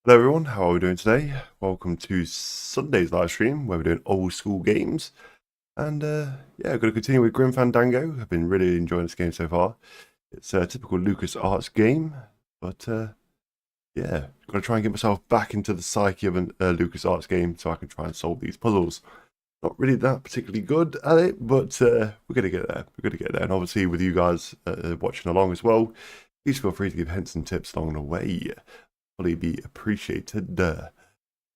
Hello everyone, how are we doing today? Welcome to Sunday's live stream where we're doing old school games. And yeah, going to continue with Grim Fandango. I've been really enjoying this game so far. It's a typical LucasArts game, but yeah, got to try and get myself back into the psyche of a LucasArts game so I can try and solve these puzzles. Not really that particularly good at it, but we're going to get there. We're going to get there. And obviously with you guys watching along as well, please feel free to give hints and tips along the way. Probably be appreciated.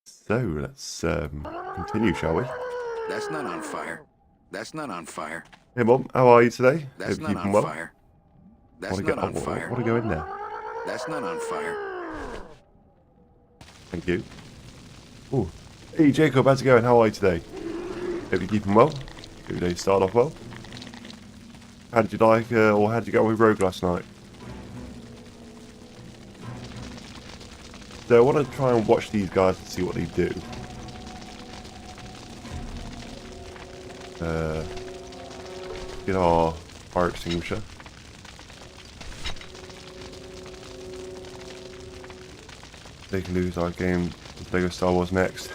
So let's continue, shall we? That's not on fire. That's not on fire. Hey Mom, how are you today? That's Hope not you're on keeping well. fire. That's Want to not get? on fire. Want to go in there? That's not on fire. Thank you. Oh, hey Jacob, how's it going? How are you today? Hope you're keeping well. Hope your day started off well. How did you like, or how did you go with Rogue last night? So I want to try and watch these guys and see what they do. Get our fire extinguisher. They can lose our game with Lego Star Wars next.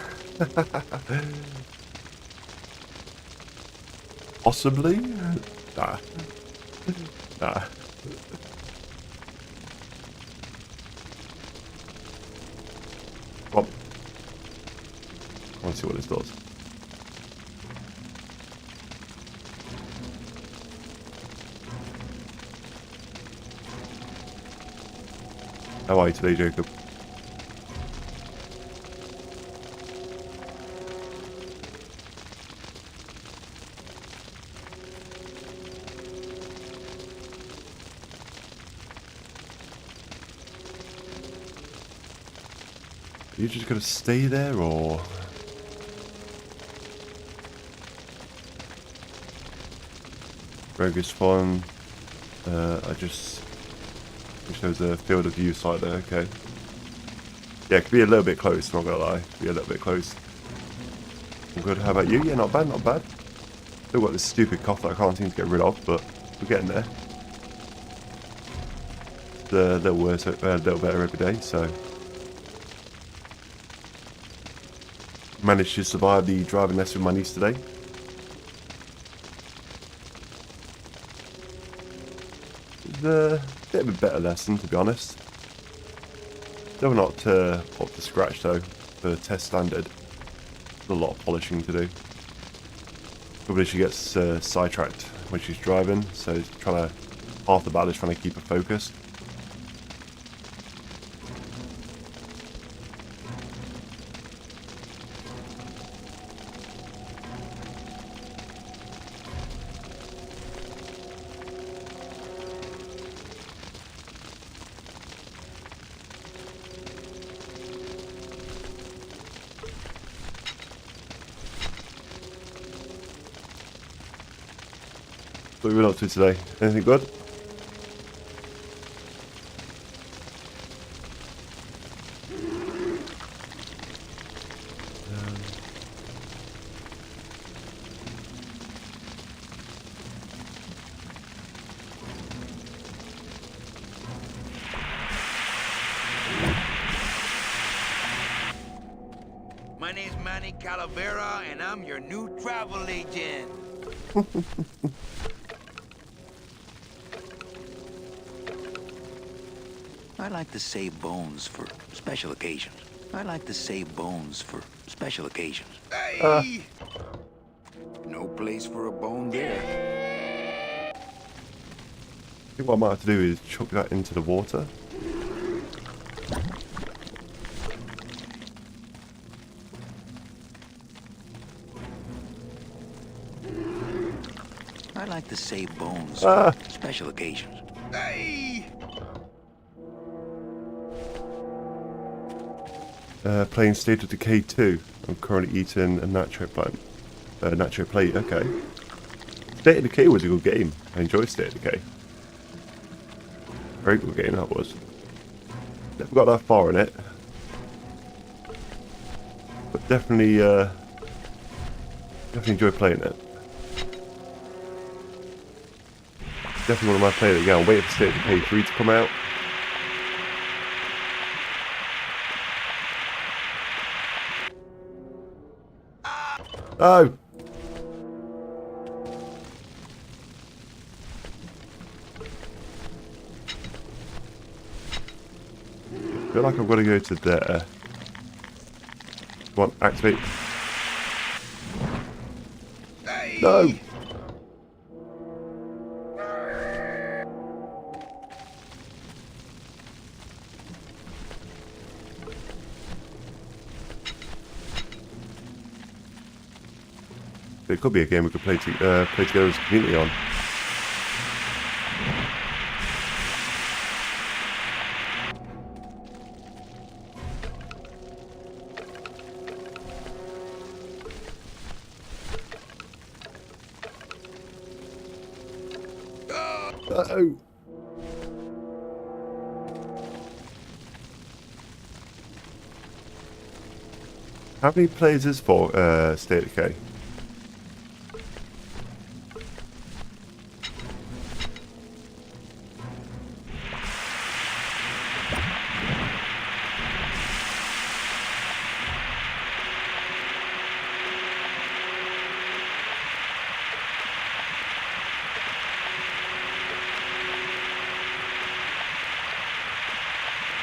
Possibly? Nah. Nah. Come on. I want to see what this does. How are you today, Jacob? Are you just gonna stay there, or? Rogue is fun. I just wish there was a field of view site there. Okay. Yeah, it could be a little bit close. Not gonna lie, be a little bit close. I'm good. How about you? Yeah, not bad, not bad. Still got this stupid cough that I can't seem to get rid of, but we're getting there. It's a little worse, a little better every day. So managed to survive the driving lesson with my niece today. It was a bit of a better lesson, to be honest. Still not up to scratch though, for test standard. There's a lot of polishing to do. Probably she gets sidetracked when she's driving, so half the battle is trying to keep her focused. What have you been up to today? Anything good? My name's Manny Calavera, and I'm your new travel agent. I like to save bones for special occasions. I like to save bones for special occasions. Hey! No place for a bone there. I think what I might have to do is chuck that into the water. I like to save bones for special occasions. Hey! Playing State of Decay 2. I'm currently eating a nacho plate, okay. State of Decay was a good game. I enjoyed State of Decay. Very good game that was. Never got that far in it. But definitely enjoy playing it. Definitely one of my play it again. I'm waiting for State of Decay 3 to come out. Oh! I feel like I've got to go to there. Come on, activate. No! It could be a game we could play together as a community on. Uh-oh. How many players is for State of Decay?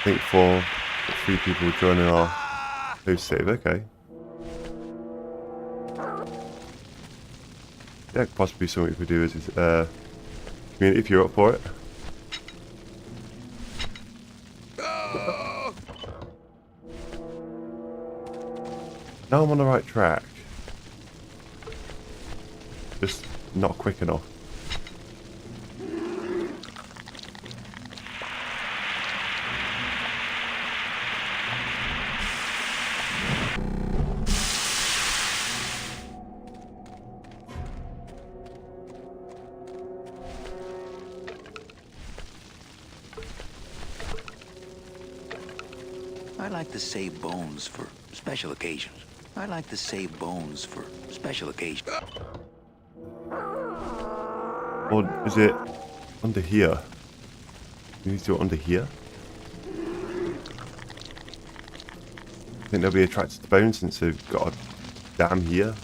I think 3 people joining our host save, okay. Yeah, possibly something we could do as community if you're up for it. Now I'm on the right track. Just not quick enough. I like to save bones for special occasions. I like to save bones for special occasions. Or is it under here? You need to do it under here? I think they'll be attracted to bones since they've got a dam here.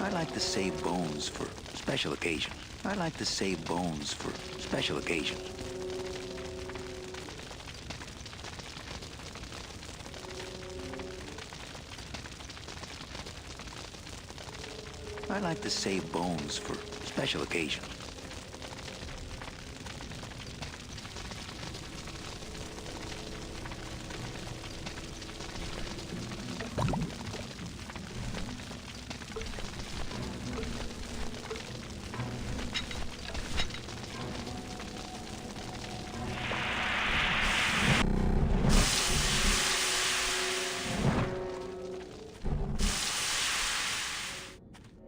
I like to save bones for special occasions. I like to save bones for special occasions. I like to save bones for special occasions.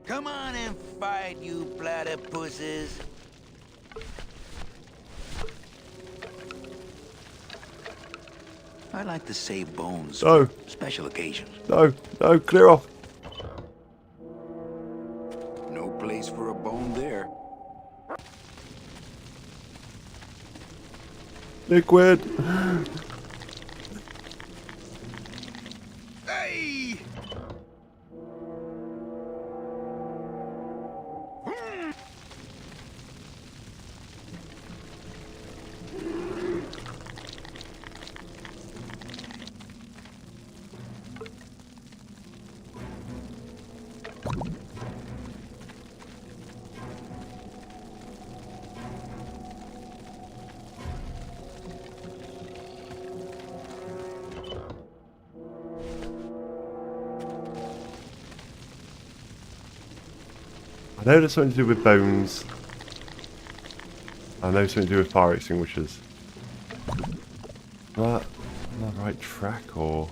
Come on and fight, you platypuses. I like to save bones for special occasions. No, no, clear off. No place for a bone there. Liquid. Hey! I know there's something to do with bones. I know something to do with fire extinguishers. That on the right track or?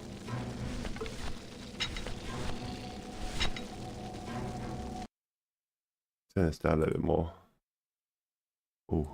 Turn this down a little bit more. Ooh.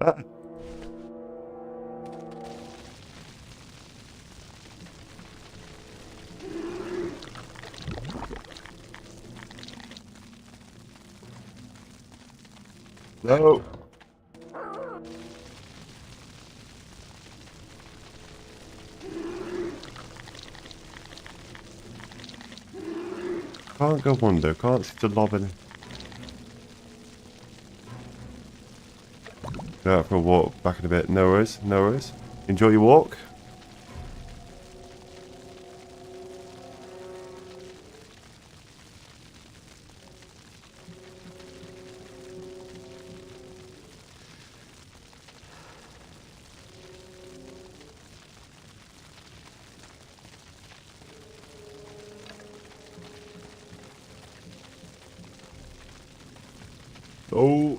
Ah. No. Can't go under. Can't see the lob in. Go out for a walk. Back in a bit. No worries. No worries. Enjoy your walk. Oh.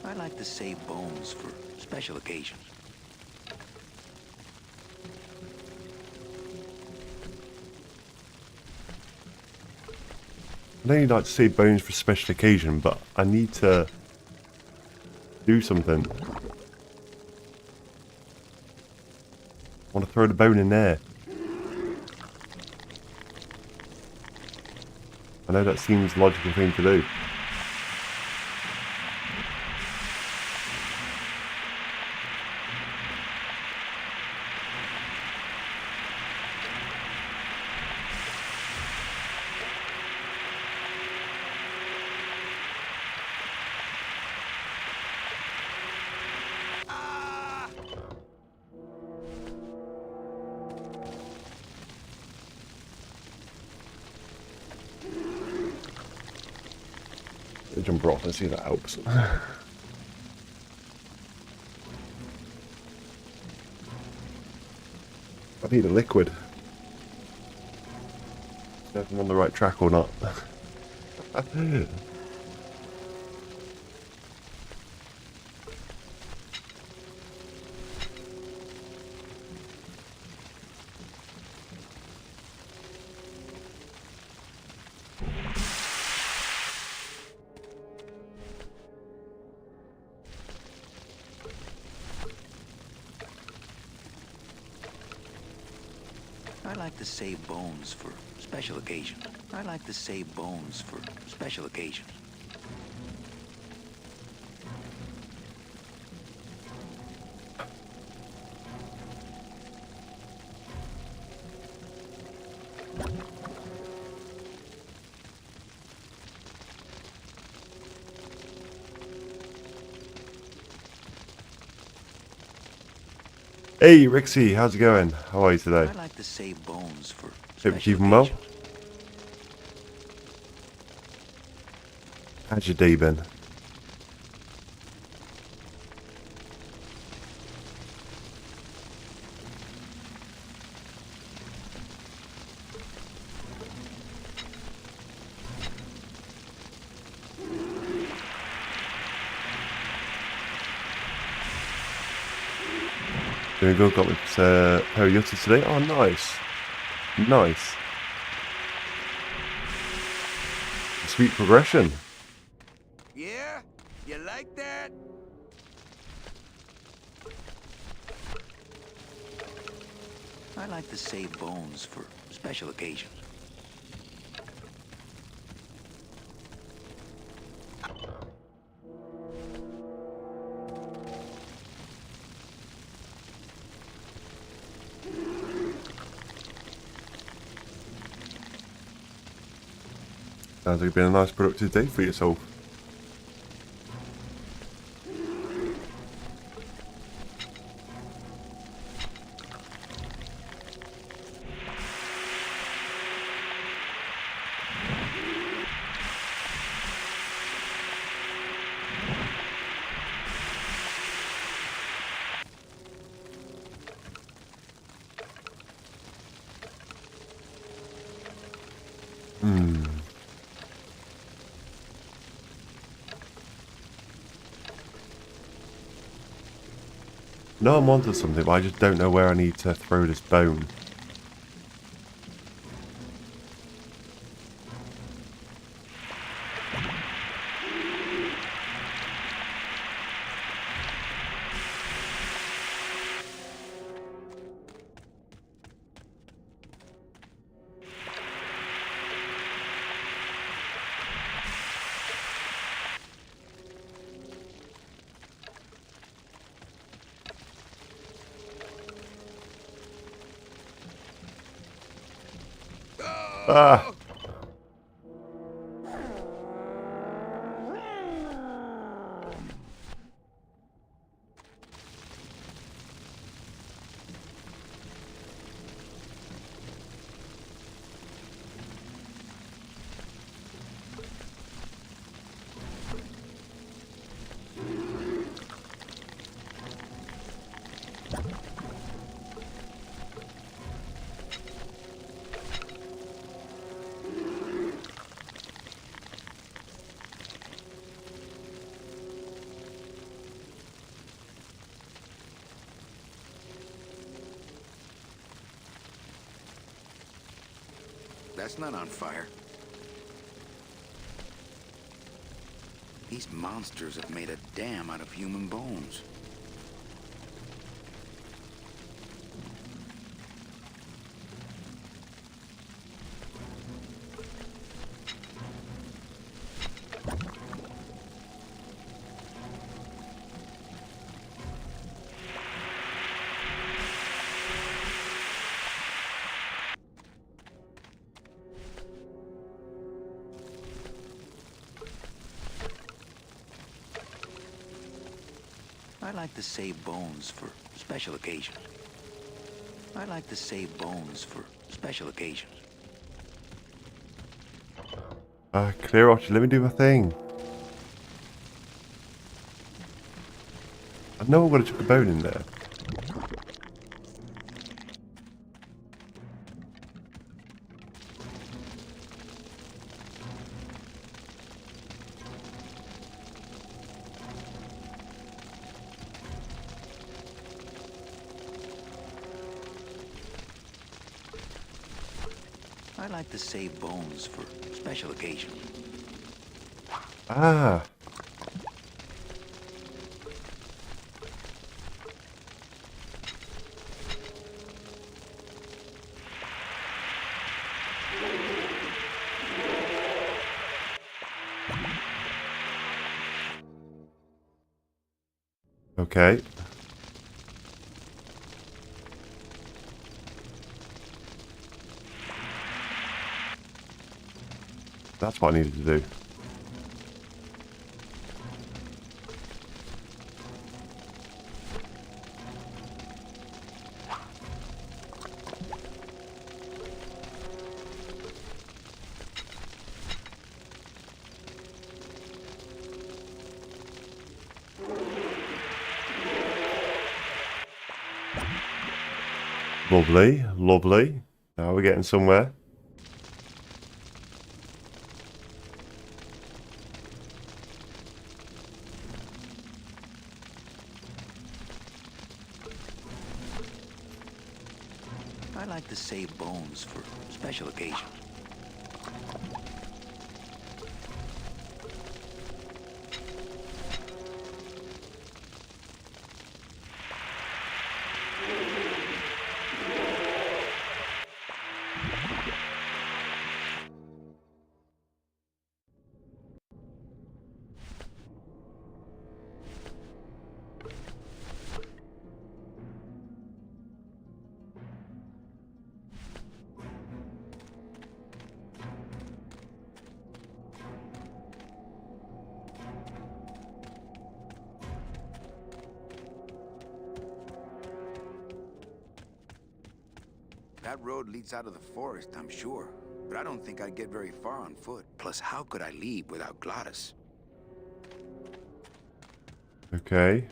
I like to save bones for special occasions. I know you like to save bones for a special occasion, but I need to do something. I want to throw the bone in there. I know that seems the logical thing to do. Jump off and see if that helps. I need a liquid. If I'm on the right track or not. I like to save bones for special occasions. I like to save bones for special occasions. Hey Rixie, how's it going? How are you today? I like to save bones for Hope special you're keeping well. occasions. How's your day been? Doing good. Got my pair of Yutties today. Oh, nice. Nice. Sweet progression. Yeah? You like that? I like to save bones for special occasions. Sounds like it's been a nice productive day for yourself. No, I'm onto something, but I just don't know where I need to throw this bone. Ah! That's not on fire. These monsters have made a dam out of human bones. I like to save bones for special occasions. I like to save bones for special occasions. Clear Archie, let me do my thing. I know I would have took a bone in there. I like to save bones for special occasions. Ah! Okay. That's what I needed to do. Lovely, lovely. Now we're getting somewhere. to save bones for special occasions. That road leads out of the forest, I'm sure. But I don't think I'd get very far on foot. Plus, how could I leave without Glottis? Okay.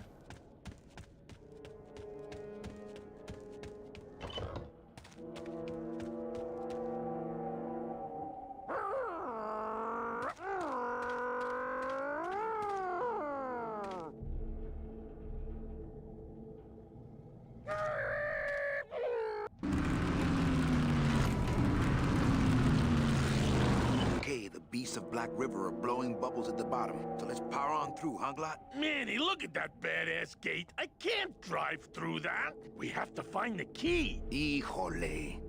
The beasts of Black River are blowing bubbles at the bottom. So let's power on through, huh, Glot? Manny, look at that badass gate. I can't drive through that. We have to find the key. Híjole.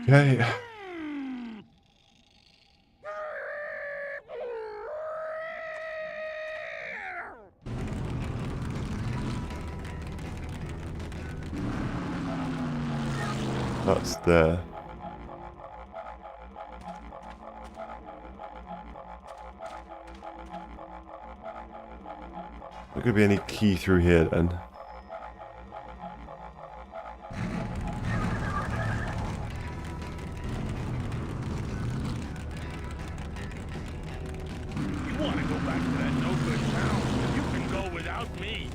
Okay. That's there. There could be any key through here then. You want to go back to that no-good town? You can go without me.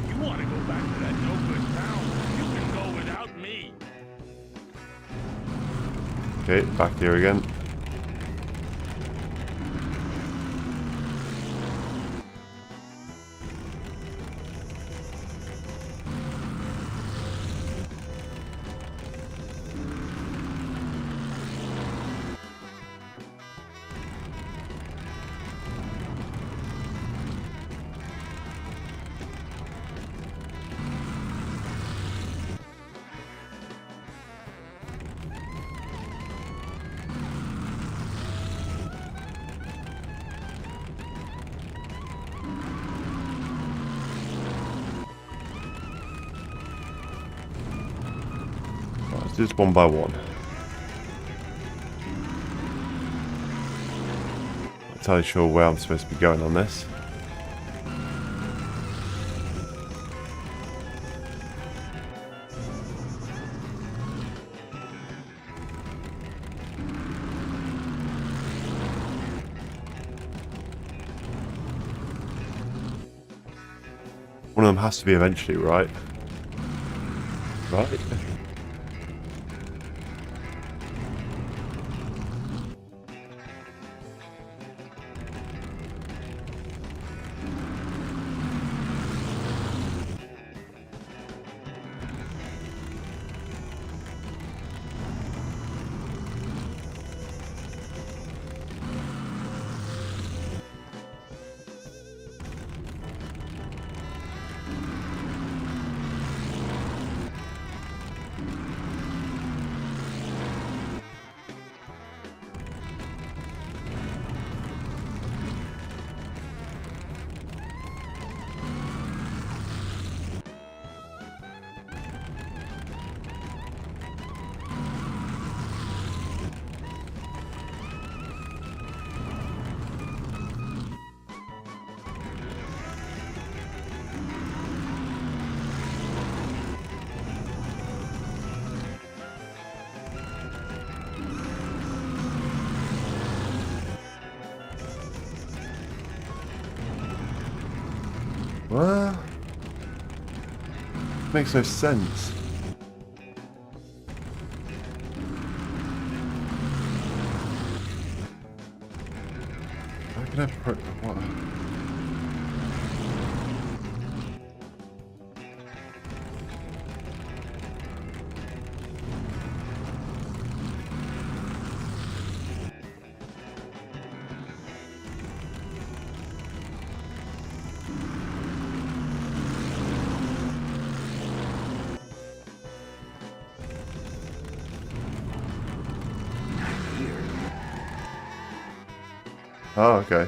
You want to go back to that no-good town? You can go without me. Okay, back here again. Let's do this one by one. Not entirely sure where I'm supposed to be going on this. One of them has to be eventually, right? Right? Well, makes no sense. How can I Oh, okay.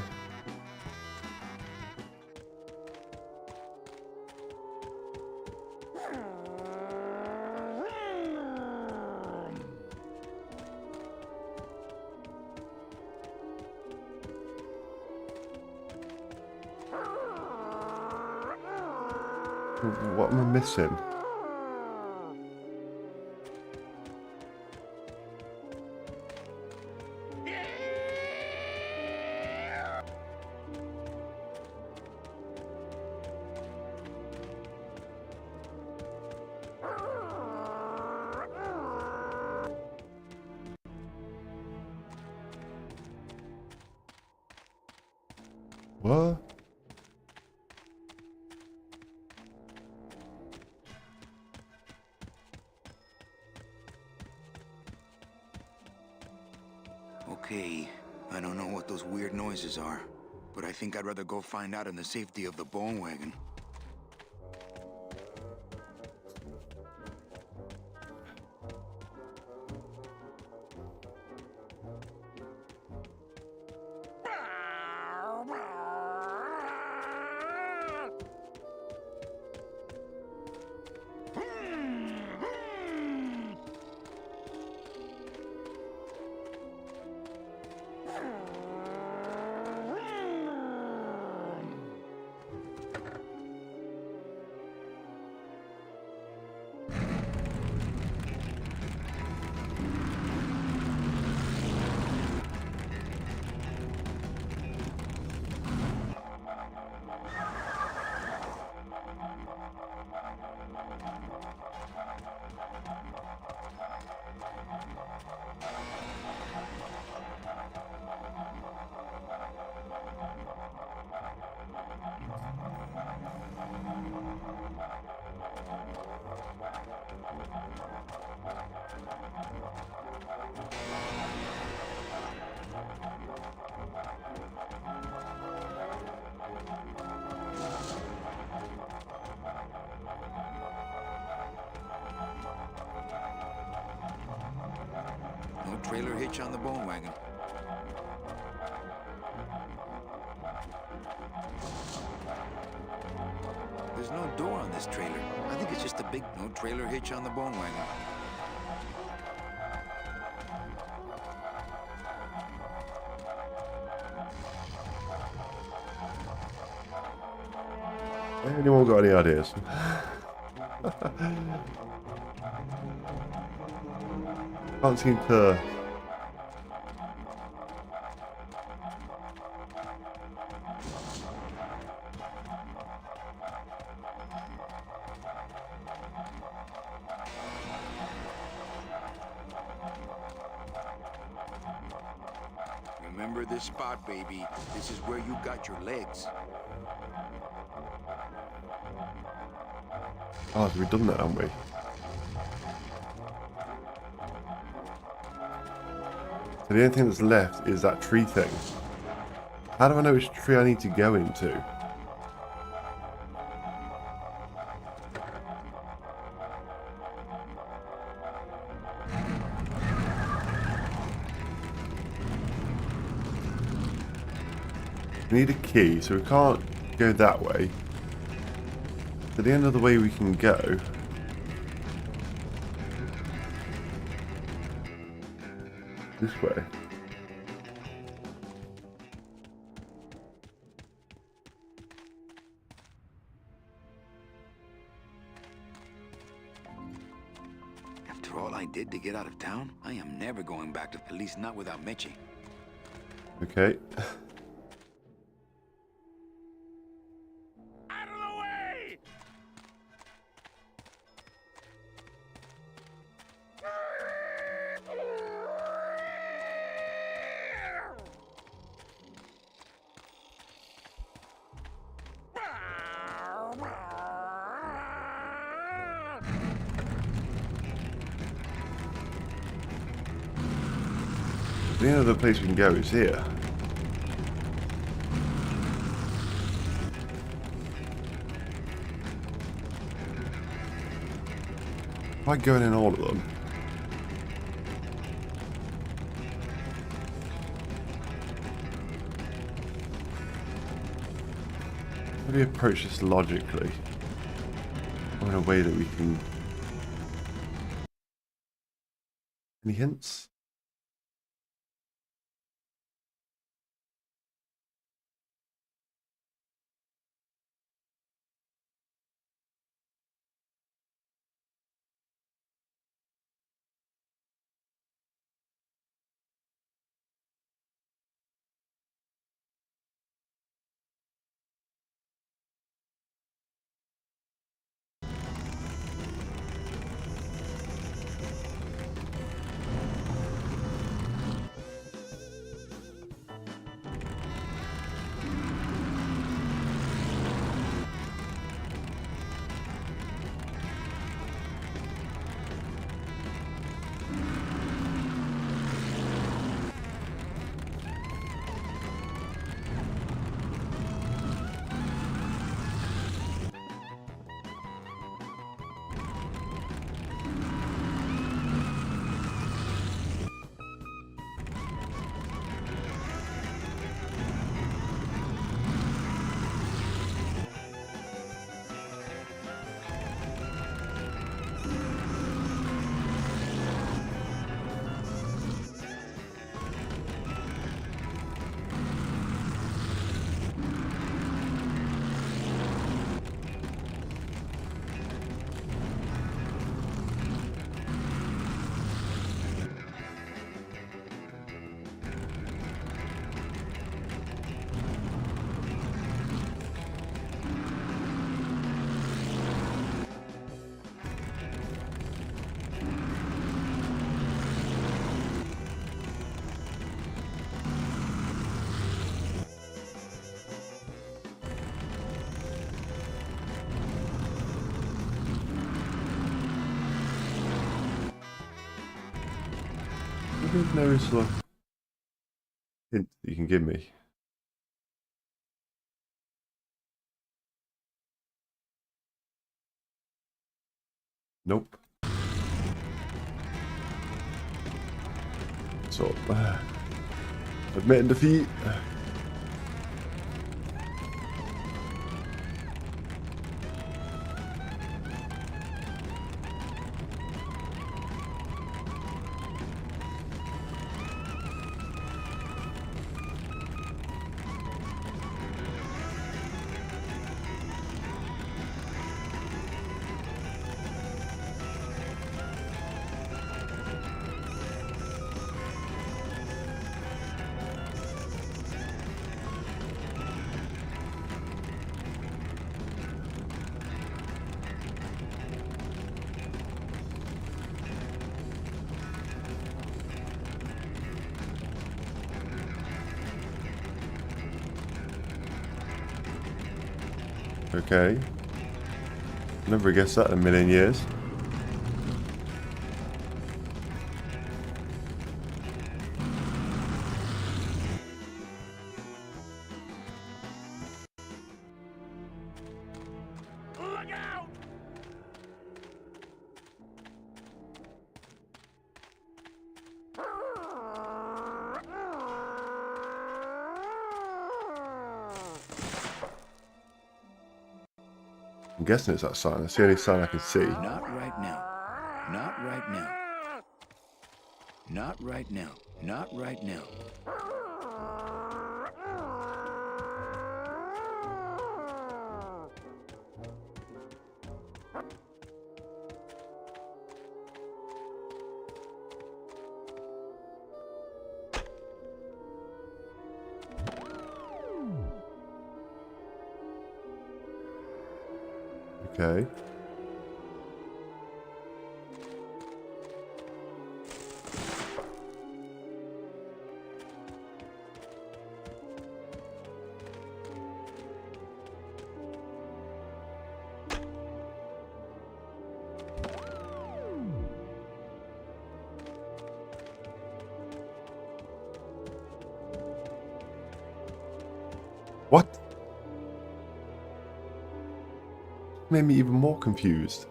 What am I missing? What? Okay, I don't know what those weird noises are, but I think I'd rather go find out in the safety of the bone wagon. No trailer hitch on the bone wagon. There's no door on this trailer. I think it's just a big no trailer hitch on the bone wagon. Anyone got any ideas? Can't seem to... Remember this spot, baby. This is where you got your legs. Oh, we've done that, haven't we? So the only thing that's left is that tree thing. How do I know which tree I need to go into? We need a key, so we can't go that way. So the end of the way we can go this way. After all I did to get out of town, I am never going back to police, not without Mitchie. Okay. Out of the way! The only other place we can go is here. Am I going in all of them? maybe approach this logically, or in a way that we can. Any hints? There's no sort of hint that you can give me. Nope. So, admitting defeat. Okay. Never guessed that in a million years. Look out! I'm guessing it's that sign. That's the only sign I can see. Not right now. Not right now. Not right now. Not right now. Okay. What? Made me even more confused.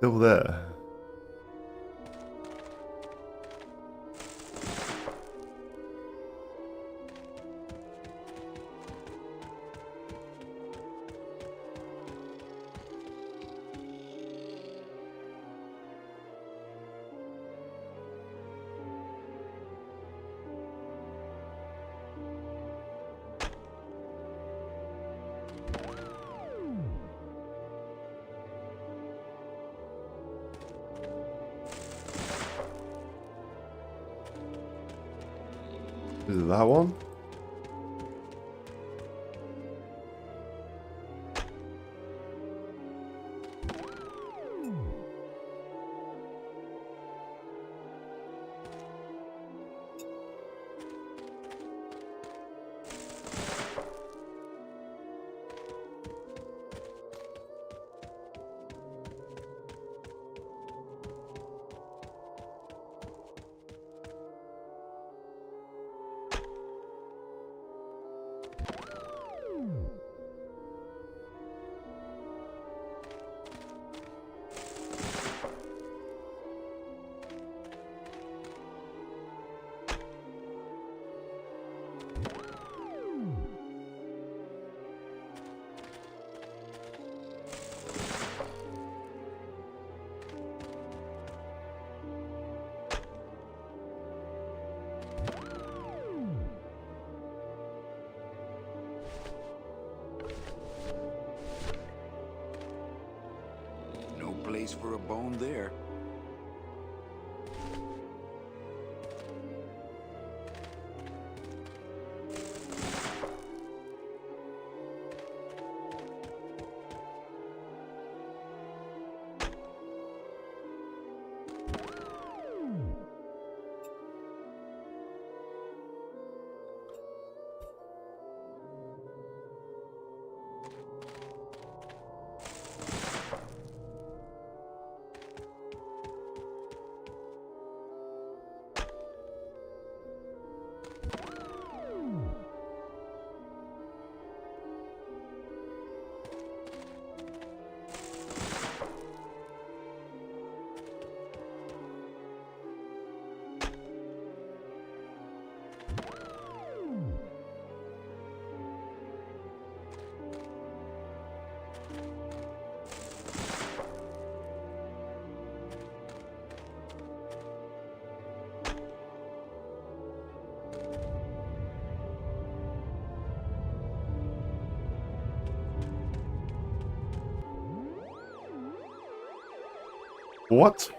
Still there. Is it that one? No place for a bone there. What?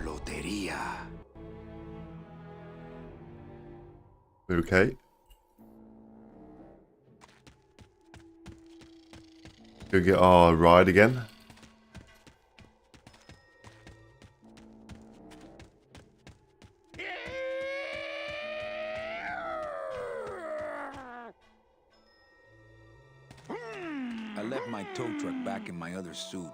Loteria. Okay. Go get our ride again. I left my tow truck back in my other suit.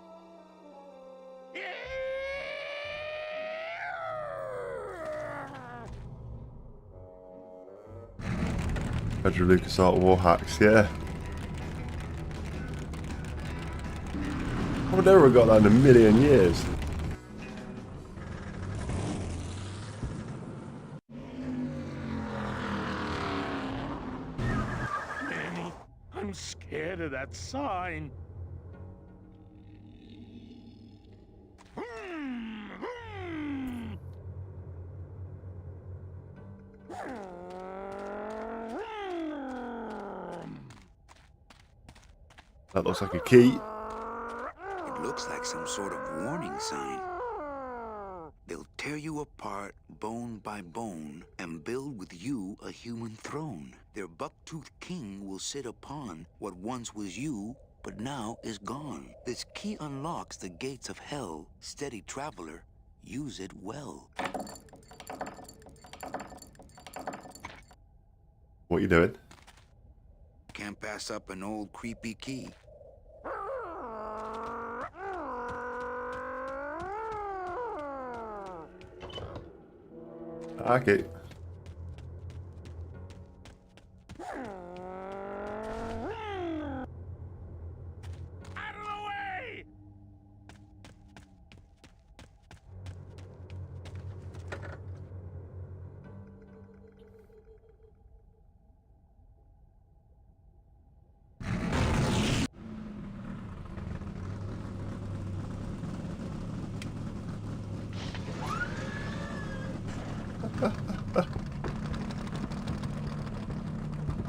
Pedro LucasArts War Hacks, yeah. I would never have got that in a million years. Annie, I'm scared of that sign. That looks like a key. It looks like some sort of warning sign. They'll tear you apart bone by bone and build with you a human throne. Their buck-toothed king will sit upon what once was you, but now is gone. This key unlocks the gates of hell. Steady traveler, use it well. What are you doing? Can't pass up an old creepy key. Okay.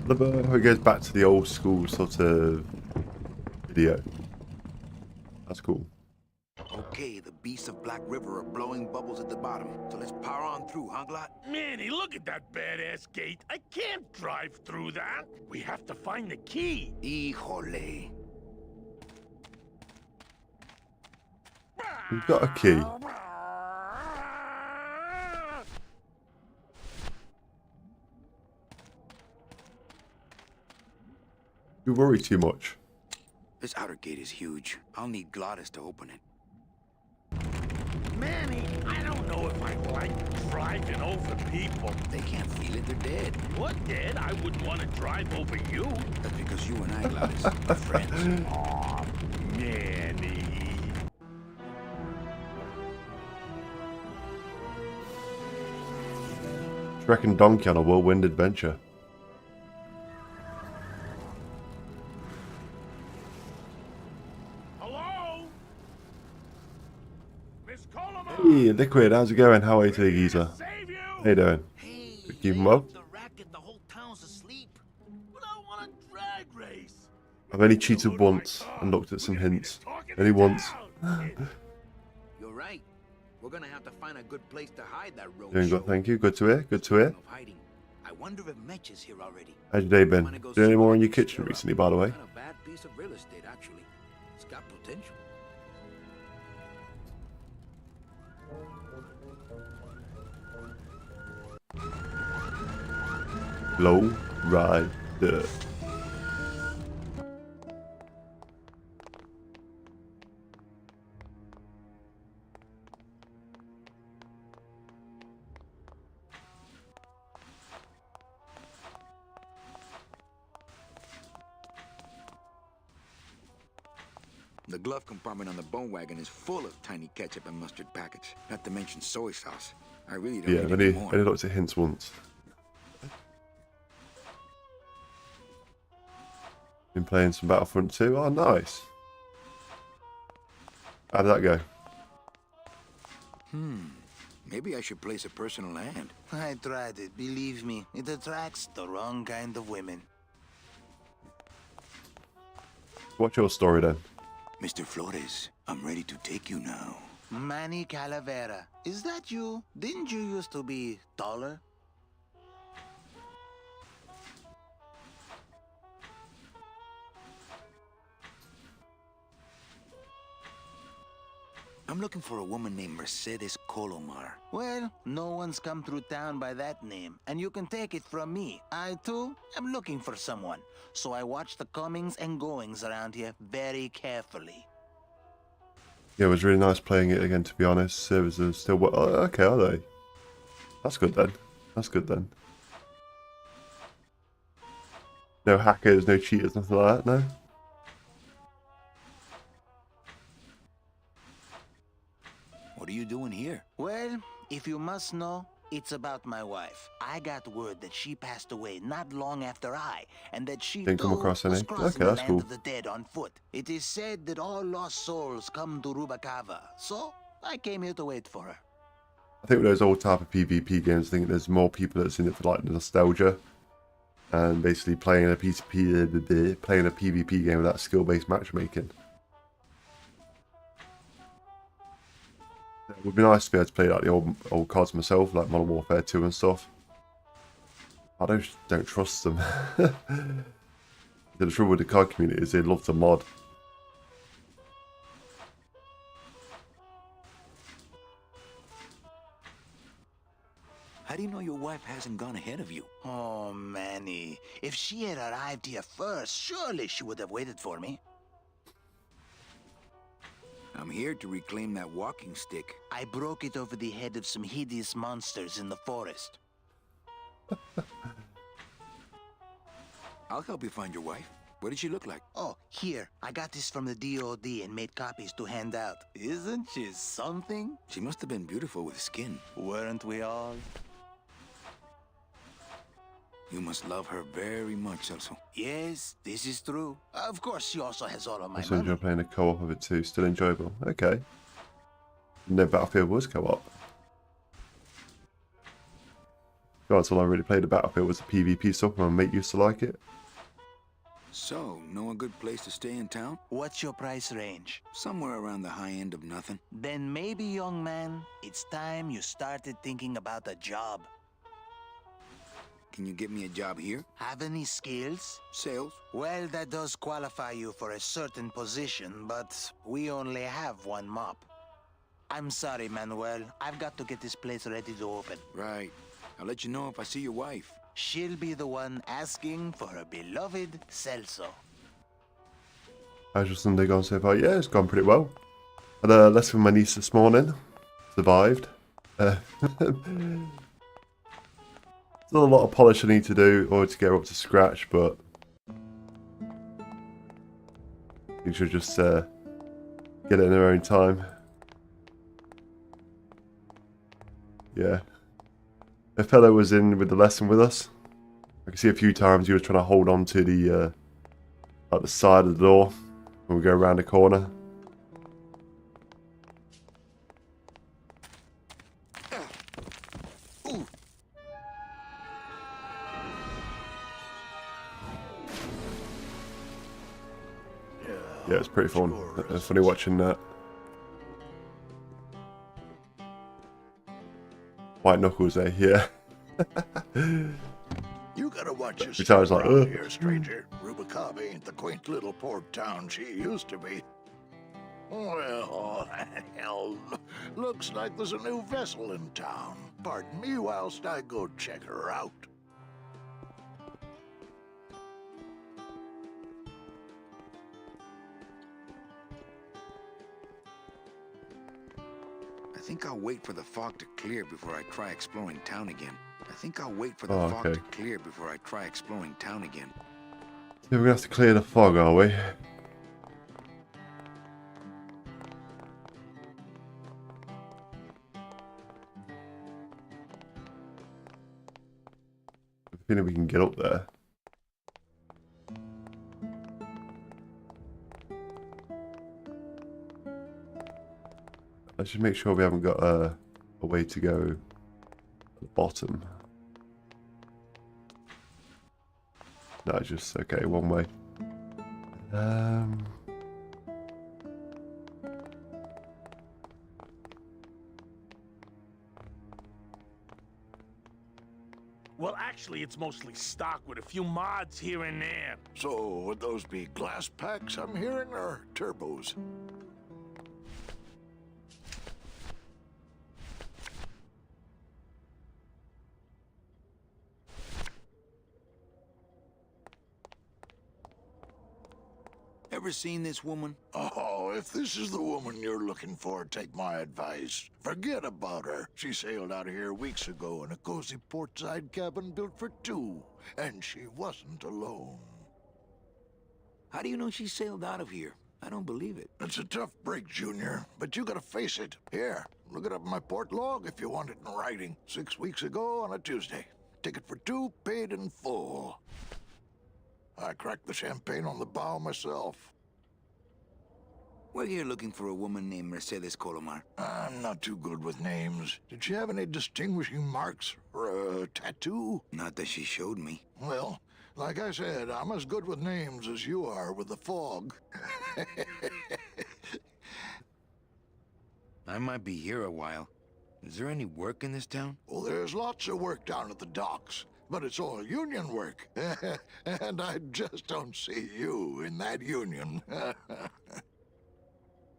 love how it goes back to the old school sort of video. That's cool. Okay, the beasts of Black River are blowing bubbles at the bottom, so let's power on through, huh, Glot? Manny, look at that badass gate. I can't drive through that. We have to find the key. Híjole. We've got a key. You worry too much. This outer gate is huge. I'll need Glottis to open it. Manny, I don't know if I like driving over people. They can't feel it, they're dead. You're dead. I wouldn't want to drive over you. That's because you and I, Glottis, are friends. Aw, Manny. Shrek and Donkey on a whirlwind adventure. Hello? Miss Coleman? Hey, Liquid, how's it going? How are you today, geezer? Save you? How you doing? Hey, Keep 'em up? the racket, the whole town's asleep. But I want a drag race. I've only cheated once and looked at some hints. Only once. You're right. We're gonna have to find a good place to hide that road. Doing good, thank you. Good to hear. Good to hear. Of hiding. I wonder if Mitch is here already. How's your day been? Doing any more in your kitchen recently, by the way? Not a bad piece of real estate, actually. It's got potential. Low rider. The glove compartment on the bone wagon is full of tiny ketchup and mustard packets, not to mention soy sauce. I really don't Yeah, need I've any only, more. only looked at hints once. Been playing some Battlefront 2. Oh, nice. How did that go? Maybe I should place a personal hand. I tried it, believe me. It attracts the wrong kind of women. What's your story then? Mr. Flores, I'm ready to take you now. Manny Calavera, is that you? Didn't you used to be taller? I'm looking for a woman named Mercedes Colomar. Well, no one's come through town by that name, and you can take it from me. I, too, am looking for someone, so I watch the comings and goings around here very carefully. Yeah, it was really nice playing it again, to be honest. Servers are still... Oh, okay, are they? That's good then. That's good then. No hackers, no cheaters, nothing like that, no? What are you doing here? Well, if you must know, it's about my wife. I got word that she passed away not long after I, and that she Didn't come too across was any. crossing Okay, the that's land cool. of the dead on foot. It is said that all lost souls come to Rubacava, so I came here to wait for her. I think with those old type of PvP games, I think there's more people that's in it for like the nostalgia. And basically playing a PvP game with that skill-based matchmaking. It would be nice to be able to play like the old cards myself, like Modern Warfare 2 and stuff. I don't trust them. The trouble with the card community is they love to mod. How do you know your wife hasn't gone ahead of you? Oh, Manny. If she had arrived here first, surely she would have waited for me. I'm here to reclaim that walking stick. I broke it over the head of some hideous monsters in the forest. I'll help you find your wife. What did she look like? Oh, here. I got this from the DOD and made copies to hand out. Isn't she something? She must have been beautiful with skin. Weren't we all? You must love her very much, also. Yes, this is true. Of course, she also has all of my I also enjoy money. playing a co-op of it too. Still enjoyable. Okay. No Battlefield was co-op. That's all I really played the Battlefield was the PvP stuff, and my mate used to like it. So, know a good place to stay in town? What's your price range? Somewhere around the high end of nothing. Then maybe, young man, it's time you started thinking about a job. Can you get me a job here? Have any skills? Sales? Well, that does qualify you for a certain position, but we only have one mop. I'm sorry, Manuel. I've got to get this place ready to open. Right. I'll let you know if I see your wife. She'll be the one asking for her beloved Celso. How's your Sunday gone so far? Yeah, it's gone pretty well. Had a lesson with my niece this morning. Survived. Still a lot of polish I need to do or to get her up to scratch, but I think she'll just get it in her own time. Yeah. A fellow was in with the lesson with us. I can see a few times he was trying to hold on to the like the side of the door when we go around the corner. Yeah, it's pretty fun. It's funny watching that. White knuckles there, yeah. You gotta watch your Which I step was like, around ugh. here, stranger. Rubicab ain't the quaint little port town she used to be. Well, hell, looks like there's a new vessel in town. Pardon me whilst I go check her out. I think I'll wait for the fog to clear before I try exploring town again. Okay. Before I try exploring town again. So we're gonna have to clear the fog, are we? I think we can get up there. Let's just make sure we haven't got a way to go at the bottom. No, it's just okay, one way. Well, actually, it's mostly stock with a few mods here and there. So, would those be glass packs I'm hearing, or turbos? Ever seen this woman? Oh, if this is the woman you're looking for, take my advice. Forget about her. She sailed out of here weeks ago in a cozy portside cabin built for two, and she wasn't alone. How do you know she sailed out of here? I don't believe it. It's a tough break, Junior, but you gotta face it. Here, look it up in my port log if you want it in writing. 6 weeks ago on a Tuesday. Ticket for two, paid in full. I cracked the champagne on the bow myself. We're here looking for a woman named Mercedes Colomar. I'm not too good with names. Did she have any distinguishing marks or a tattoo? Not that she showed me. Well, like I said, I'm as good with names as you are with the fog. I might be here a while. Is there any work in this town? Well, there's lots of work down at the docks, but it's all union work. And I just don't see you in that union.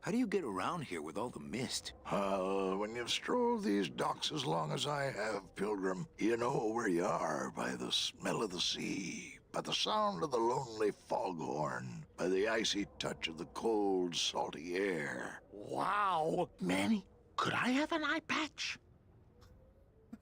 How do you get around here with all the mist? When you've strolled these docks as long as I have, Pilgrim, you know where you are by the smell of the sea, by the sound of the lonely foghorn, by the icy touch of the cold, salty air. Wow. Manny, could I have an eye patch?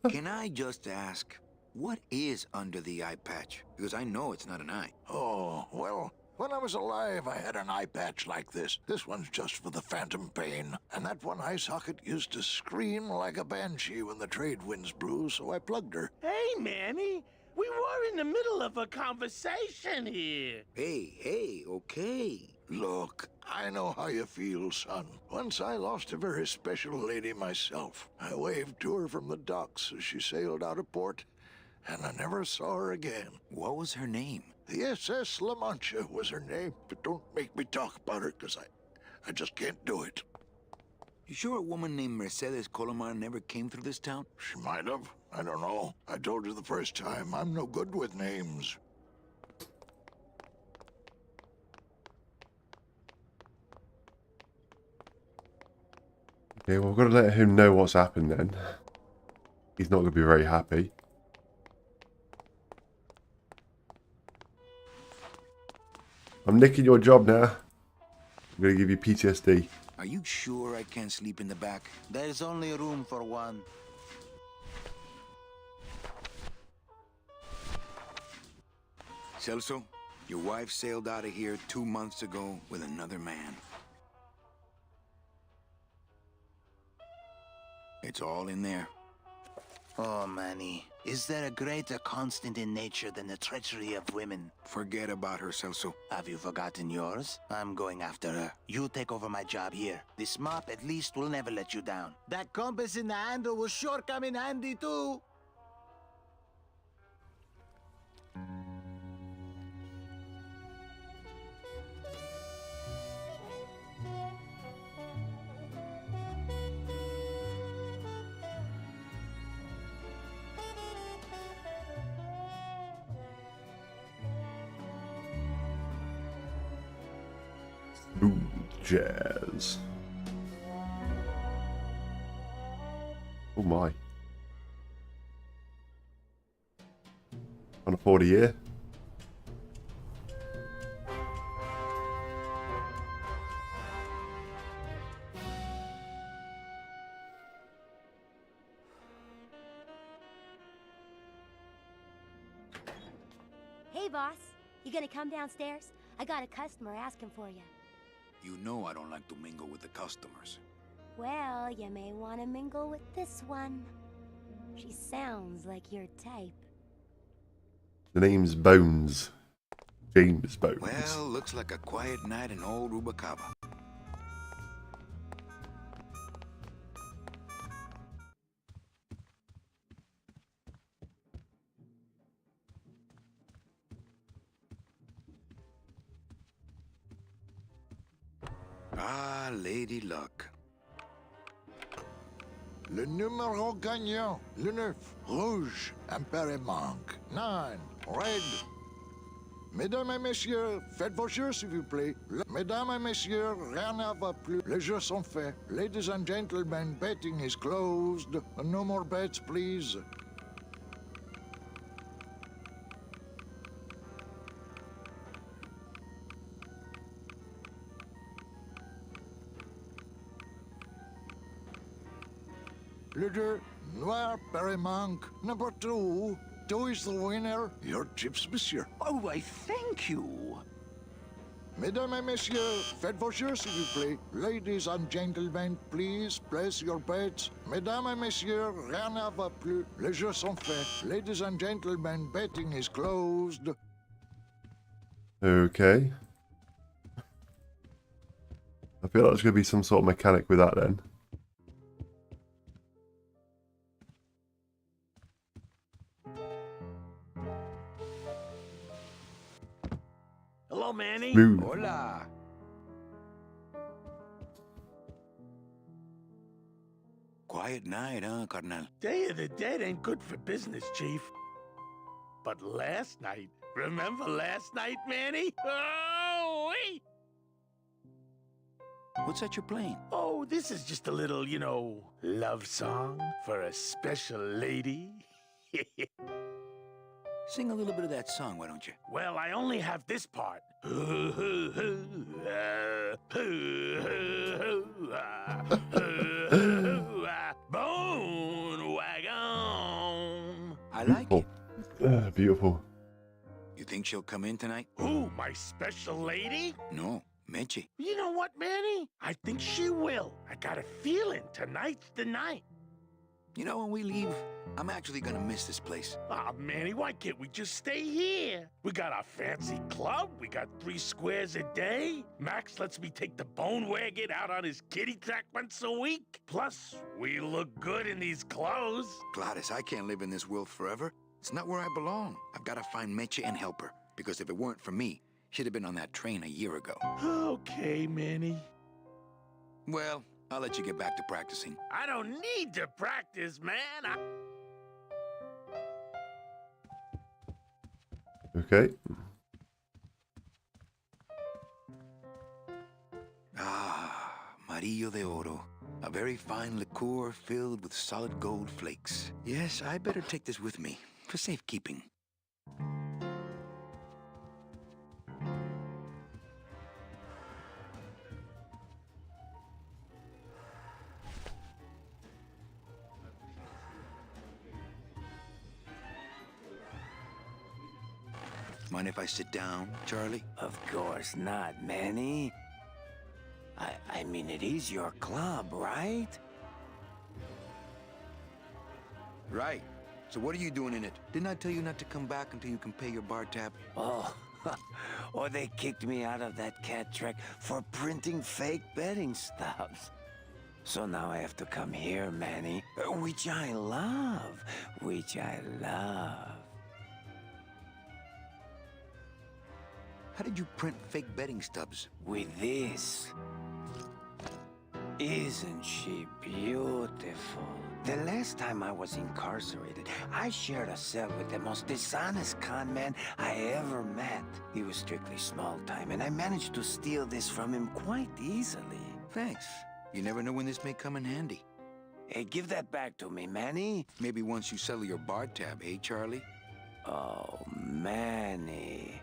Can I just ask, what is under the eye patch? Because I know it's not an eye. Oh, well, when I was alive, I had an eye patch like this. This one's just for the phantom pain. And that one eye socket used to scream like a banshee when the trade winds blew, so I plugged her. Hey, Manny. We were in the middle of a conversation here. Hey, okay. Look, I know how you feel, son. Once I lost a very special lady myself. I waved to her from the docks as she sailed out of port, and I never saw her again. What was her name? The SS La Mancha was her name, but don't make me talk about her, because I just can't do it. You sure a woman named Mercedes Colomar never came through this town? She might have. I don't know. I told you the first time, I'm no good with names. Okay, well, we've got to let him know what's happened then. He's not going to be very happy. I'm nicking your job now. I'm going to give you PTSD. Are you sure I can't sleep in the back? There's only room for one. Celso, your wife sailed out of here 2 months ago with another man. It's all in there. Oh, Manny. Is there a greater constant in nature than the treachery of women? Forget about her, Celso. Have you forgotten yours? I'm going after her. You take over my job here. This mop at least will never let you down. That compass in the handle will sure come in handy too. Ooh, jazz. Oh my. On a 40 year. Hey, boss. You gonna come downstairs? I got a customer asking for you. You know I don't like to mingle with the customers. Well, you may want to mingle with this one. She sounds like your type. The name's Bones. James Bones. Well, looks like a quiet night in old Rubacaba. Ah, Lady Luck. Le numéro gagnant, le 9, rouge, impair et manque. 9, red. Mesdames et messieurs, faites vos jeux s'il vous plaît. Mesdames et messieurs, rien ne va plus. Les jeux sont faits. Ladies and gentlemen, betting is closed. No more bets, please. Le 2, noir, pair et manque. Number 2. 2 is the winner. Your chips, monsieur. Oh, I thank you. Mesdames et messieurs, faites vos jeux s'il vous plaît. Ladies and gentlemen, please place your bets. Mesdames et messieurs, rien ne va plus. Les jeux sont faits. Ladies and gentlemen, betting is closed. Okay. I feel like there's going to be some sort of mechanic with that then. Hello, Manny. Smooth. Hola. Quiet night, huh, carnal? Day of the Dead ain't good for business, Chief. But last night, remember last night, Manny? Oh, wait! What's that you're playing? Oh, this is just a little, you know, love song for a special lady. Sing a little bit of that song, why don't you? Well, I only have this part. Bone wagon. I like Beautiful. it. Beautiful. You think she'll come in tonight? Who, my special lady? No, Meche. You know what, Manny? I think she will. I got a feeling tonight's the night. You know, when we leave, I'm actually gonna miss this place. Ah, Manny, why can't we just stay here? We got our fancy club, we got 3 squares a day. Max lets me take the bone wagon out on his kiddie track once a week. Plus, we look good in these clothes. Gladys, I can't live in this world forever. It's not where I belong. I've got to find Meche and help her. Because if it weren't for me, she'd have been on that train a year ago. Okay, Manny. Well, I'll let you get back to practicing. I don't need to practice, man. Okay. Ah, Marillo de Oro. A very fine liqueur filled with solid gold flakes. Yes, I better take this with me for safekeeping. Mind if I sit down, Charlie? Of course not, Manny. I mean, it is your club, right? Right. So what are you doing in it? Didn't I tell you not to come back until you can pay your bar tab? Oh, or they kicked me out of that cat track for printing fake betting stubs. So now I have to come here, Manny, which I love, How did you print fake betting stubs? With this. Isn't she beautiful? The last time I was incarcerated, I shared a cell with the most dishonest con man I ever met. He was strictly small time, and I managed to steal this from him quite easily. Thanks. You never know when this may come in handy. Hey, give that back to me, Manny. Maybe once you settle your bar tab, eh, Charlie? Oh, Manny.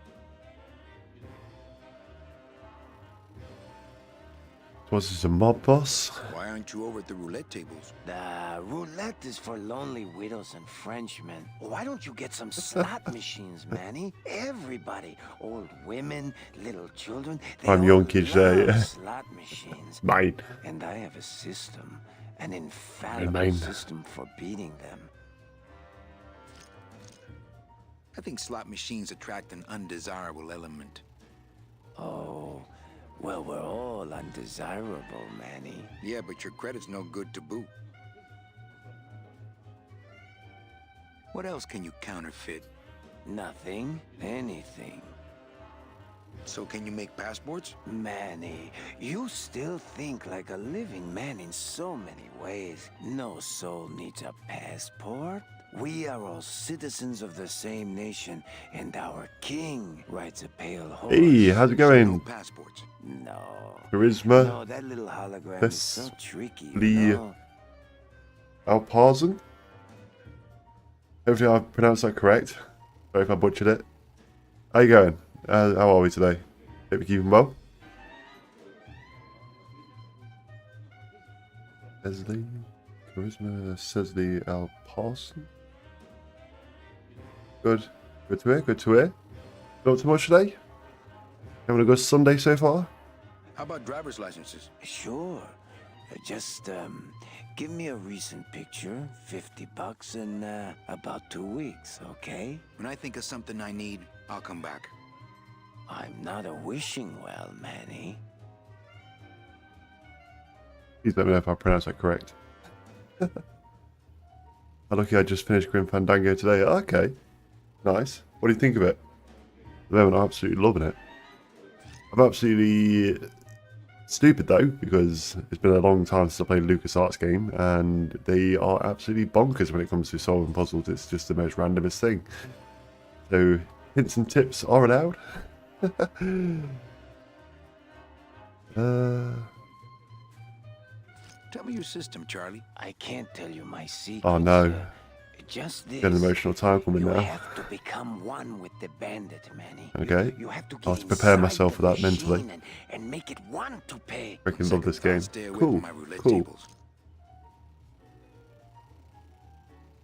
Was this a mob boss? Why aren't you over at the roulette tables? The roulette is for lonely widows and Frenchmen. Why don't you get some slot machines, Manny? Everybody, old women, little children, they I'm all young kids, love yeah. slot machines. Mine. And I have a system, an infallible system for beating them. I think slot machines attract an undesirable element. Oh, well, we're all undesirable, Manny. Yeah, but your credit's no good to boot. What else can you counterfeit? Nothing, anything. So can you make passports? Manny, you still think like a living man in so many ways. No soul needs a passport. We are all citizens of the same nation, and our king rides a pale horse. Hey, how's it So no going? passports. No. Charisma. No, that little hologram That's is so tricky, the- you know? Alparson? Hopefully I pronounced that correct. Sorry if I butchered it. How you going? How are we today? Hope you're keeping well. Leslie. Charisma says the Alparson. Good. Good to hear. Good to hear. Not too much today? Having a good Sunday so far? How about driver's licenses? Sure. Just, give me a recent picture, $50 in, about 2 weeks, okay? When I think of something I need, I'll come back. I'm not a wishing well, Manny. Please let me know if I pronounced that correct. I'm lucky I just finished Grim Fandango today. Okay. Nice. What do you think of it? At the moment, I'm absolutely loving it. I'm absolutely stupid though, because it's been a long time since I played a LucasArts game, and they are absolutely bonkers when it comes to solving puzzles. It's just the most randomest thing. So, hints and tips are allowed. Tell me your system, Charlie. I can't tell you my secrets. Oh no. Just this. Got an emotional time coming You now. have to become one with the bandit, Manny. Okay. You have to I'll get have to prepare inside myself the for that mentally. machine and make it want to pay. Freaking love this game. Stay away Cool. from my roulette Cool. tables.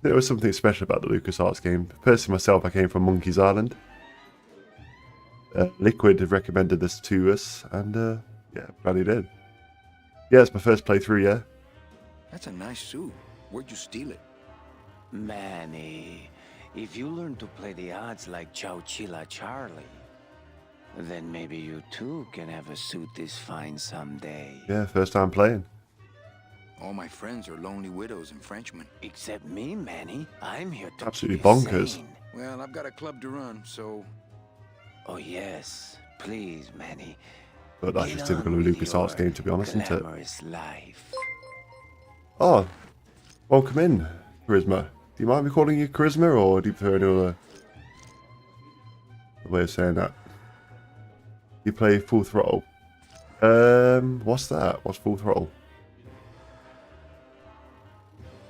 There was something special about the LucasArts game. Personally, myself, I came from Monkey's Island. Liquid have recommended this to us, and yeah, glad he did. Yeah, it's my first playthrough, yeah. That's a nice suit. Where'd you steal it? Manny, if you learn to play the odds like Chowchilla Charlie, then maybe you too can have a suit this fine someday. Yeah, first time playing. All my friends are lonely widows and Frenchmen. Except me, Manny. I'm here to Absolutely keep you bonkers. sane. Well, I've got a club to run, so... Oh, yes. Please, Manny. But that's Get just typical on of with LucasArts your game, to be honest, isn't it? glamorous life. Oh, welcome in, Charisma. Do you mind me calling you Charisma, or do you prefer any other way of saying that? You play Full Throttle. What's that? What's Full Throttle?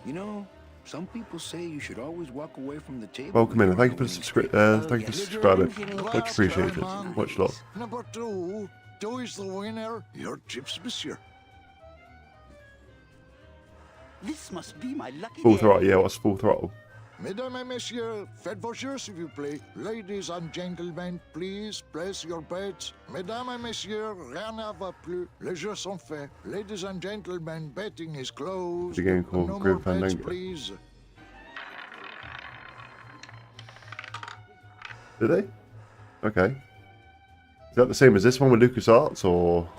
You know, some people say you should always walk away from the table. Welcome in, and when thank you're you on for a winning streak. thank you for yes. subscribing. I'm feeling Much well, appreciated. Superman. Much love. Number two. Two is the winner. Your chips, monsieur. This must be my lucky Full day. Throttle, yeah, what's Full Throttle? Mesdames et messieurs, faites vos jeux s'il vous plaît. Ladies and gentlemen, please place your bets. Mesdames et messieurs, rien ne va plus. Les jeux sont faits. Ladies and gentlemen, betting is closed. The game called No Grim more bets, Fandango. please. Did they? Okay. Is that the same as this one with LucasArts, or?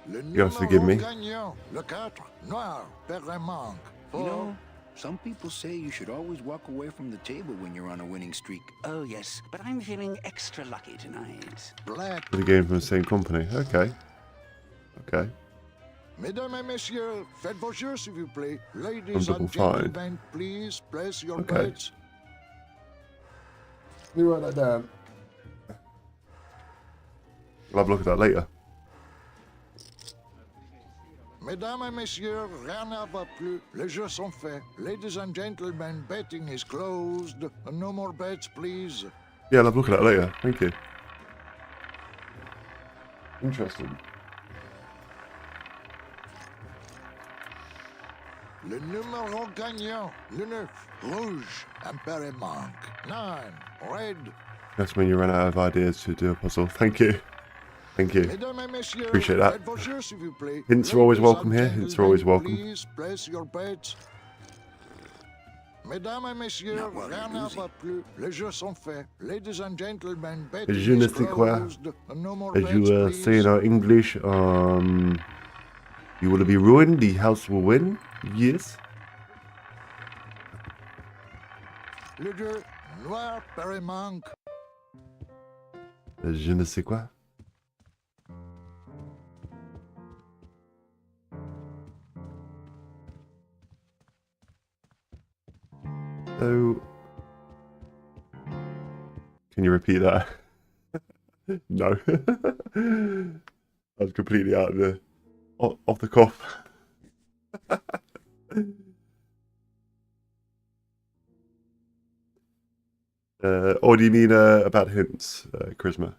Le You gotta forgive me. gagnant, le 4, noir, père et manque. You know, some people say you should always walk away from the table when you're on a winning streak. Oh, yes, but I'm feeling extra lucky tonight. Black. The game from the same company. Okay. Okay. Mesdames et messieurs, faites vos jeux s'il vous plaît. Ladies I'm double and fine. gentlemen, please place your Okay. bets. Let me write that down. I'll have a look at that later. Mesdames et messieurs, rien ne va plus. Les jeux sont faits. Ladies and gentlemen, betting is closed. No more bets, please. Yeah, I'll have a look at that later. Thank you. Interesting. Le numéro gagnant, le 9, rouge, impair et manque. 9, red. That's when you run out of ideas to do a puzzle. Thank you. Thank you. Mesdames et messieurs, Appreciate that. faites vos jeux, s'il vous plaît. Hints are always Ladies welcome and here. Hints are always gentlemen, welcome. Please place your bets. Mesdames et messieurs, Not while rien you're ne va plus. Les jeux sont faits. Ladies and gentlemen, betting Je ne is sais quoi. closed. No more As bets, you please. say in our English, you will be ruined, the house will win. Yes. Le 2, noir, père et manque. Je ne sais quoi. So, can you repeat that? No. I was completely out of the off the cuff. Or do you mean about hints, Charisma?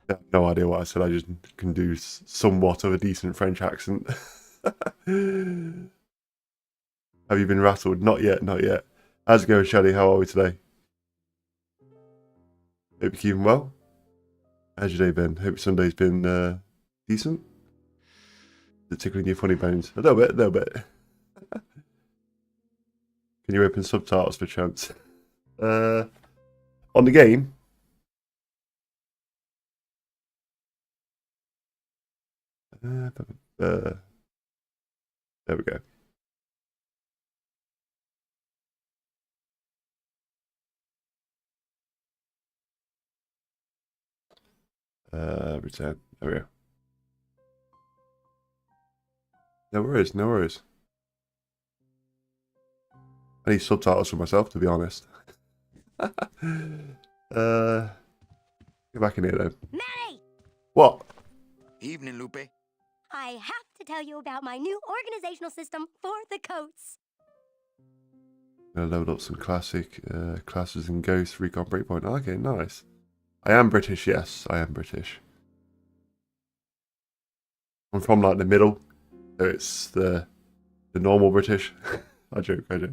I have no idea what I said. I just can do somewhat of a decent French accent. Have you been rattled? Not yet, not yet. How's it going, Shelley? How are we today? Hope you're keeping well. How's your day been? Hope your Sunday's been decent. Is it tickling your funny bones? A little bit, a little bit. Can you open subtitles for chance? On the game? There we go. Return. There we go. No worries, no worries. I need subtitles for myself, to be honest. Get back in here, though. Manny! What? Evening, Lupe. I have to tell you about my new organizational system for the coats. Gonna load up some classic classes and Ghost Recon Breakpoint. Okay, nice. I am British, yes, I am British. I'm from like the middle, so it's the normal British. I joke, I joke.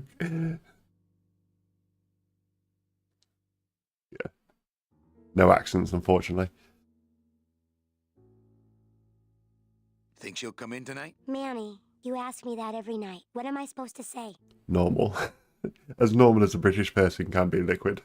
Yeah. No accents, unfortunately. Think she'll come in tonight? Manny, you ask me that every night. What am I supposed to say? Normal. As normal as a British person can be, Liquid.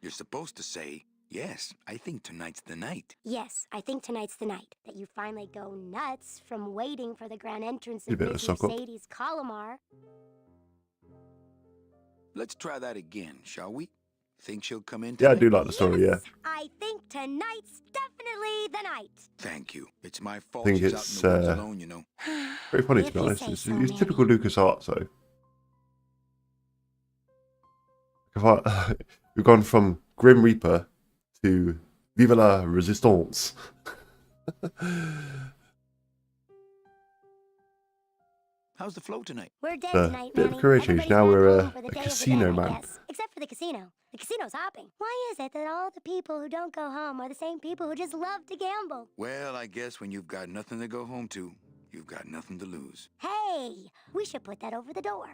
You're supposed to say, Yes, I think tonight's the night. Yes, I think tonight's the night that you finally go nuts from waiting for the grand entrance You of better Miss suck up. Mercedes Colomar. Let's try that again, shall we? Think she'll come in Yeah, I tonight? do like the story, yeah. Yes, I think tonight's definitely the night. Thank you. It's my fault think she's it's, out in the woods alone, you know. Very funny, to If be you honest. say It's, so, it's typical Manny. LucasArts, though. We've gone from Grim Reaper to Vive la Resistance. How's the flow tonight? We're dead A tonight, bit of Manny. a career change. Everybody's Now back we're home for the a day casino of the dead, I man. guess. Except for the casino. The casino's hopping. Why is it that all the people who don't go home are the same people who just love to gamble? Well, I guess when you've got nothing to go home to, you've got nothing to lose. Hey, we should put that over the door.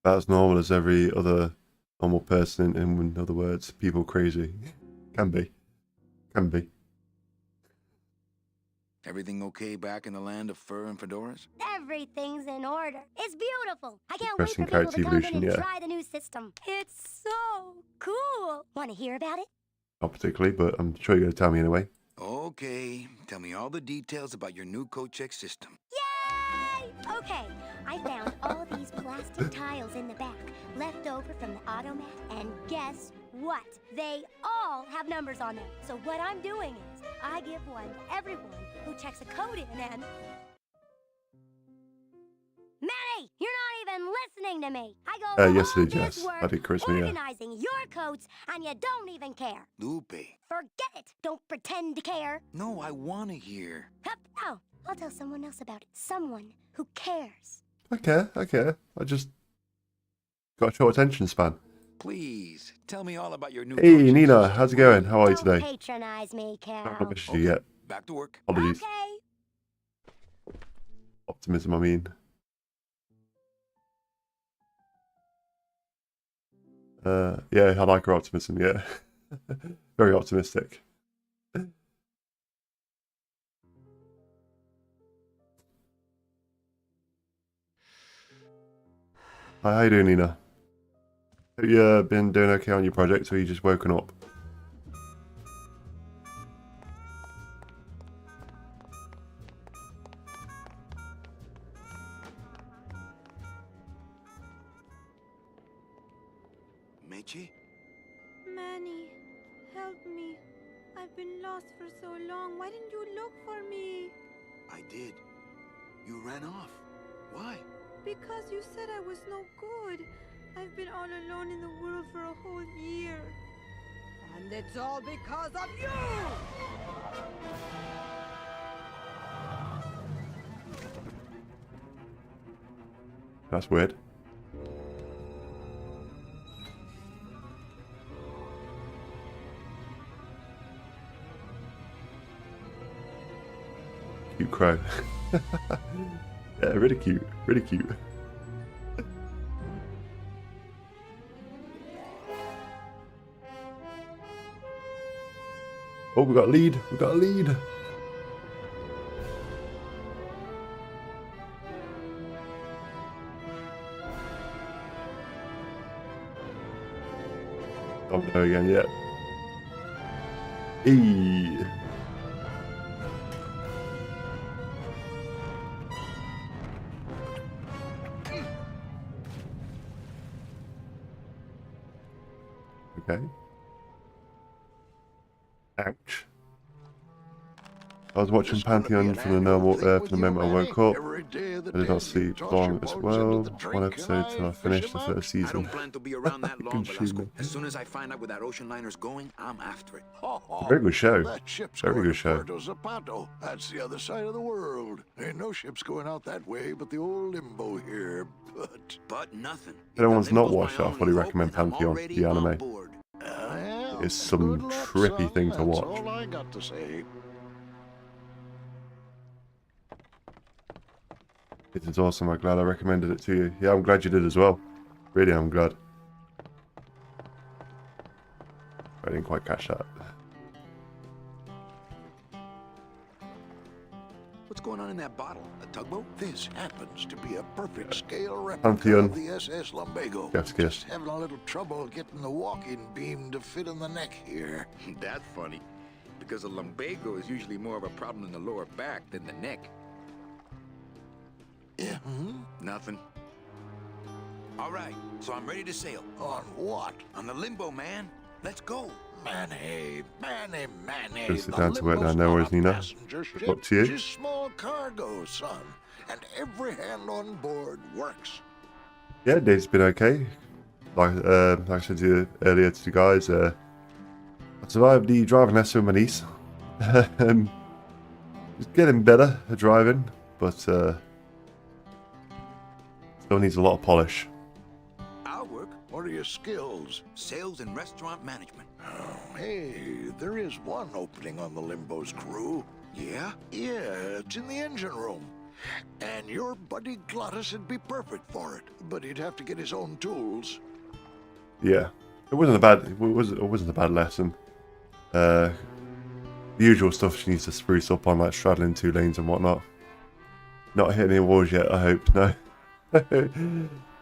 About as normal as every other normal person, in other words, people crazy. Can be. Can be. Everything okay back in the land of fur and fedoras? Everything's in order. It's beautiful. I can't wait Interesting for people character to come in evolution, and yeah. try the new system. It's so cool. Want to hear about it? Not particularly, but I'm sure you're going to tell me anyway. Okay, tell me all the details about your new code check system. Yay! Okay, I found all these plastic tiles in the back, left over from the automat, and guess what? They all have numbers on them. So what I'm doing is, I give one to everyone who checks a code in and... Manny, you're not even listening to me. I go to Yes, all I did, this yes. work I did, Charisma, yeah. organizing your codes, and you don't even care. Lupe. Forget it. Don't pretend to care. No, I want to hear. Hup, no, I'll tell someone else about it. Someone who cares. I care. I just got a short attention span. Please, tell me all about your new Hey, code check Nina, system. how's it going? How are you Don't today? patronize me, I've Carol. not missed you yet. Back to work. Apologies. Okay. Optimism, I mean. Yeah, I like her optimism, yeah. Very optimistic. Hi, how you doing, Nina? Have you been doing okay on your project, or are you just woken up? Meiji? Manny, help me. I've been lost for so long. Why didn't you look for me? I did. You ran off. Why? Because you said I was no good. I've been all alone in the world for a whole year. And it's all because of you! That's weird. Cute crow. Yeah, really cute. Really cute. Oh, we got a lead. We got a lead. Oh no, again, yeah. Eee. Okay. Ouch. I was watching There's gonna be Pantheon an from the annual normal thing with from the you, moment I Manny. woke up. Every day of the I did not day, sleep toss long your as bones well. into the drink One and episode till I fish finished 'em the up. first I season. don't plan to be around that long, Couldn't shoot Velasco. me. As soon as I find out where that ocean liner's going, I'm after it. Very good show. That ship's Very going good to show. Puerto Zapato. That's the other side of the world. Ain't no ships going out that way but the old limbo here. But nothing. If anyone's the not limbo's watched it, my I fully only recommend hope, and I'm Pantheon, already the on anime. board. Well, It's some good luck, trippy son. thing to That's watch. all I got to say. It is awesome. I'm glad I recommended it to you. Yeah, I'm glad you did as well. Really, I'm glad. I didn't quite catch that. What's going on in that bottle? A tugboat? This happens to be a perfect scale Pantheon. replica of the SS Lumbago. Chef's kiss. Just having a little trouble getting the walking beam to fit in the neck here. That's funny, because a lumbago is usually more of a problem in the lower back than the neck. Yeah. Nothing. All right, so I'm ready to sail. On what? On the limbo, man. Let's go. Manny. Go sit down to work down there, where's Nina? Up to you. Just small cargo, son. And every hand on board works. Yeah, day's been okay. Like I said to you earlier to the guys, I survived the driving lesson with my niece. It's getting better at driving, but still needs a lot of polish. I'll work. What are your skills? Sales and restaurant management. Oh, hey, there is one opening on the Limbo's crew. Yeah? Yeah, it's in the engine room. And your buddy Glottis would be perfect for it, but he'd have to get his own tools. Yeah, it wasn't a bad lesson. The usual stuff she needs to spruce up on, like straddling 2 lanes and whatnot. Not hitting any walls yet, I hope. No.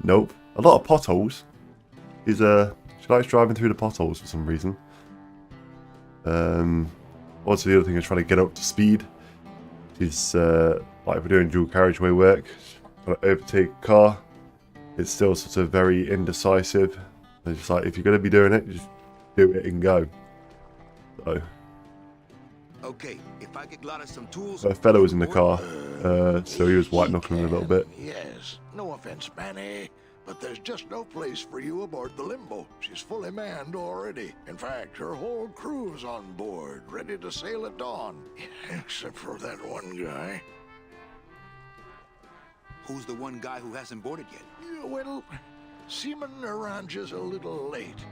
Nope. A lot of potholes. She likes driving through the potholes for some reason. Also, the other thing is trying to get up to speed. She's like if we're doing dual carriageway work, trying to overtake a car. It's still sort of very indecisive. It's just like if you're going to be doing it, just do it and go. So. Okay, if I get Glottis some tools... A fellow was in the car, so he was white knuckling a little bit. Yes, no offense, Manny, but there's just no place for you aboard the Limbo. She's fully manned already. In fact, her whole crew's on board, ready to sail at dawn. Except for that one guy. Who's the one guy who hasn't boarded yet? Yeah, well, Seaman Naranja's a little late,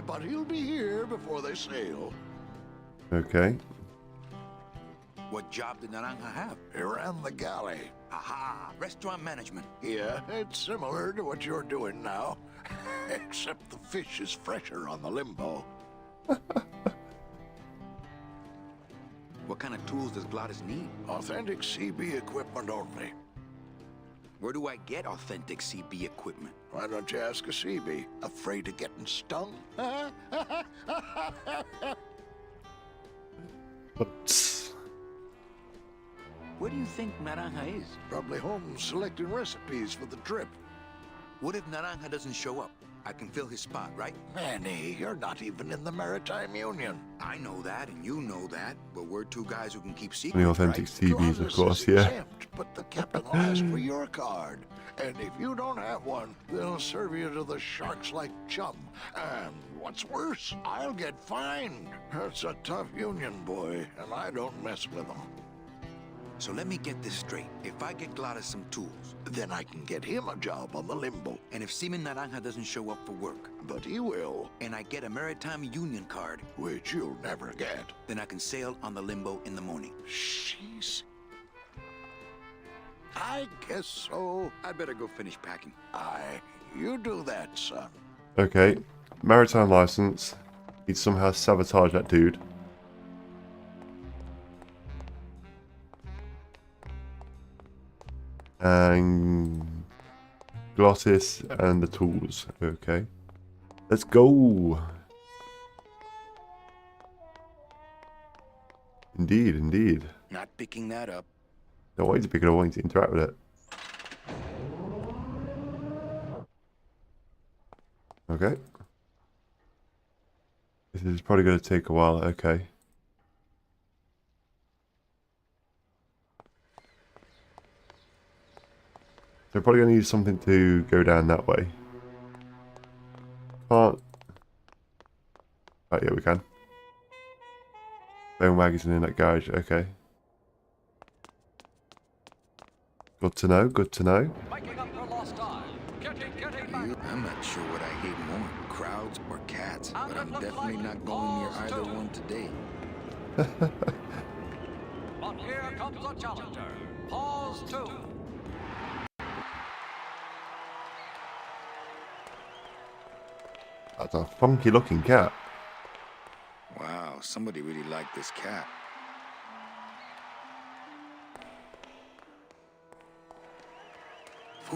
but he'll be here before they sail. Okay. What job did Naranja have? He ran the galley. Aha! Restaurant management. Yeah, it's similar to what you're doing now. Except the fish is fresher on the Limbo. What kind of tools does Glottis need? Authentic CB equipment only. Where do I get authentic CB equipment? Why don't you ask a CB? Afraid of getting stung? Where do you think Naranja is? Probably home selecting recipes for the trip. What if Naranja doesn't show up? I can fill his spot, right? Manny, you're not even in the Maritime Union. I know that, and you know that, but we're 2 guys who can keep secrets, The authentic right? CBs, of course, Glottis is yeah. exempt, but the captain will ask for your card. And if you don't have one, they'll serve you to the sharks like chum. And what's worse, I'll get fined. That's a tough union, boy, and I don't mess with them. So let me get this straight. If I get Glottis some tools, Then I can get him a job on the Limbo. and if Seaman Naranja doesn't show up for work, But he will, and I get a Maritime Union card, which you'll never get. then I can sail on the Limbo in the morning. Jeez. I guess so. I'd better go finish packing. You do that, son. Okay. Maritime license. He'd somehow sabotage that dude. And Glottis and the tools. Okay. Let's go. Indeed, indeed. Not picking that up. Don't want you to pick it up, I want you to interact with it. Okay. This is probably going to take a while. Okay. So probably going to use something to go down that way. Can't. Oh yeah, we can. Bone wagons in that garage. Okay. Good to know. Good to know. I'm not sure what I hate more, crowds or cats, but I'm definitely not going near either one today. But here comes the challenger. Pause 2. That's a funky looking cat. Wow, somebody really liked this cat.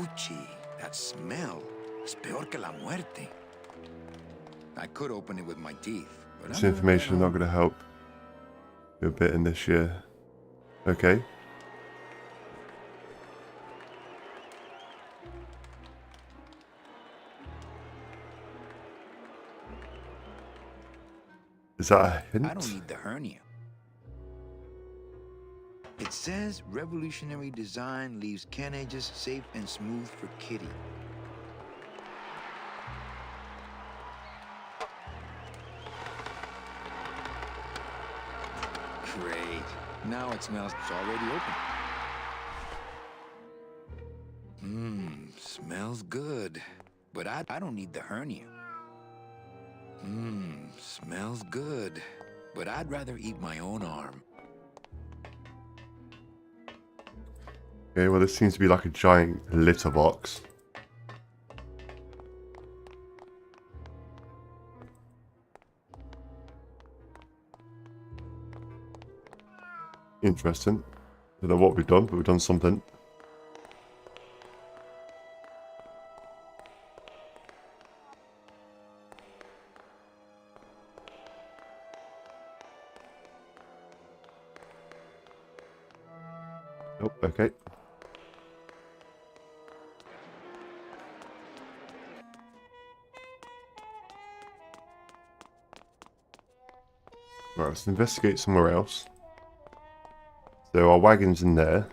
Fuchi, that smell. Es peor que la muerte. I could open it with my teeth, but This I'm gonna information is bet not going to help you a bit in this year. Okay. Is that a hint? I don't need the hernia. It says revolutionary design leaves carnages safe and smooth for Kitty. Great. Now it smells. It's already open. Smells good. But I don't need the hernia. Smells good. But I'd rather eat my own arm. Okay, well this seems to be like a giant litter box. Interesting. Don't know what we've done, but we've done something. Oh, okay. Right, let's investigate somewhere else. So our wagon's in there.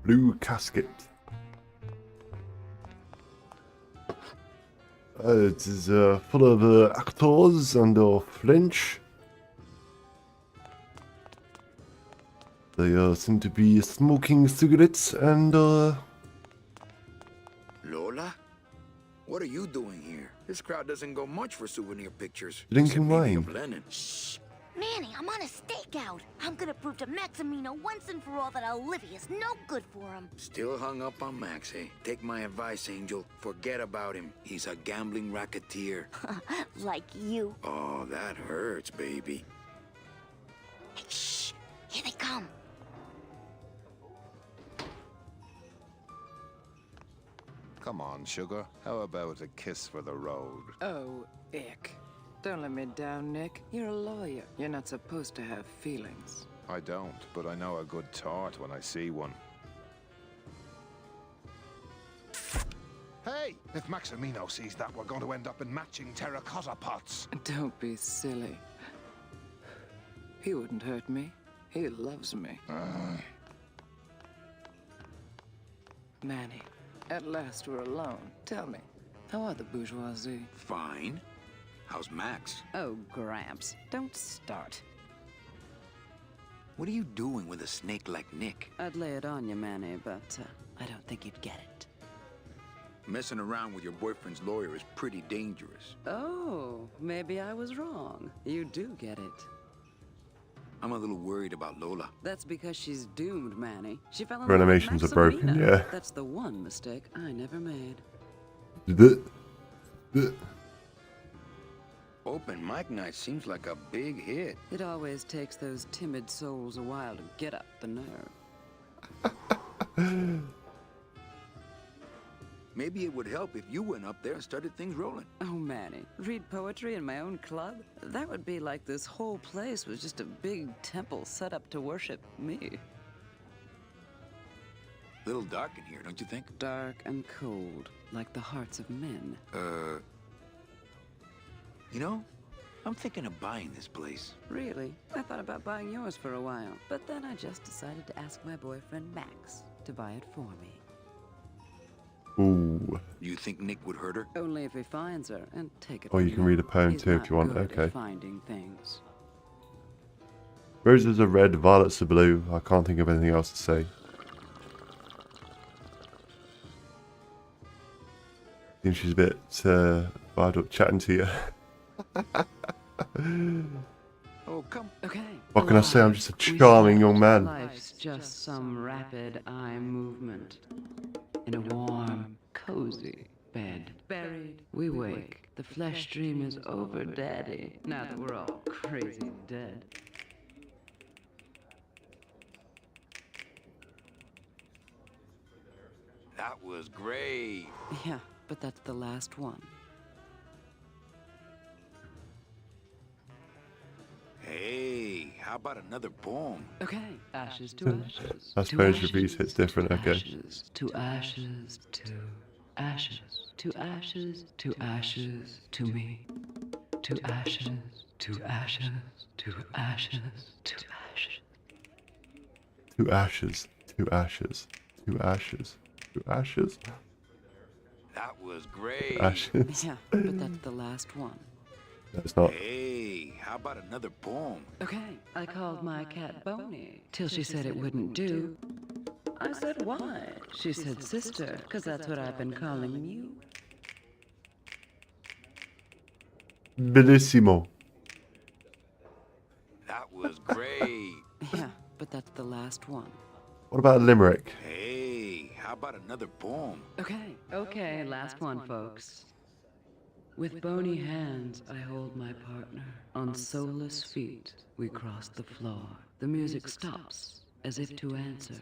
Blue casket. It is full of actors and French. They seem to be smoking cigarettes and Lola? What are you doing here? This crowd doesn't go much for souvenir pictures. drinking Except maybe wine. of Lenin. Shh! Manny, I'm on a stakeout. I'm gonna prove to Maximino once and for all that Olivia's no good for him. Still hung up on Max, eh? Take my advice, Angel. Forget about him. He's a gambling racketeer. Like you. Oh, that hurts, baby. Hey, shh! Here they come. Come on, sugar. How about a kiss for the road? Oh, ick. Don't let me down, Nick. You're a lawyer. You're not supposed to have feelings. I don't, but I know a good tart when I see one. Hey! If Maximino sees that, we're going to end up in matching terracotta pots. Don't be silly. He wouldn't hurt me. He loves me. Manny, at last we're alone. Tell me, how are the bourgeoisie? Fine. How's Max? Oh, Gramps, don't start. What are you doing with a snake like Nick? I'd lay it on you, Manny, but I don't think you'd get it. Messing around with your boyfriend's lawyer is pretty dangerous. Oh, maybe I was wrong. You do get it. I'm a little worried about Lola. That's because she's doomed, Manny. She fell in Her love with animations are broken, Maximino. yeah. That's the one mistake I never made. Open mic night seems like a big hit. It always takes those timid souls a while to get up the nerve. Maybe it would help if you went up there and started things rolling. Oh, Manny, read poetry in my own club? That would be like this whole place was just a big temple set up to worship me. Little dark in here, don't you think? Dark and cold, like the hearts of men. You know, I'm thinking of buying this place. Really? I thought about buying yours for a while, but then I just decided to ask my boyfriend Max to buy it for me. Ooh. You think Nick would hurt her? Only if he finds her and take it. Or you can read a poem He's too if not you want. good at Okay. finding things. Roses are red, violets are blue. I can't think of anything else to say. I think she's a bit fired up chatting to you. Oh, come. Okay. What can I say? I'm just a charming young man. Life's just some rapid eye movement in a warm, cozy bed. Buried, we wake. The flesh dream is over, Daddy. Now that we're all crazy dead. That was great. Yeah, but that's the last one. Hey, how about another poem? Okay, ashes to ashes. I suppose repeats hits different, okay. Ashes to ashes to ashes to ashes to ashes to me. To ashes to ashes to ashes to ashes. To ashes, to ashes, to ashes, to ashes. That was great. Ashes. Yeah, but that's the last one. No, it's not. Hey, how about another poem? Okay, I called my cat Boney till she said it wouldn't do. I said, why? She said, sister, because that's what I've been calling you. Bellissimo. That was great. Yeah, but that's the last one. What about a limerick? Hey, how about another poem? Okay, last one, folks. With bony hands, I hold my partner. On soulless feet, we cross the floor. The music stops, as if to answer.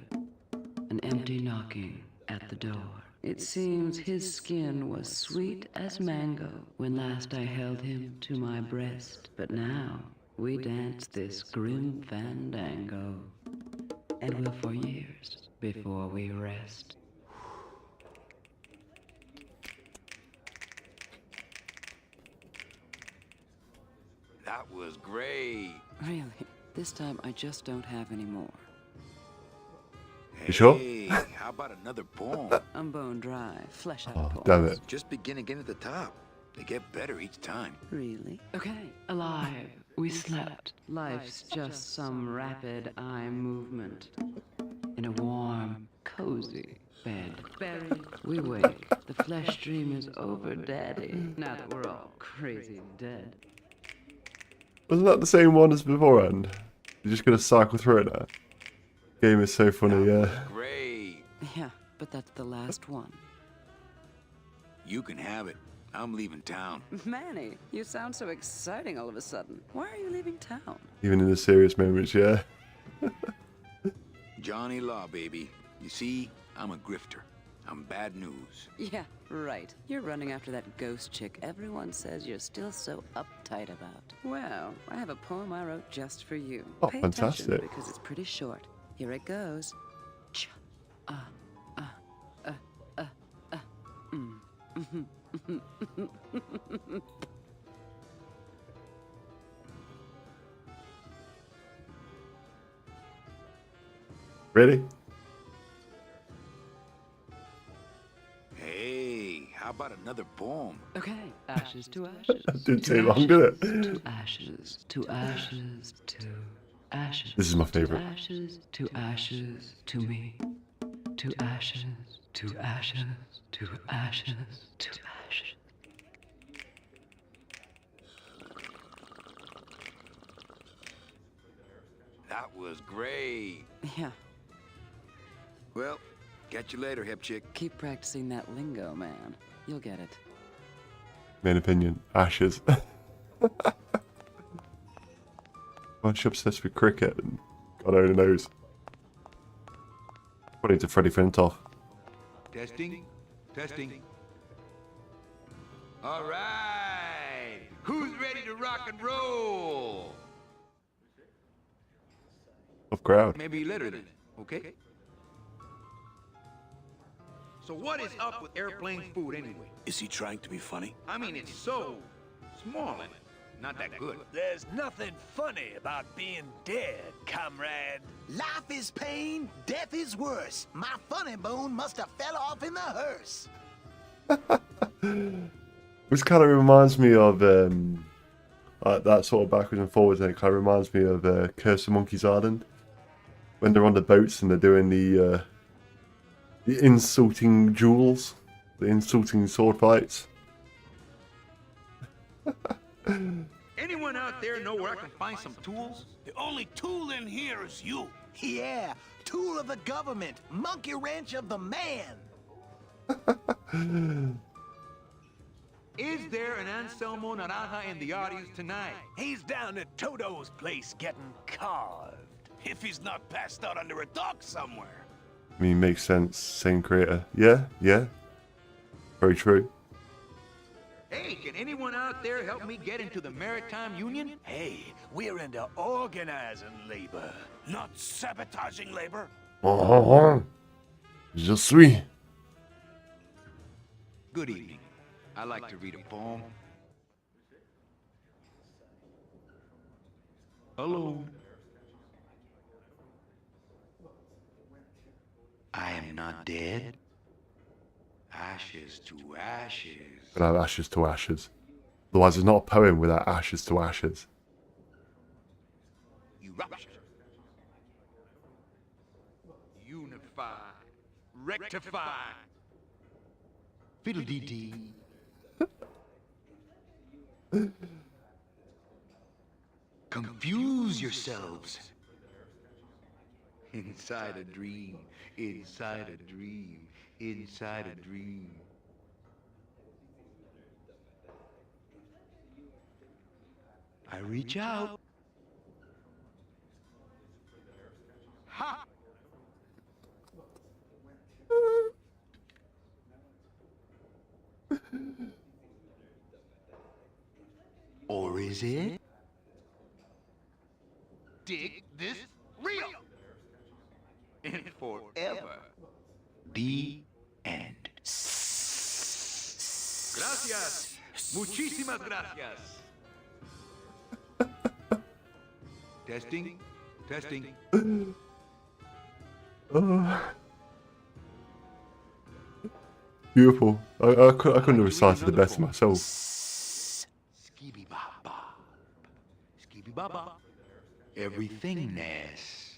An empty knocking at the door. It seems his skin was sweet as mango when last I held him to my breast. But now, we dance this grim fandango. And will for years before we rest. That was great. Really, this time I just don't have any more. Hey, You sure? How about another poem? I'm bone dry, flesh out Oh, poems. damn it. Just begin again at the top. They get better each time. Really? Okay. Alive, we slept. Life's just some rapid eye movement. In a warm, cozy bed. Buried, we wake. The flesh dream is over, Daddy. Now that we're all crazy dead. Wasn't that the same one as beforehand? You're just gonna cycle through it now. Game is so funny, yeah. Great. Yeah, but that's the last one. You can have it. I'm leaving town. Manny, you sound so exciting all of a sudden. Why are you leaving town? Even in the serious moments, yeah. Johnny Law, baby. You see, I'm a grifter. I'm bad news. Yeah, right. You're running after that ghost chick everyone says you're still so uptight about. Well, I have a poem I wrote just for you. Oh, Pay fantastic. attention because it's pretty short. Here it goes. Ch Really? Hey, how about another poem? Okay, ashes to ashes. Didn't to take long, did it? To ashes, to ashes, to ashes. This is my favorite. To ashes, to ashes, to me. To ashes, to ashes, to ashes, to ashes. That was great. Yeah, Well, catch you later, hip chick. keep practicing that lingo, man. You'll get it. Main opinion, ashes. Bunch obsessed with cricket and God only knows. According to Freddie Flintoff. Testing. Testing. All right. Who's ready to rock and roll? Of crowd. Maybe later then, okay? So what is up with airplane food anyway? Is he trying to be funny? I mean, it's so small and not that good. There's nothing funny about being dead, comrade. Life is pain, death is worse. My funny bone must have fell off in the hearse. Which kind of reminds me of that sort of backwards and forwards, and it kind of reminds me of Curse of Monkey's Island. When they're on the boats and they're doing the insulting duels, the insulting sword fights. Anyone out there know where I can find some tools? The only tool in here is you. Yeah, tool of the government, monkey wrench of the man. Is there an Anselmo Naranja in the audience tonight? He's down at Toto's place getting carved. If he's not passed out under a dock somewhere. I mean, makes sense. Same creator. Yeah, yeah. Very true. Hey, can anyone out there help me get into the Maritime Union? Hey, we're into organizing labor, not sabotaging labor. Je suis. Good evening. I like to read a poem. Hello. I am not dead. Ashes to ashes. Without ashes to ashes. Otherwise, it's not a poem without ashes to ashes. Eruption. Unify. Rectify. Fiddle-dee-dee. Confuse yourselves. Inside a dream, inside a dream, inside a dream. I reach out. Ha! Or is it? Dig this real. And forever. The end. Gracias. Muchísimas gracias. Testing. Testing. Beautiful. I couldn't have recited it better myself. Skibby bop bop. Skibby bop bop. Everythingness.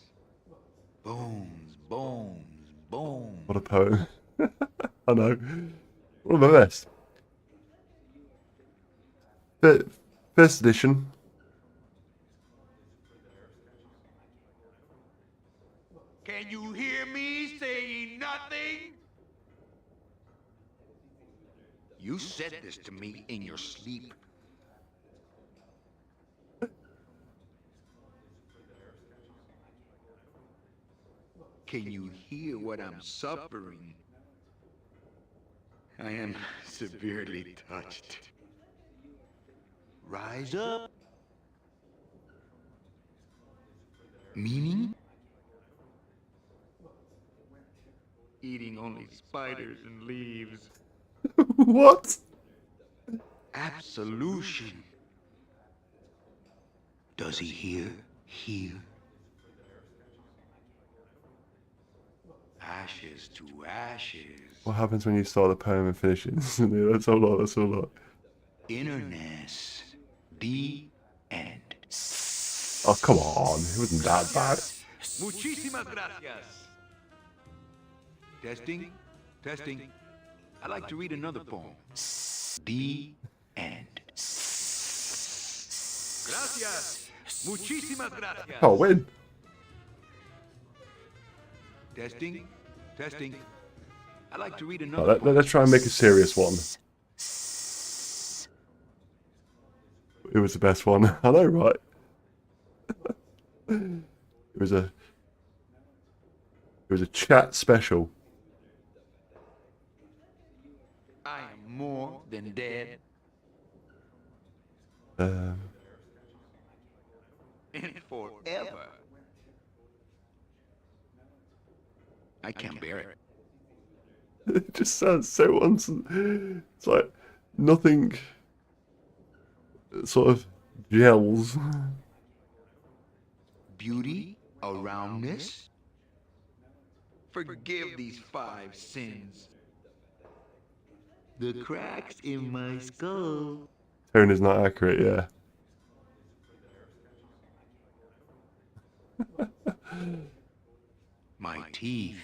Bones, bones, bones. What a poem. I know. One of the best. First edition. Can you hear me saying nothing? You said this to me in your sleep. Can you hear what I'm suffering? I am severely touched. Rise up. Meaning? Eating only spiders and leaves. What? Absolution. Does he hear? Hear? Ashes to ashes. What happens when you start the poem and finish it? That's a lot. That's a lot. Innerness. The end. Oh, come on. It wasn't that bad. Muchísimas gracias. Testing. Testing. I'd like to read another poem. The end. Gracias. Muchísimas gracias. Can't win. Testing. Testing. I'd like to read another Right, let's try and make a serious one. It was the best one. I know, right? It was a chat special. I am more than dead. Um, And forever. I can't bear it. It just sounds so It's like nothing sort of gels. Beauty aroundness. Forgive these 5 sins. The cracks in my skull. Tone is not accurate, yeah. My teeth.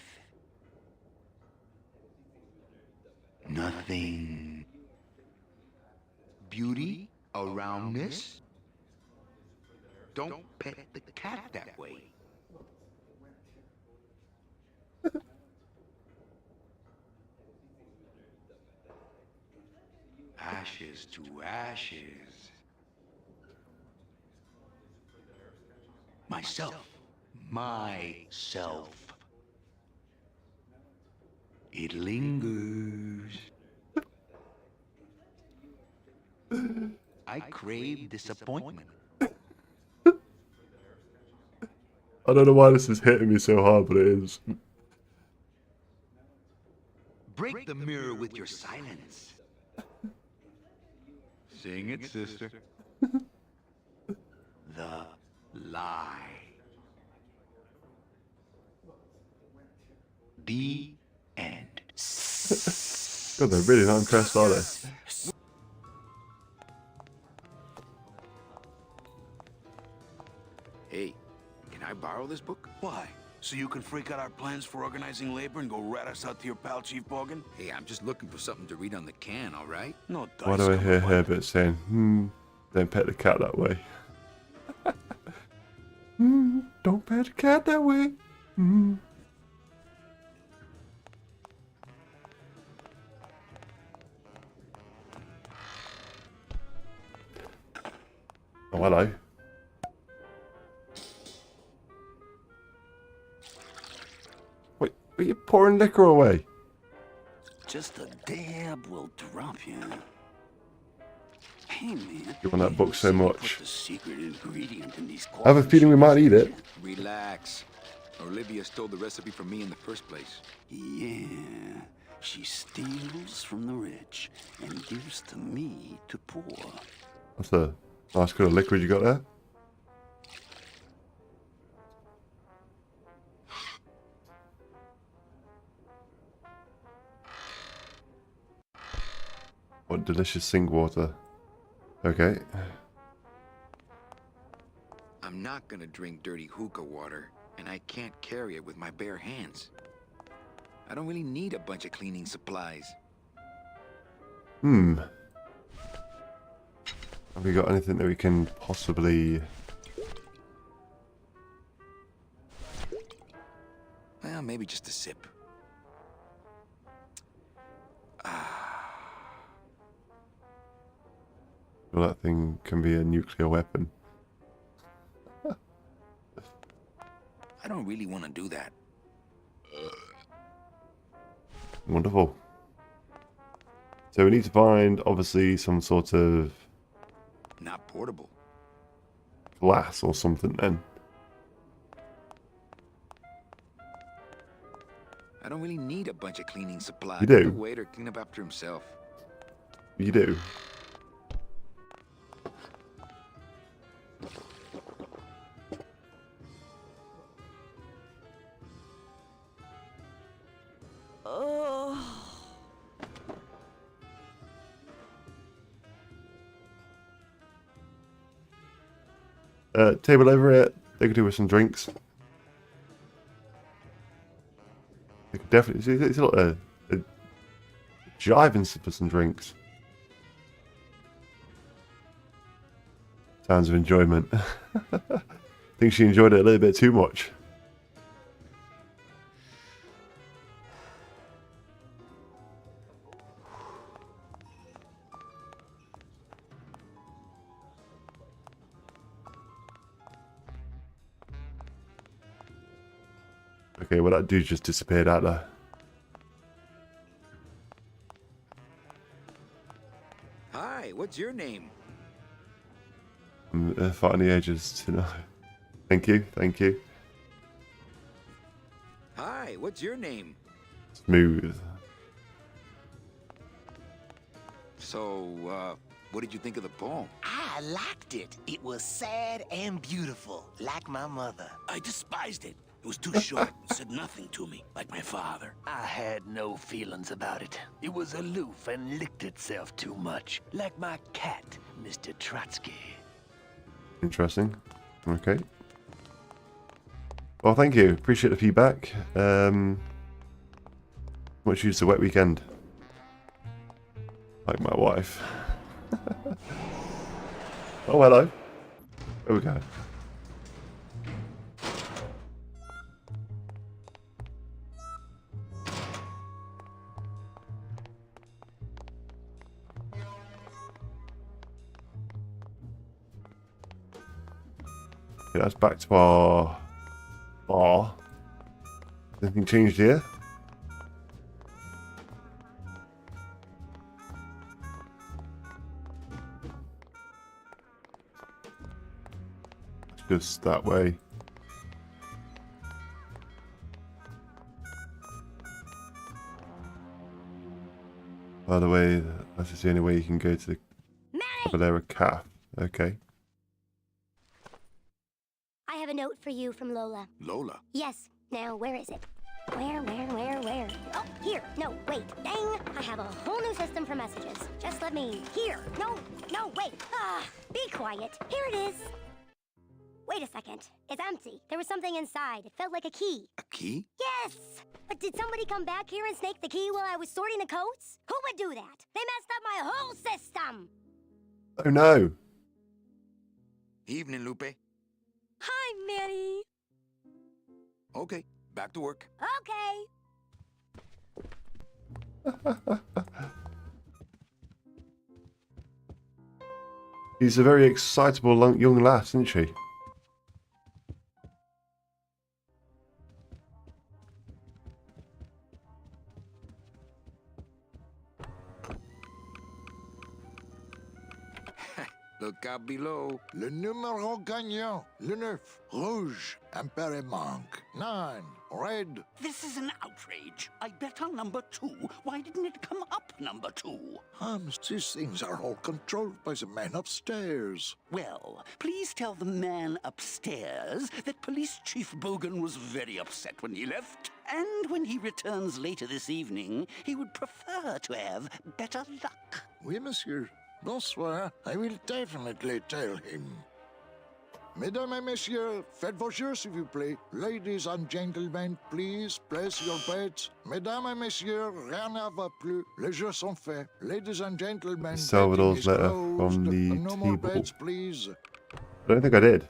Nothing. Beauty aroundness. Don't pet the cat that way. ashes to ashes. Myself. It lingers. I crave disappointment. I don't know why this is hitting me so hard, but it is. Break the mirror with your silence. Sing it, sister. The lie. The end. God, they're really not impressed, are they? Hey, can I borrow this book? Why? So you can freak out our plans for organizing labor and go rat us out to your pal Chief Morgan? Hey, I'm just looking for something to read on the can, all right? No dice. Why do I hear Herbert saying, don't pet the cat that way? Don't pet the cat that way. Oh, hello. Wait, are you pouring liquor away? Just a dab will drop you. Hey, man. You want that book so much. Put the secret ingredient in these I have a feeling we might need it. Relax. Olivia stole the recipe from me in the first place. Yeah. She steals from the rich and gives to me to pour. That's a nice kind of liquid you got there. What delicious sink water. Okay. I'm not gonna drink dirty hookah water, and I can't carry it with my bare hands. I don't really need a bunch of cleaning supplies. Have we got anything that we can possibly... Well, maybe just a sip. Well, that thing can be a nuclear weapon. I don't really want to do that. Wonderful. So we need to find, obviously, some sort of... Not portable. glass or something then. I don't really need a bunch of cleaning supplies. You do? Let the waiter clean up after himself. You do. Table over it. They could do with some drinks. They could definitely. It's a lot of jiving for some drinks. Sounds of enjoyment. I think she enjoyed it a little bit too much. Okay, well that dude just disappeared out there. Hi, what's your name? I'm fighting the edges to know. Thank you, thank you. Hi, what's your name? Smooth. So, what did you think of the poem? I liked it. It was sad and beautiful, like my mother. I despised it. It was too short and said nothing to me, like my father. I had no feelings about it. It was aloof and licked itself too much, like my cat, Mr. Trotsky. Interesting. Okay. Well, thank you. Appreciate the feedback. Much use a wet weekend. Like my wife. Oh, hello. There we go. Okay, that's back to our bar. Anything changed here? It's just that way. By the way, that's just the only way you can go to the Valera Calf. Okay. I have a note for you from Lola. Lola? Yes. Now, where is it? Where? Oh, here. No, wait. Dang. I have a whole new system for messages. Just let me... Here. No, wait. Be quiet. Here it is. Wait a second. It's empty. There was something inside. It felt like a key. A key? Yes! But did somebody come back here and snake the key while I was sorting the coats? Who would do that? They messed up my whole system! Oh no! Evening, Lupe. Hi, Manny. Okay, back to work. Okay. She's a very excitable young lass, isn't she? Look out below. Le numéro gagnant. Le 9. Rouge. Impair manque. 9. Red. This is an outrage. I bet on number 2. Why didn't it come up number 2? Holmes, these things are all controlled by the man upstairs. Well, please tell the man upstairs that Police Chief Bogan was very upset when he left. And when he returns later this evening, he would prefer to have better luck. Oui, monsieur. Bonsoir. I will definitely tell him. Mesdames et messieurs, faites vos jeux, s'il vous plaît. Ladies and gentlemen, please place your bets. Mesdames et messieurs, rien ne va plus. Les jeux sont faits. Ladies and gentlemen, Salvador's betting is letter closed. from the No more table. bets, please. I don't think I did.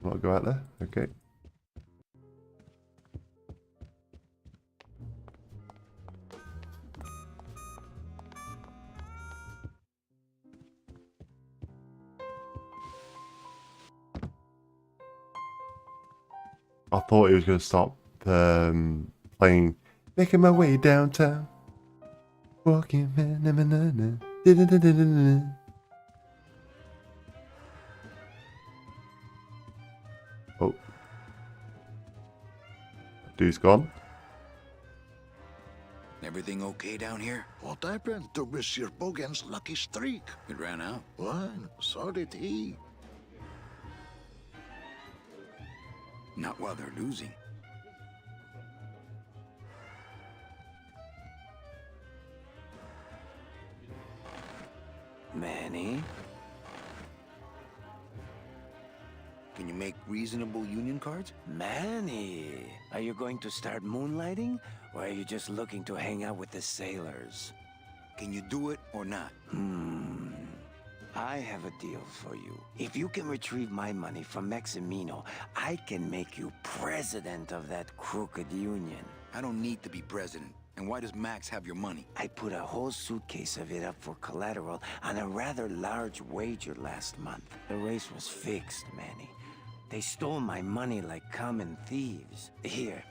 I'll go out there. Okay. I thought he was going to stop playing Making My Way Downtown. Walking. Oh. Dude's gone. Everything okay down here? What happened to Monsieur Bogan's lucky streak? It ran out. Well, so did he. Not while they're losing. Manny? Can you make reasonable union cards? Manny, are you going to start moonlighting? Or are you just looking to hang out with the sailors? Can you do it or not? I have a deal for you. If you can retrieve my money from Maximino, I can make you president of that crooked union. I don't need to be president. And why does Max have your money? I put a whole suitcase of it up for collateral on a rather large wager last month. The race was fixed, Manny. They stole my money like common thieves. Here,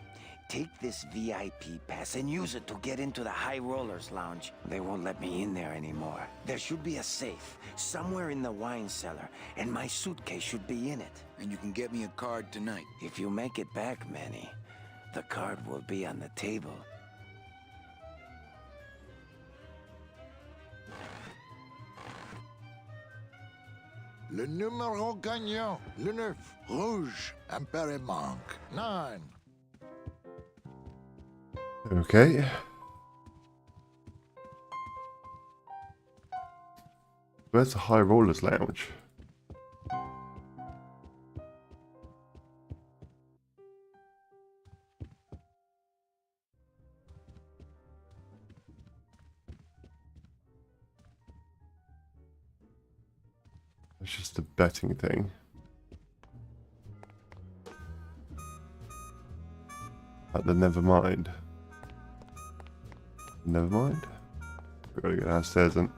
take this VIP pass and use it to get into the High Rollers Lounge. They won't let me in there anymore. There should be a safe somewhere in the wine cellar, and my suitcase should be in it. And you can get me a card tonight. If you make it back, Manny, the card will be on the table. Le numéro gagnant. Le 9. Rouge. Impair manque. 9. Okay. Where's the High Rollers Lounge? It's just a betting thing. But then never mind. Never mind. We've got to go downstairs then.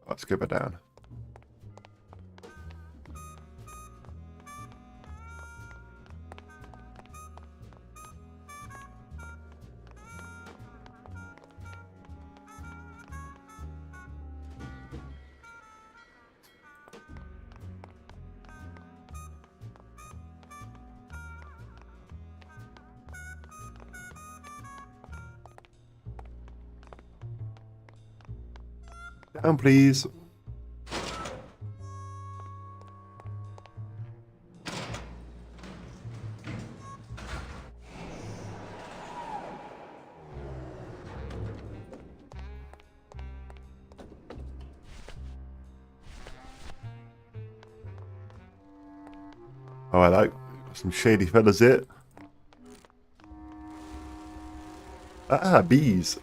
Let's go back down. Down, please. Oh, I like some shady fellas here. Ah, bees.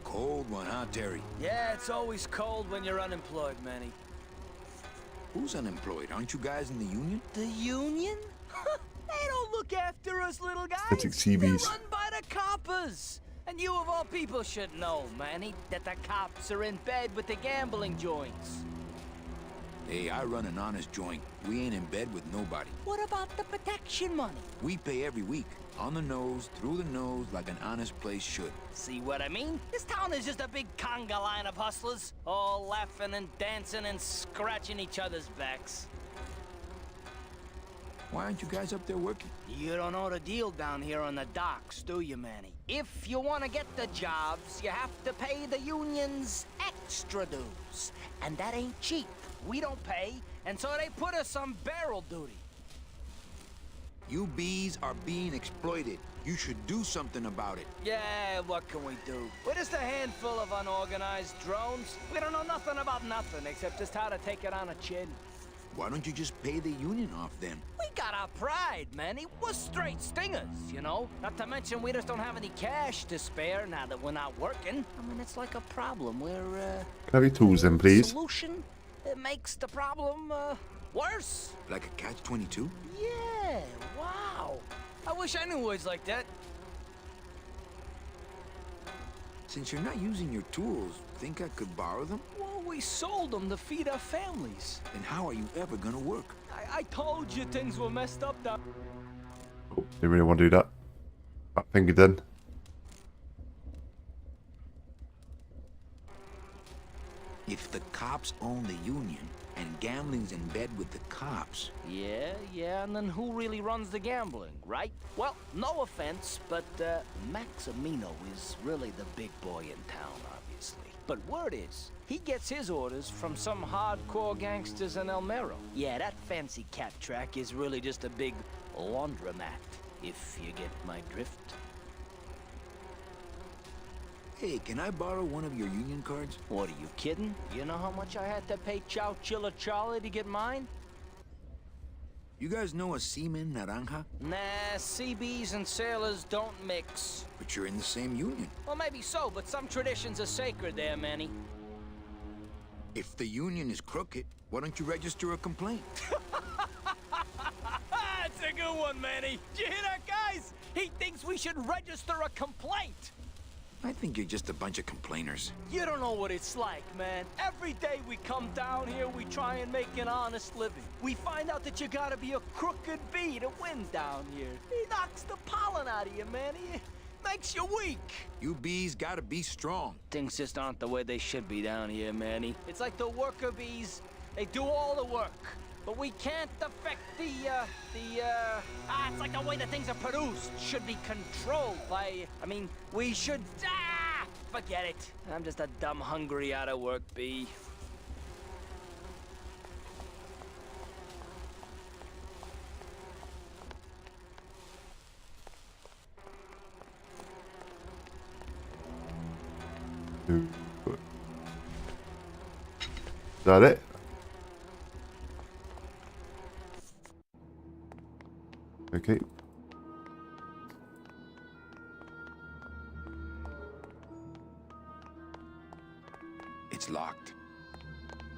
Cold one, huh, Terry? Yeah, it's always cold when you're unemployed, Manny. Who's unemployed? Aren't you guys in the union? The union? They don't look after us little guys. Pathetic sea bees. They're run by the coppers. And you of all people should know, Manny, that the cops are in bed with the gambling joints. Hey, I run an honest joint. We ain't in bed with nobody. What about the protection money? We pay every week. On the nose, through the nose, like an honest place should. See what I mean? This town is just a big conga line of hustlers, all laughing and dancing and scratching each other's backs. Why aren't you guys up there working? You don't know the deal down here on the docks, do you, Manny? If you want to get the jobs, you have to pay the unions extra dues. And that ain't cheap. We don't pay, and so they put us on barrel duty. You bees are being exploited. You should do something about it. Yeah, what can we do? We're just a handful of unorganized drones. We don't know nothing about nothing except just how to take it on a chin. Why don't you just pay the union off then? We got our pride, Manny. We're straight stingers, you know? Not to mention we just don't have any cash to spare now that we're not working. I mean, it's like a problem. Can I have your tools then, please? Solution? It makes the problem, worse. Like a catch-22? Yeah, wow. I wish I knew words like that. Since you're not using your tools, think I could borrow them? Well, we sold them to feed our families. Then how are you ever gonna work? I told you things were messed up down. Oh, didn't really want to do that. I think it did. If the cops own the union, and gambling's in bed with the cops... Yeah, and then who really runs the gambling, right? Well, no offense, but Maximino is really the big boy in town, obviously. But word is, he gets his orders from some hardcore gangsters in El Mero. Yeah, that fancy cat track is really just a big laundromat, if you get my drift. Hey, can I borrow one of your union cards? What, are you kidding? You know how much I had to pay Chow Chilla Charlie to get mine? You guys know a seaman, Naranja? Nah, CBs and sailors don't mix. But you're in the same union. Well, maybe so, but some traditions are sacred there, Manny. If the union is crooked, why don't you register a complaint? That's a good one, Manny. Did you hear that, guys? He thinks we should register a complaint. I think you're just a bunch of complainers. You don't know what it's like, man. Every day we come down here, we try and make an honest living. We find out that you gotta be a crooked bee to win down here. He knocks the pollen out of you, man. He makes you weak. You bees gotta be strong. Things just aren't the way they should be down here, Manny. It's like the worker bees. They do all the work. But we can't affect it's like the way that things are produced should be controlled by, we should, forget it. I'm just a dumb, hungry, out of work bee. Is that it?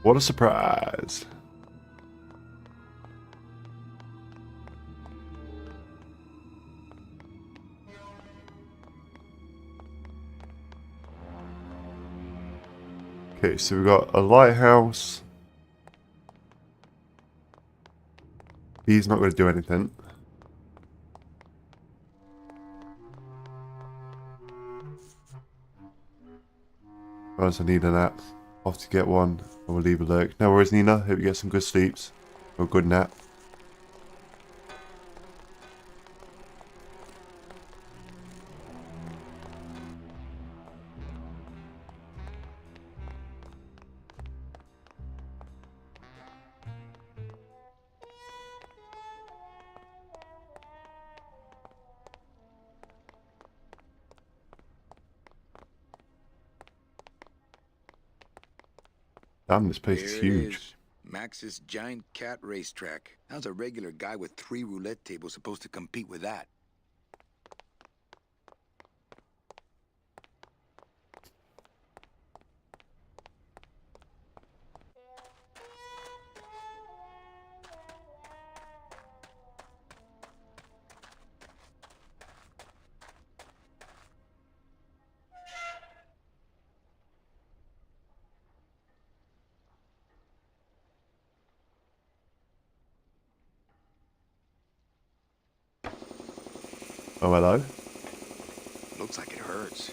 What a surprise. Okay, so we've got a lighthouse. He's not going to do anything. Otherwise I need a nap. Off to get one. I will leave a lurk. No worries, Nina. Hope you get some good sleeps. Or a good nap. Damn, this place is huge. Max's giant cat racetrack. How's a regular guy with 3 roulette tables supposed to compete with that? Oh, hello. Looks like it hurts.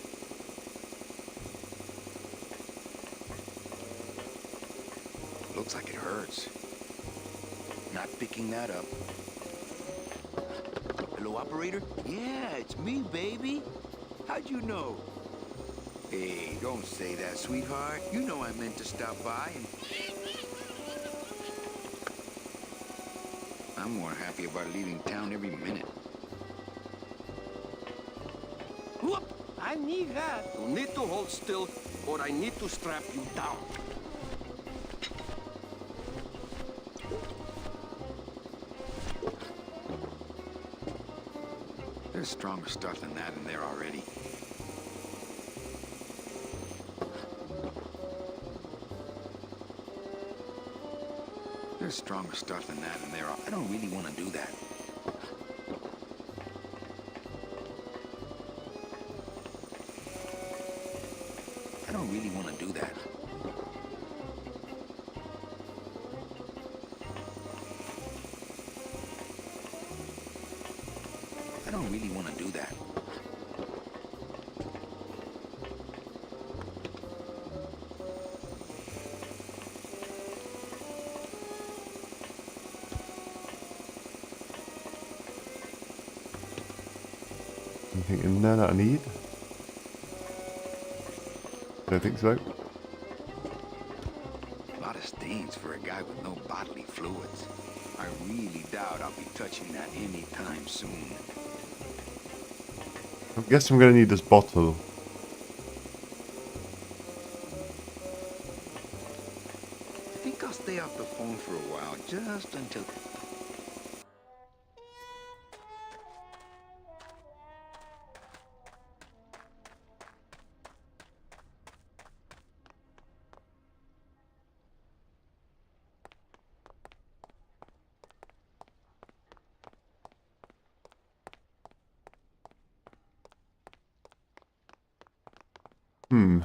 Looks like it hurts. Not picking that up. Hello, operator? Yeah, it's me, baby. How'd you know? Hey, don't say that, sweetheart. You know I meant to stop by and... I'm more happy about leaving town every minute. Whoop! I need that. You need to hold still, or I need to strap you down. There's stronger stuff than that in there already. There's stronger stuff than that in there. I don't really want to do that. I don't really want to do that. I don't really want to do that. Anything in there that I need? Don't think so. A lot of stains for a guy with no bodily fluids. I really doubt I'll be touching that anytime soon. I guess I'm going to need this bottle. I think I'll stay off the phone for a while, just until... Hmm.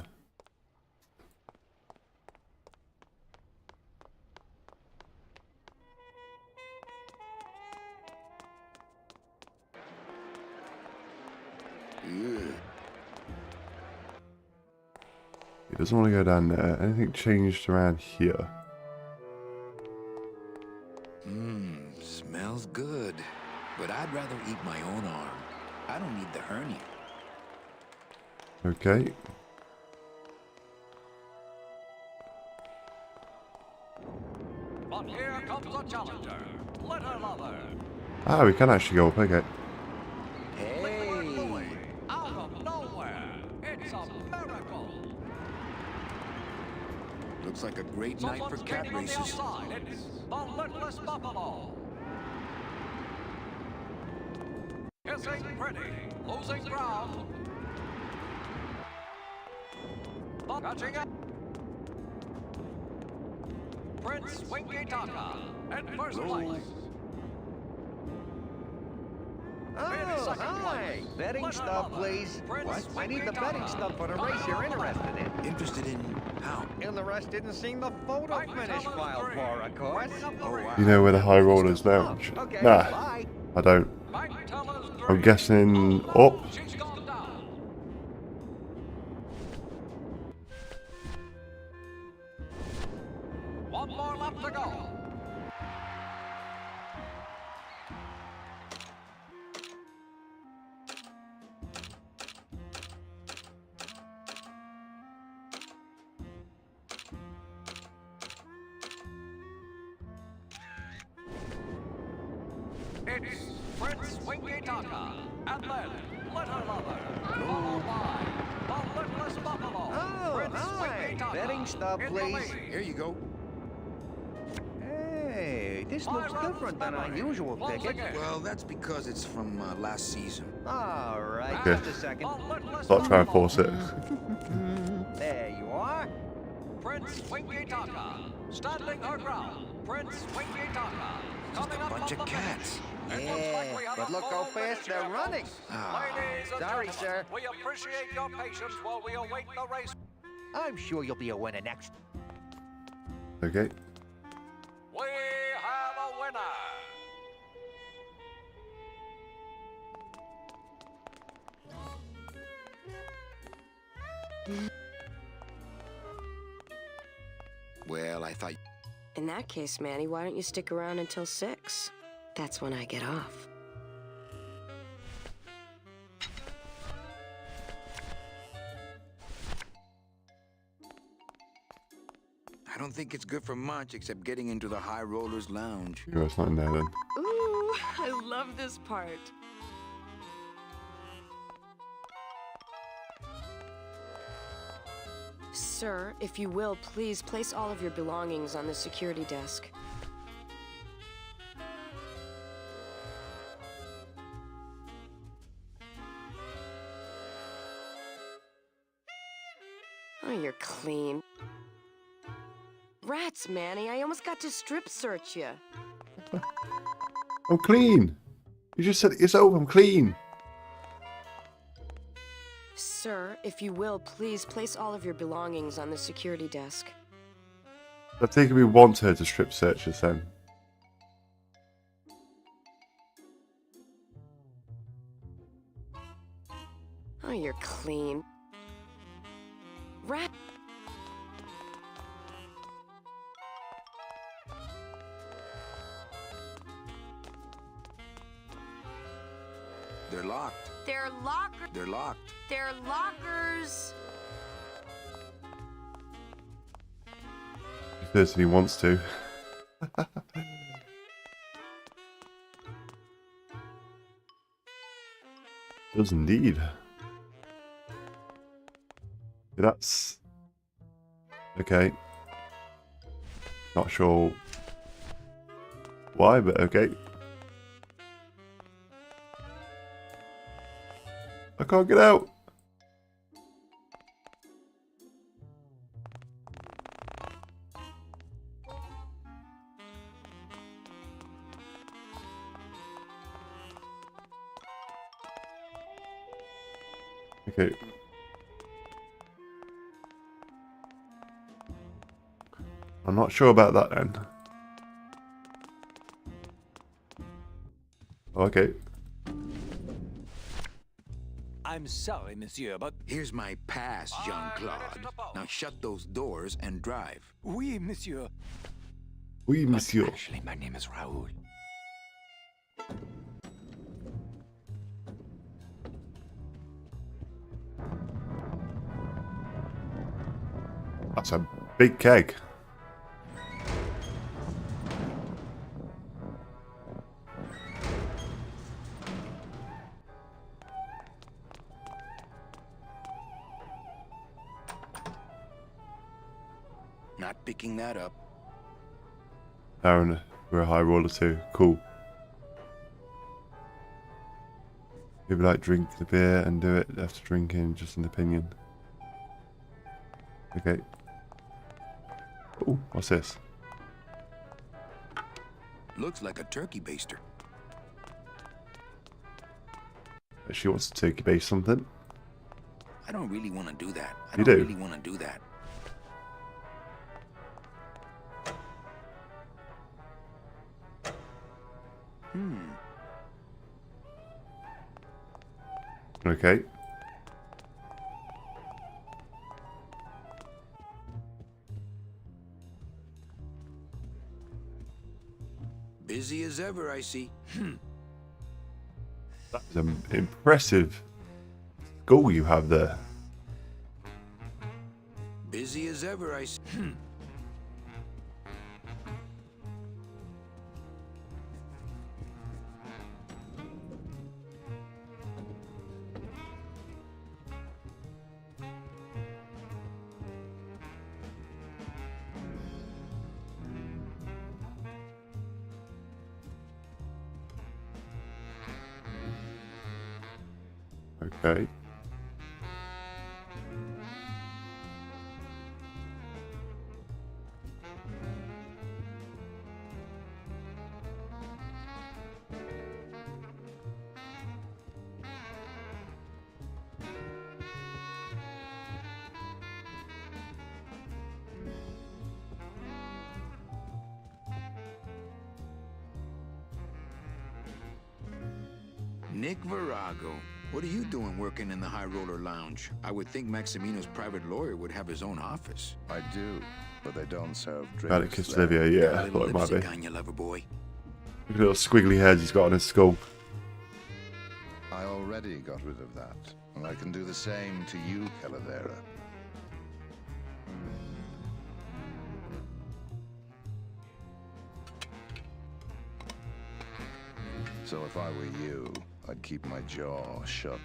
He doesn't want to go down there. Anything changed around here? Smells good. But I'd rather eat my own arm. I don't need the hernia. Okay. But here comes a challenger. Glitter lover. Ah, we can actually go up. Okay. Hey! Out of nowhere. It's a miracle. Looks like a great night for cat races. It's the Littlest Buffalo. Kissing pretty, losing ground. Catching up. Prince Winky Taka in first place. Oh, hi! Betting stuff, please. What? I need the betting stuff for the race you're interested in. Interested in how? Interested in seeing the photo finish filed for, of course. You know where the high rollers lounge? Okay, Nah, bye. I don't. I'm guessing up. One more lap to go. It's Prince Winky Taka, and then Letter Lover, followed by the Lipless Buffalo. Oh, Prince hi! Winky Taka Betting stuff, in the please. lead. Here you go. Hey, this looks different than our usual ticket. Well, that's because it's from last season. All right, Okay. just a second. Stop trying to force it. There you are. Prince Winky Taka, standing her ground. Prince Winky Taka, coming up Bunch on of the cats. Yeah, but look how fast they're running. Ladies and Sorry, gentlemen, sir. we appreciate your patience while we await the race. I'm sure you'll be a winner next. Okay. We have a winner. Well, I thought... In that case, Manny, why don't you stick around until 6? That's when I get off. I don't think it's good for much except getting into the High Rollers Lounge. Yeah, it's not in there then. Ooh, I love this part. Sir, if you will, please place all of your belongings on the security desk. Oh, you're clean. Rats, Manny, I almost got to strip search you. I'm clean. You just said it yourself. I'm clean. Sir, if you will, please place all of your belongings on the security desk. I think we want her to strip search us then. Oh, you're clean. Rat. They're locked. They're lockers. They're locked. They're lockers. He certainly wants to. Does indeed. That's okay. Not sure why, but okay. I can't get out. Okay. I'm not sure about that then. Okay. I'm sorry, monsieur, but... Here's my pass, Jean-Claude. Now shut those doors and drive. Oui, monsieur. Oui, monsieur. Actually, my name is Raoul. That's a big keg. Not picking that up. Aaron, we're a high roller too. Cool. People like drink the beer and do it after drinking, just an opinion. Okay. Oh, what's this? Looks like a turkey baster. She wants to turkey base something. I don't really want to do that. I You don't do? really want to do that. Okay. Busy as ever, I see. That's an impressive goal you have there. Busy as ever, I see. Okay. Nick Virago. What are you doing working in the High Roller Lounge? I would think Maximino's private lawyer would have his own office. I do, but they don't serve About to drinks. kiss there. Olivia, yeah, Got a I little thought it might be. lipstick on you, lover boy. Look at the little squiggly hairs he's got on his skull. I already got rid of that, and I can do the same to you, Calavera. So if I were you, I'd keep my jaw shut.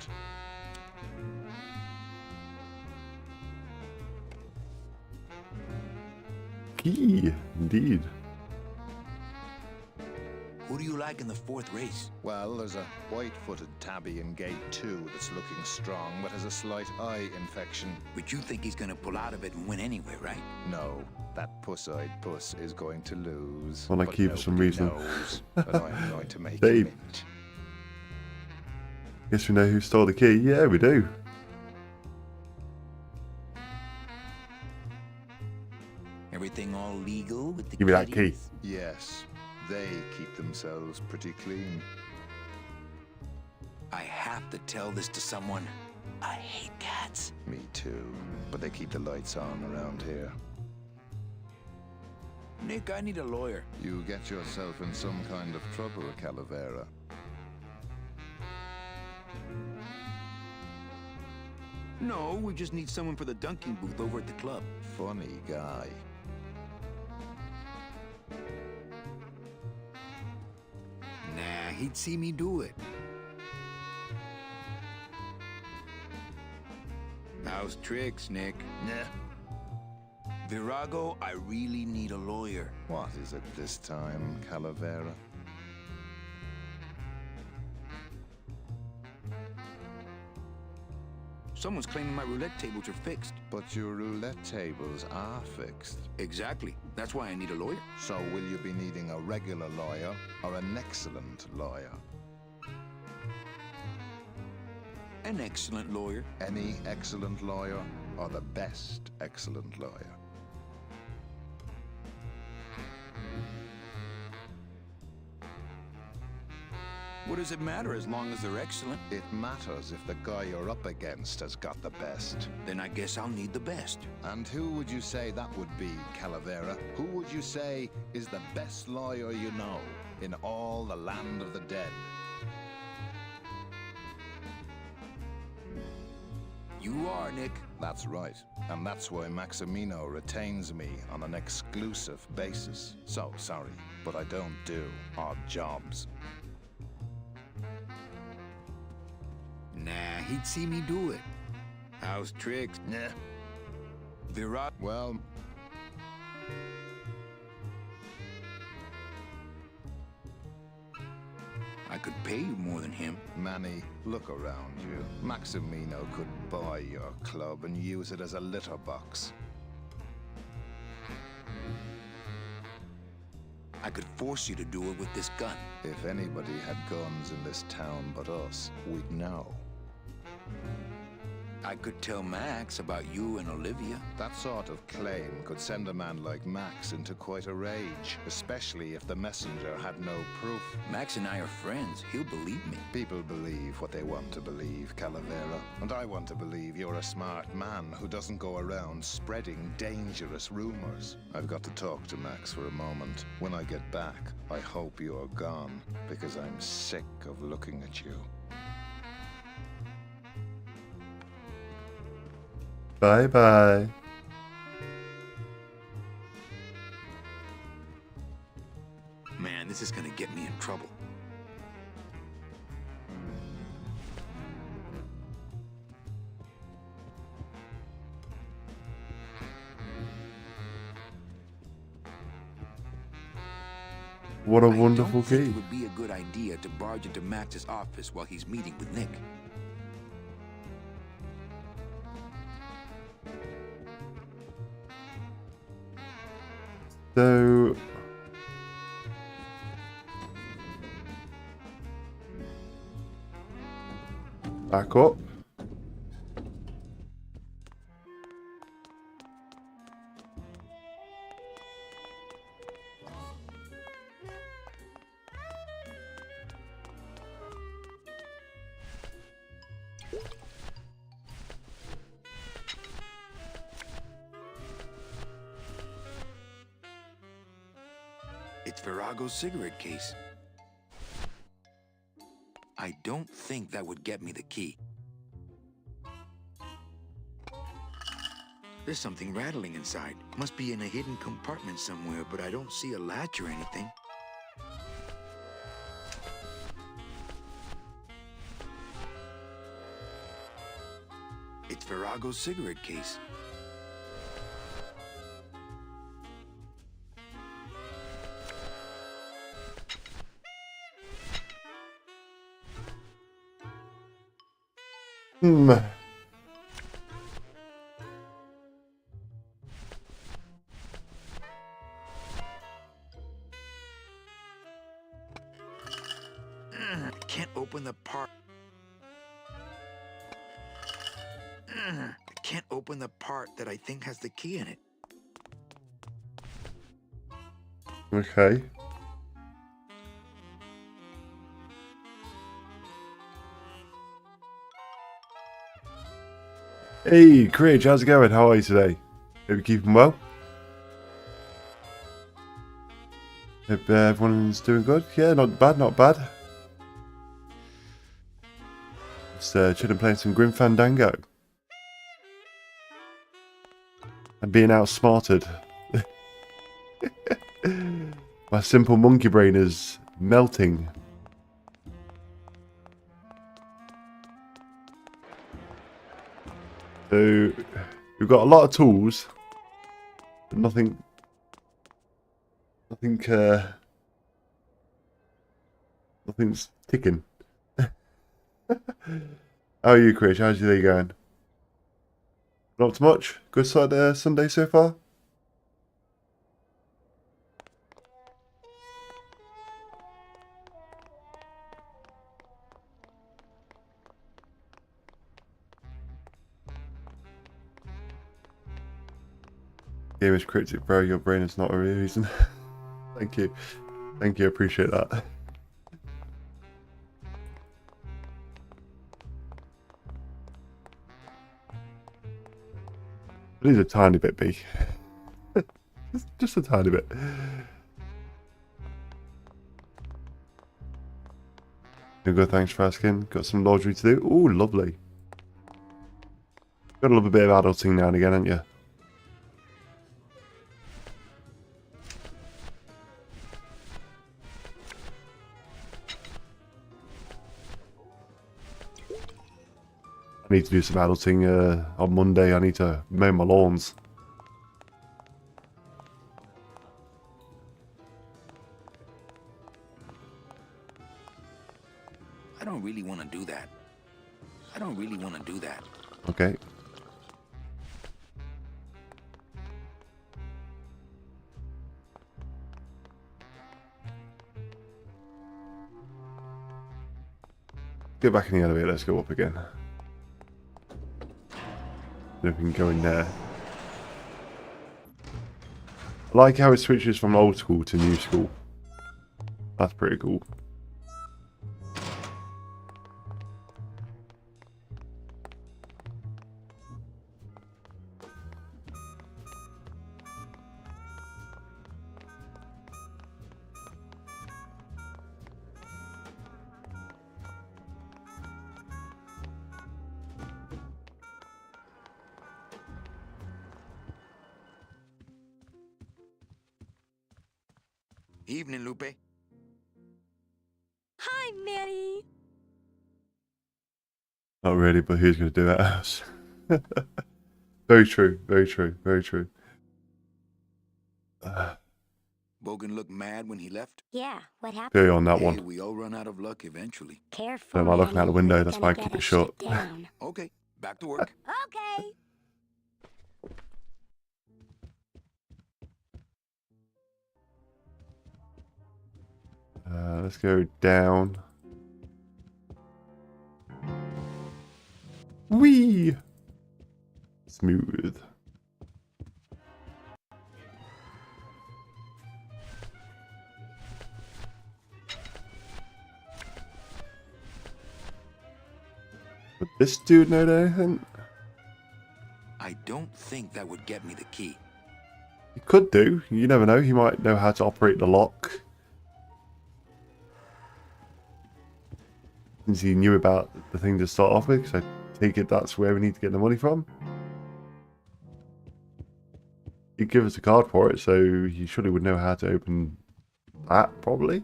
Key, indeed. Who do you like in the fourth race? Well, there's a white-footed tabby in gate 2 that's looking strong, but has a slight eye infection. But you think he's gonna pull out of it and win anyway, right? No, that puss-eyed puss is going to lose. Well, I but keep for some nobody reason. knows that I'm going to make Dave. him mint. Guess we know who stole the key. Yeah, we do. Everything all legal with the Give me that key. kiddies? Yes, they keep themselves pretty clean. I have to tell this to someone. I hate cats. Me too, but they keep the lights on around here. Nick, I need a lawyer. You get yourself in some kind of trouble, Calavera. No, we just need someone for the dunking booth over at the club. Funny guy. Nah, he'd see me do it. How's tricks, Nick? Nah. Virago, I really need a lawyer. What is it this time, Calavera? Someone's claiming my roulette tables are fixed. But your roulette tables are fixed. Exactly. That's why I need a lawyer. So will you be needing a regular lawyer or an excellent lawyer? An excellent lawyer. Any excellent lawyer or the best excellent lawyer? What does it matter as long as they're excellent? It matters if the guy you're up against has got the best. Then I guess I'll need the best. And who would you say that would be, Calavera? Who would you say is the best lawyer you know in all the land of the dead? You are, Nick. That's right. And that's why Maximino retains me on an exclusive basis. So, sorry, but I don't do odd jobs. Nah, he'd see me do it. How's tricks? Nah. Virago. Well, I could pay you more than him. Manny, look around you. Maximino could buy your club and use it as a litter box. I I could force you to do it with this gun. If anybody had guns in this town but us, we'd know. I could tell Max about you and Olivia. That sort of claim could send a man like Max into quite a rage, especially if the messenger had no proof. Max and I are friends. He'll believe me. People believe what they want to believe, Calavera. And I want to believe you're a smart man who doesn't go around spreading dangerous rumors. I've got to talk to Max for a moment. When I get back, I hope you're gone, because I'm sick of looking at you. Bye-bye. Man, this is gonna get me in trouble. What a wonderful key. It would be a good idea to barge into Max's office while he's meeting with Nick. So back up. It's Virago's cigarette case. I don't think that would get me the key. There's something rattling inside. Must be in a hidden compartment somewhere, but I don't see a latch or anything. It's Virago's cigarette case. Can't open the part. Can't open the part that I think has the key in it. Okay. Hey, Craig, how's it going? How are you today? Hope you're keeping well. Hope everyone's doing good. Yeah, not bad, not bad. Just chilling playing some Grim Fandango. And being outsmarted. My simple monkey brain is melting. So, we've got a lot of tools, but nothing's ticking. How are you, Chris? How's your day going? Not too much. Good Sunday so far? Game is cryptic, bro. Your brain is not a reason. Thank you. Thank you. I appreciate that. It is a tiny bit big. just a tiny bit. Good, thanks for asking. Got some laundry to do. Ooh, lovely. Gotta love a bit of adulting now and again, haven't you? I need to do some adulting on Monday. I need to mow my lawns. I don't really want to do that. I don't really want to do that. Okay. Get back in the elevator, let's go up again. Then we can go in there. I like how it switches from old school to new school. That's pretty cool. Evening, Lupe. Hi, Manny. Not really, but who's going to do it else? Very true, very true, very true. Bogan looked mad when he left? Yeah, what happened? Go on that Hey, one. we all run out of luck eventually. Careful, I'm not looking out the Manny, window, you're that's why I gonna keep get it us shut. shut down. Okay, back to work. Okay. Let's go down. Whee! Smooth. But this dude know anything? I don't think that would get me the key. He could do. You never know. He might know how to operate the lock. Since he knew about the thing to start off with, so I take it that's where we need to get the money from. He'd give us a card for it, so he surely would know how to open that, probably.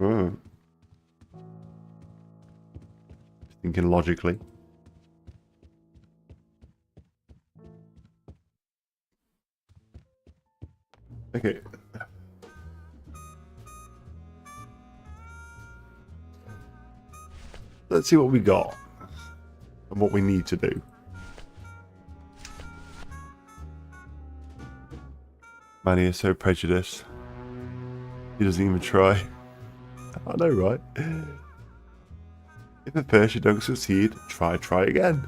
Just thinking logically. Okay. Let's see what we got and what we need to do. Manny is so prejudiced. He doesn't even try. I know, right? If at first you don't succeed, try again.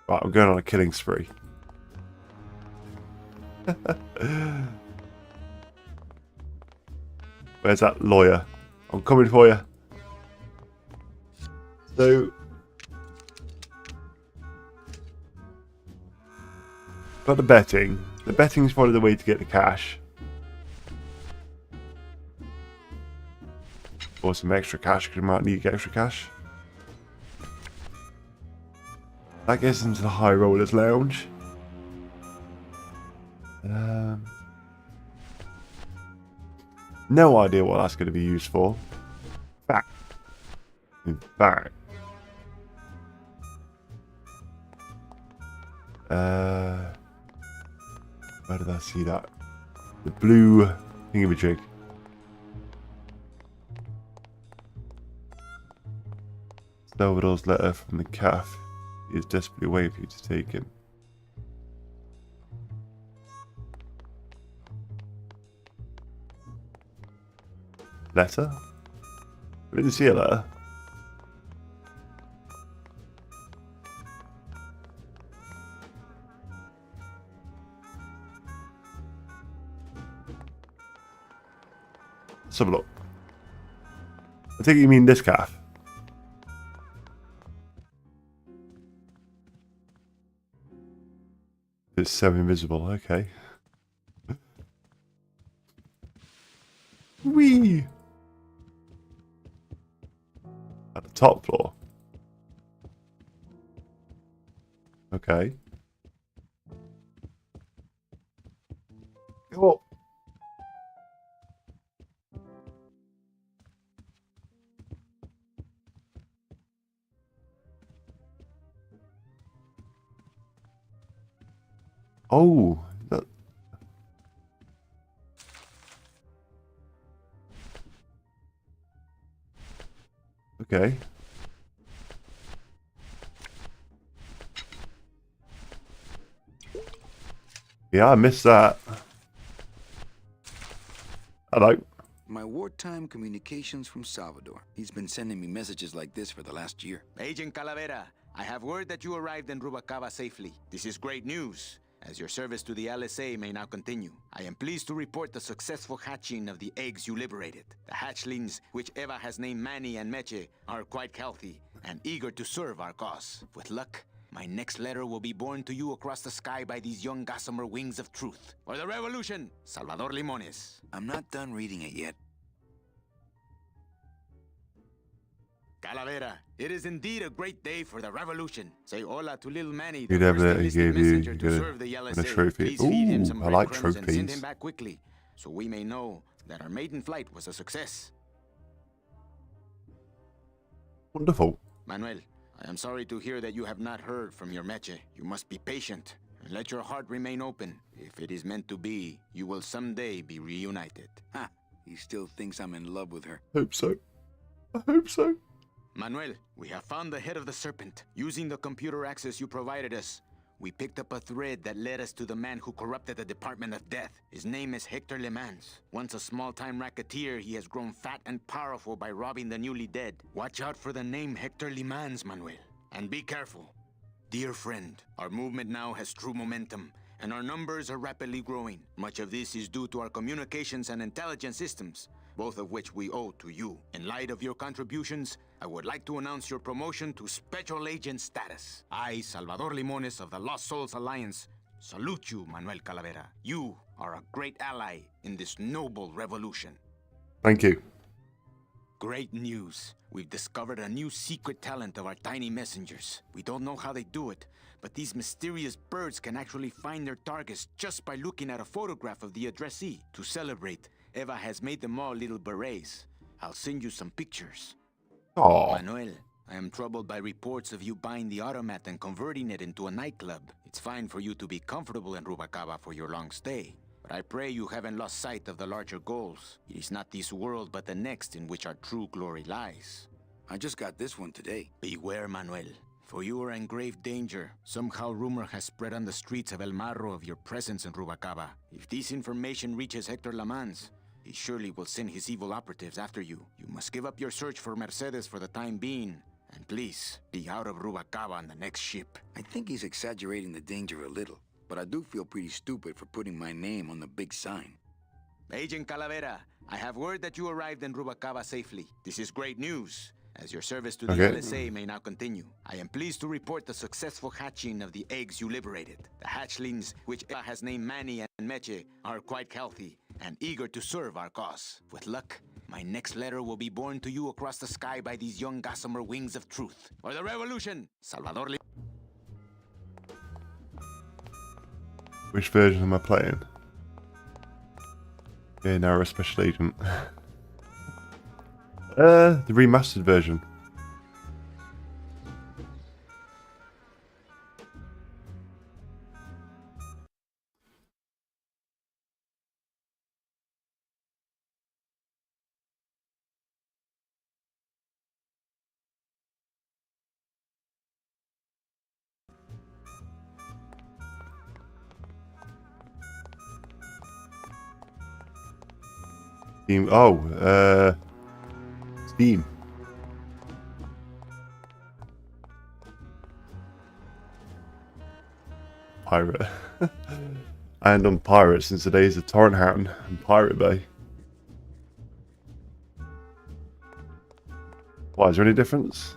Right, I'm going on a killing spree. Where's that lawyer? I'm coming for you. So, got the betting. The betting is probably the way to get the cash. Or some extra cash, because we might need extra cash. That gets into the High Rollers Lounge. No idea what that's going to be used for. In fact. Where did I see that? The blue thingamajig. Salvador's letter from the calf. He is desperately waiting for you to take him. Letter? I didn't see a letter. Let's have a look. I think you mean this calf. It's so invisible, okay. Whee! At the top floor. Okay. Go up. Oh, that... Okay. Yeah, I missed that. Hello. My wartime communications from Salvador. He's been sending me messages like this for the last year. Agent Calavera, I have word that you arrived in Rubalcaba safely. This is great news, as your service to the LSA may now continue. I am pleased to report the successful hatching of the eggs you liberated. The hatchlings, which Eva has named Manny and Meche, are quite healthy and eager to serve our cause. With luck, my next letter will be borne to you across the sky by these young gossamer wings of truth. For the revolution, Salvador Limones. I'm not done reading it yet. Calavera, it is indeed a great day for the revolution. Say hola to little Manny, He the first gave enlisted you messenger to a serve the LSA. trophy. Please feed him some Ooh, I like breadcrumbs and send him trophies. back quickly, so we may know that our maiden flight was a success. Wonderful. Manuel, I am sorry to hear that you have not heard from your Meche. You must be patient and let your heart remain open. If it is meant to be, you will someday be reunited. Ha! He still thinks I'm in love with her. Hope so. I hope so. Manuel, we have found the head of the serpent. Using the computer access you provided us, we picked up a thread that led us to the man who corrupted the Department of Death. His name is Hector Le Mans. Once a small-time racketeer, he has grown fat and powerful by robbing the newly dead. Watch out for the name Hector Le Mans, Manuel. And be careful. Dear friend, our movement now has true momentum, and our numbers are rapidly growing. Much of this is due to our communications and intelligence systems, both of which we owe to you. In light of your contributions, I would like to announce your promotion to Special Agent status. I, Salvador Limones of the Lost Souls Alliance, salute you, Manuel Calavera. You are a great ally in this noble revolution. Thank you. Great news. We've discovered a new secret talent of our tiny messengers. We don't know how they do it, but these mysterious birds can actually find their targets just by looking at a photograph of the addressee. To celebrate, Eva has made them all little berets. I'll send you some pictures. Oh, Manuel, I am troubled by reports of you buying the automat and converting it into a nightclub. It's fine for you to be comfortable in Rubalcaba for your long stay, but I pray you haven't lost sight of the larger goals. It is not this world, but the next in which our true glory lies. I just got this one today. Beware, Manuel, for you are in grave danger. Somehow rumor has spread on the streets of El Marro of your presence in Rubalcaba. If this information reaches Hector Le Mans, he surely will send his evil operatives after you. You must give up your search for Mercedes for the time being, and please, be out of Rubalcaba on the next ship. I think he's exaggerating the danger a little, but I do feel pretty stupid for putting my name on the big sign. Agent Calavera, I have word that you arrived in Rubalcaba safely. This is great news, as your service to the LSA may now continue. I am pleased to report the successful hatching of the eggs you liberated. The hatchlings, which Eva has named Manny and Meche, are quite healthy and eager to serve our cause. With luck, my next letter will be borne to you across the sky by these young gossamer wings of truth. For the revolution, Salvador Which version am I playing? Yeah, now we're a special agent. The remastered version. Steam. Oh, Steam. Pirate. And on Pirate since the days of Torrent Hound and Pirate Bay. Why, is there any difference?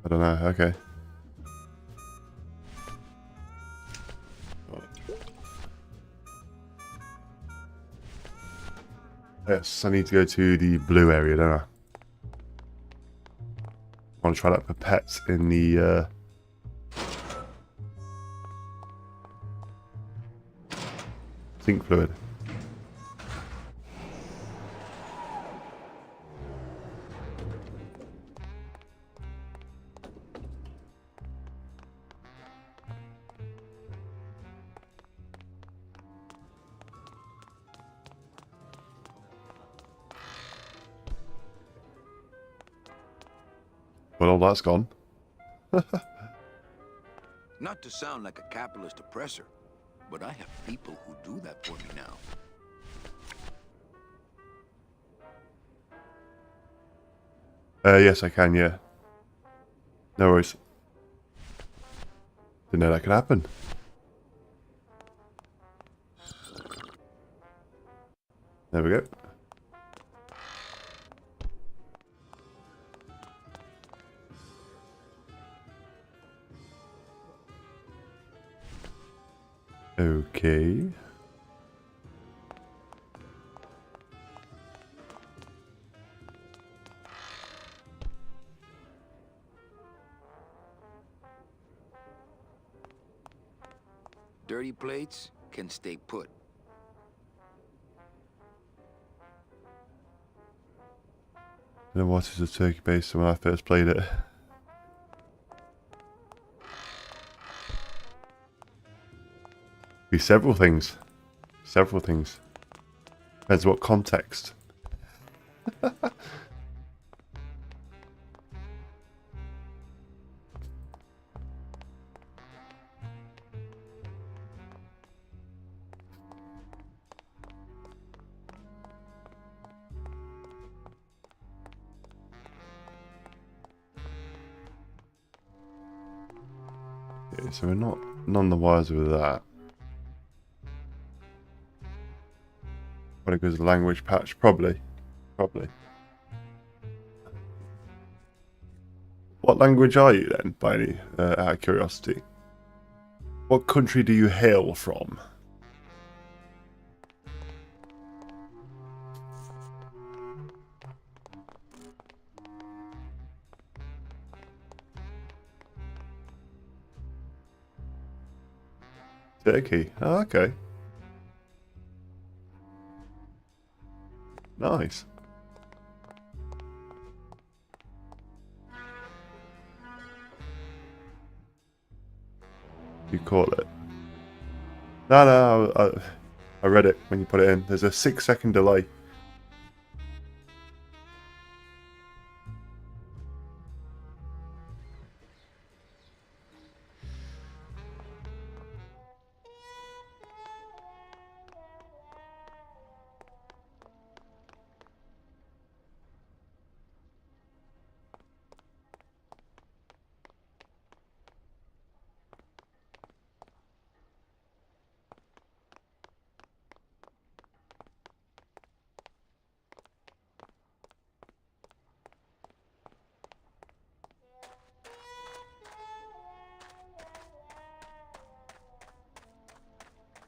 I don't know, okay. Yes, I need to go to the blue area, don't I? I want to try that for pets in the sink fluid. Well, all that's gone. Not to sound like a capitalist oppressor, but I have people who do that for me now. Yes, I can, yeah. No worries. Didn't know that could happen. There we go. Okay. Dirty plates can stay put. Then what is a turkey base when I first played it? Be several things. Several things. Depends what context. Okay, so we're none the wiser with that. What a good language patch, probably. Probably. What language are you then, by any out of curiosity? What country do you hail from? Turkey. Oh, okay. Nice. You call it? No, I read it when you put it in. There's a 6-second delay.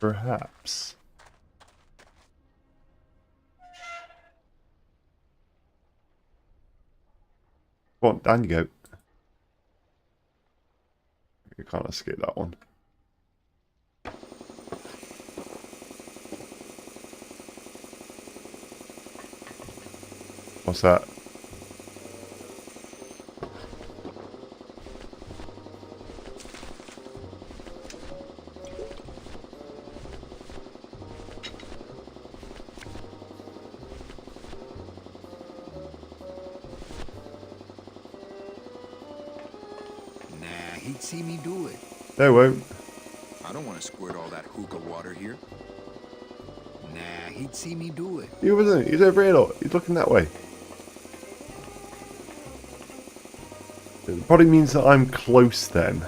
Perhaps. Come on, down you go. You can't escape that one. What's that? He'd see me do it. They won't. I don't want to squirt all that hookah water here. Nah, he'd see me do it. He wasn't. He's over here. Look. He's looking that way. It probably means that I'm close then.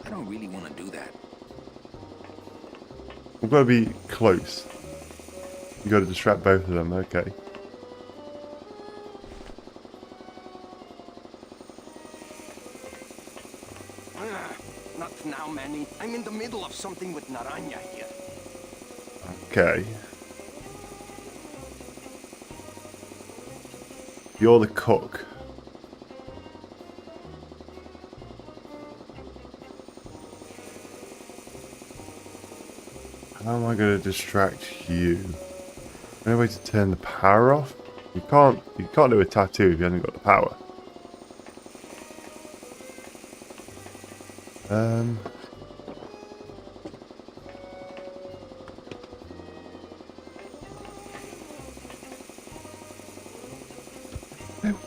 I don't really want to do that. We've got to be close. You got to distract both of them. Okay. Not now, Manny. I'm in the middle of something with Naranja here. Okay. You're the cook. How am I going to distract you? No way to turn the power off? You can't do a tattoo if you haven't got the power.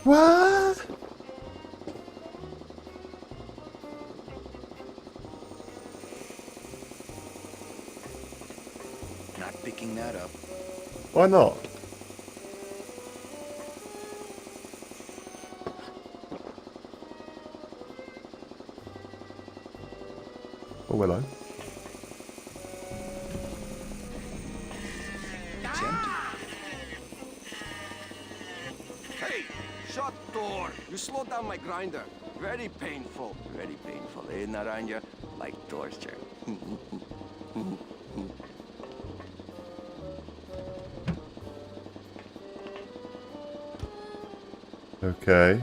What? Not picking that up. Why not? Oh, hello. It's empty. Hey, shut door. You slowed down my grinder. Very painful. Very painful, eh, Naranja? Like torture. Okay.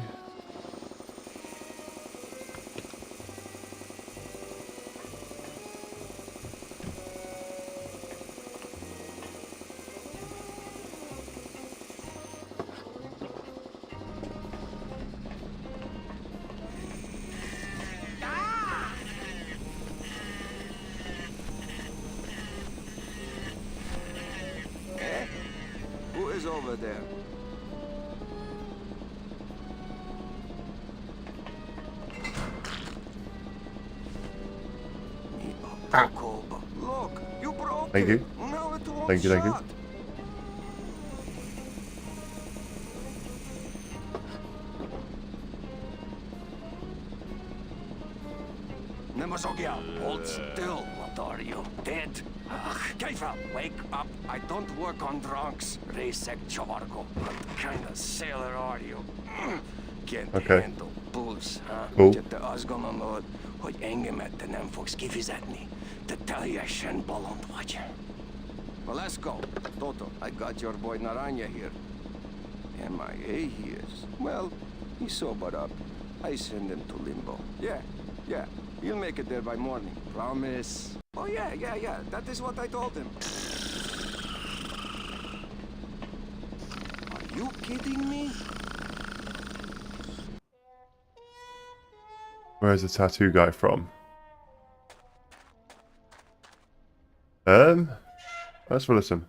Who is over there? Ah. Look, you broke Thank it. you. Now it won't Thank you, thank you. shut. Nemazogia, hold still. What are you, dead? Keifa, wake up. I don't work on drunks. Resek Chavargo. What kind of sailor are you? Can't handle bulls, huh? Cool. Te azt gondolod, hogy engemet nem fogsz kifizetni. Te teljesen bolond vagy. Well, let's go. Toto, I got your boy Naranja here. MIA he is. Well, he sobered up. I send him to limbo. Yeah. He'll make it there by morning. Promise. Oh, yeah. That is what I told him. Are you kidding me? Where's the tattoo guy from? Let's listen.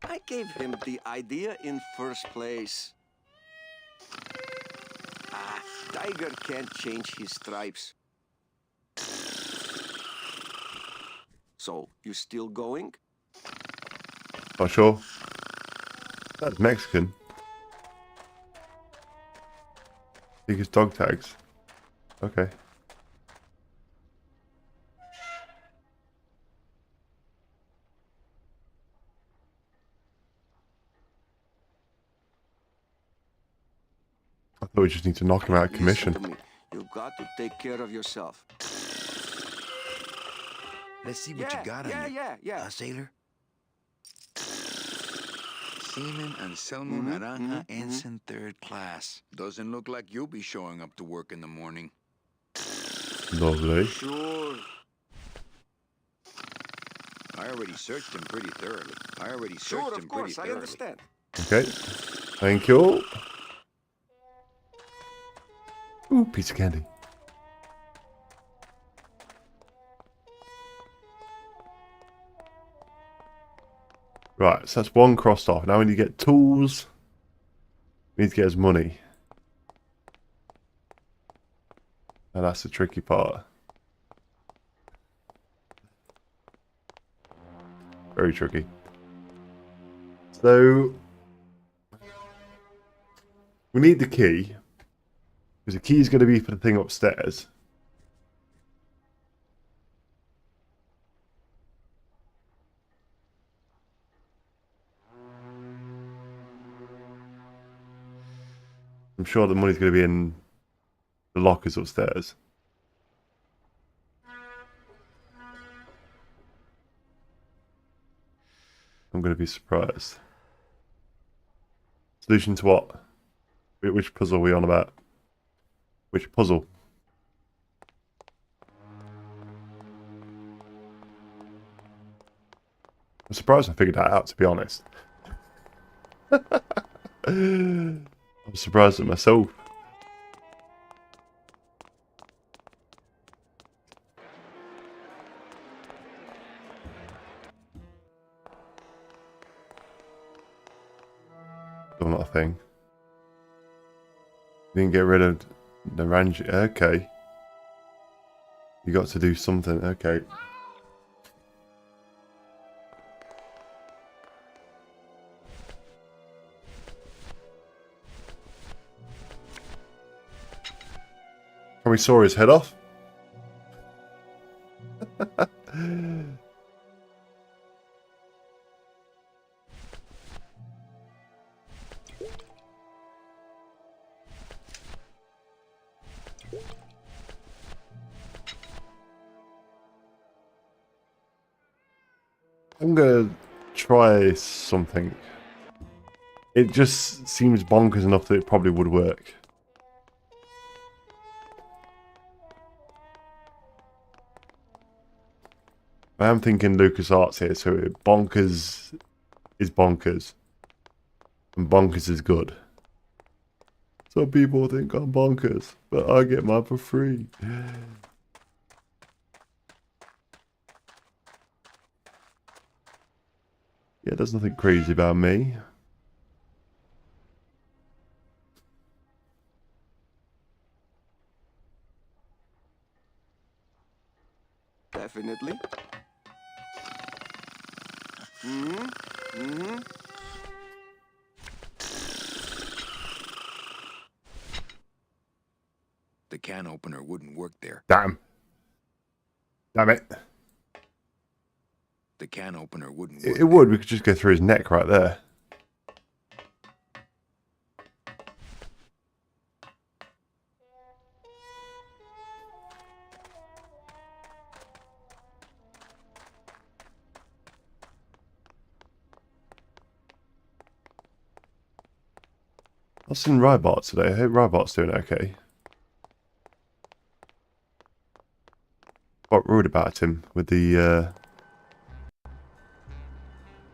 I gave him the idea in first place. Tiger can't change his stripes. So, you still going? Not sure. That's Mexican. Biggest dog tags. Okay. I thought we just need to knock him out of commission. Listen to me. You've got to take care of yourself. Let's see what you got on you. Yeah. Sailor? Seaman Anselmo Naranja, Ensign 3rd Class. Doesn't look like you'll be showing up to work in the morning. Lovely. Sure. I already searched him pretty thoroughly. Sure, of course, I understand. Okay. Thank you. Ooh, piece of candy. Right, so that's one crossed off. Now we need to get tools. We need to get his money. Now that's the tricky part. Very tricky. So we need the key. Because the key is going to be for the thing upstairs. I'm sure the money's going to be in the lockers upstairs. I'm going to be surprised. Solution to what? Which puzzle are we on about? Which puzzle? I'm surprised I figured that out, to be honest. I'm surprised at myself. Still not a thing. Didn't get rid of the range. Okay. You got to do something. Okay. Probably saw his head off. I'm gonna try something. It just seems bonkers enough that it probably would work. I am thinking LucasArts here, so bonkers is bonkers. And bonkers is good. Some people think I'm bonkers, but I get mine for free. Yeah, there's nothing crazy about me. Definitely. Mm-hmm. Mm-hmm. The can opener wouldn't work there. Damn. Damn it. The can opener wouldn't work. It would. We could just go through his neck right there. I've seen Rybart today. I hope Rybart's doing okay. Quite rude about him with the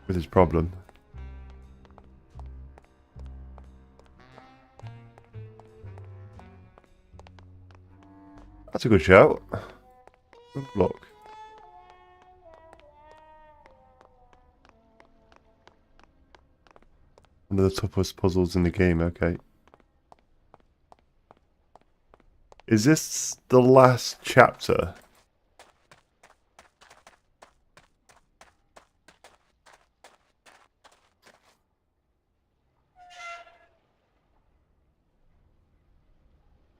with his problem. That's a good shout. Good luck. One of the toughest puzzles in the game, okay. Is this the last chapter?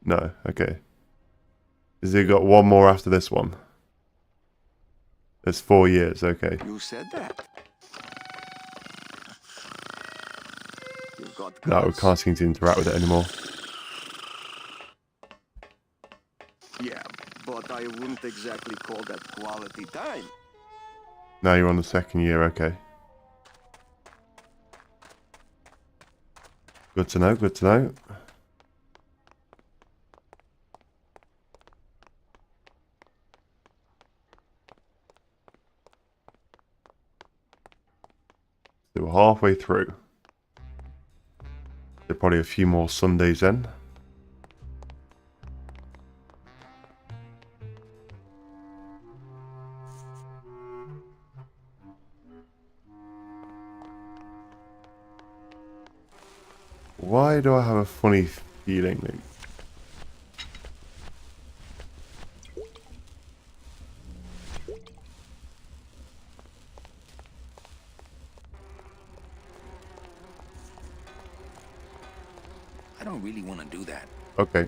No, okay. Has he got one more after this one? It's 4 years, okay. You said that. You've got No, we guts. can't seem to interact with it anymore. Yeah, but I wouldn't exactly call that quality time. Now you're on the 2nd year, okay. Good to know, good to know. So we're halfway through. There are probably a few more Sundays then. Why do I have a funny feeling that... I don't really want to do that. Okay.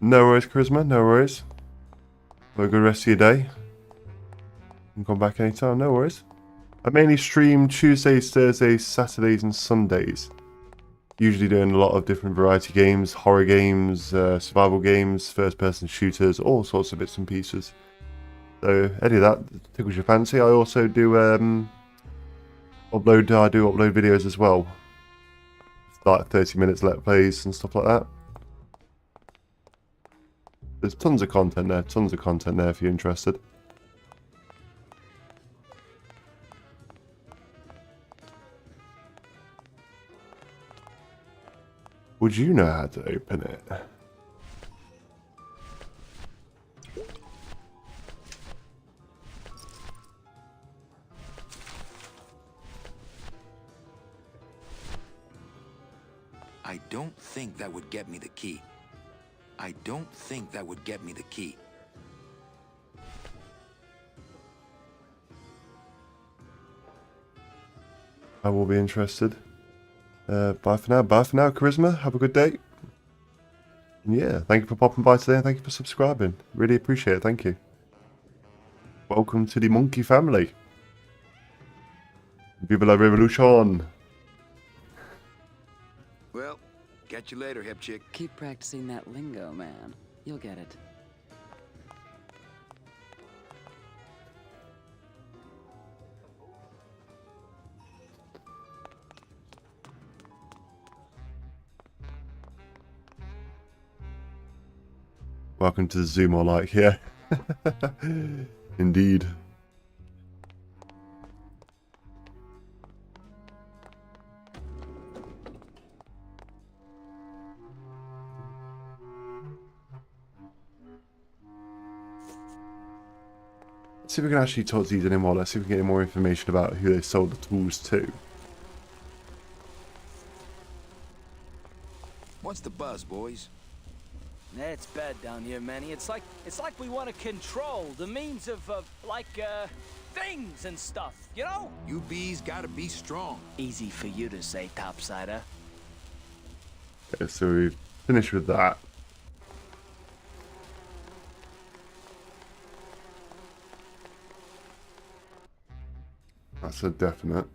No worries, Charisma, no worries. Have a good rest of your day. You can come back anytime, no worries. I mainly stream Tuesdays, Thursdays, Saturdays and Sundays. Usually doing a lot of different variety games, horror games, survival games, first-person shooters, all sorts of bits and pieces. So any of that tickles your fancy. I also do upload videos as well. It's like 30 minutes let's plays and stuff like that. There's tons of content there. Tons of content there if you're interested. Would you know how to open it? I don't think that would get me the key. I don't think that would get me the key. I will be interested. Bye for now. Bye for now, Charisma. Have a good day. And yeah, thank you for popping by today and thank you for subscribing. Really appreciate it. Thank you. Welcome to the monkey family. Viva la revolution. Well, catch you later, hip chick. Keep practicing that lingo, man. You'll get it. Welcome to the Zoom or like here. Indeed. Let's see if we can actually talk to these anymore. Let's see if we can get any more information about who they sold the tools to. What's the buzz, boys? It's bad down here, Manny. It's like we want to control the means of things and stuff, you know? You bees gotta be strong. Easy for you to say, topsider. Okay, so we've finished with that. That's a definite.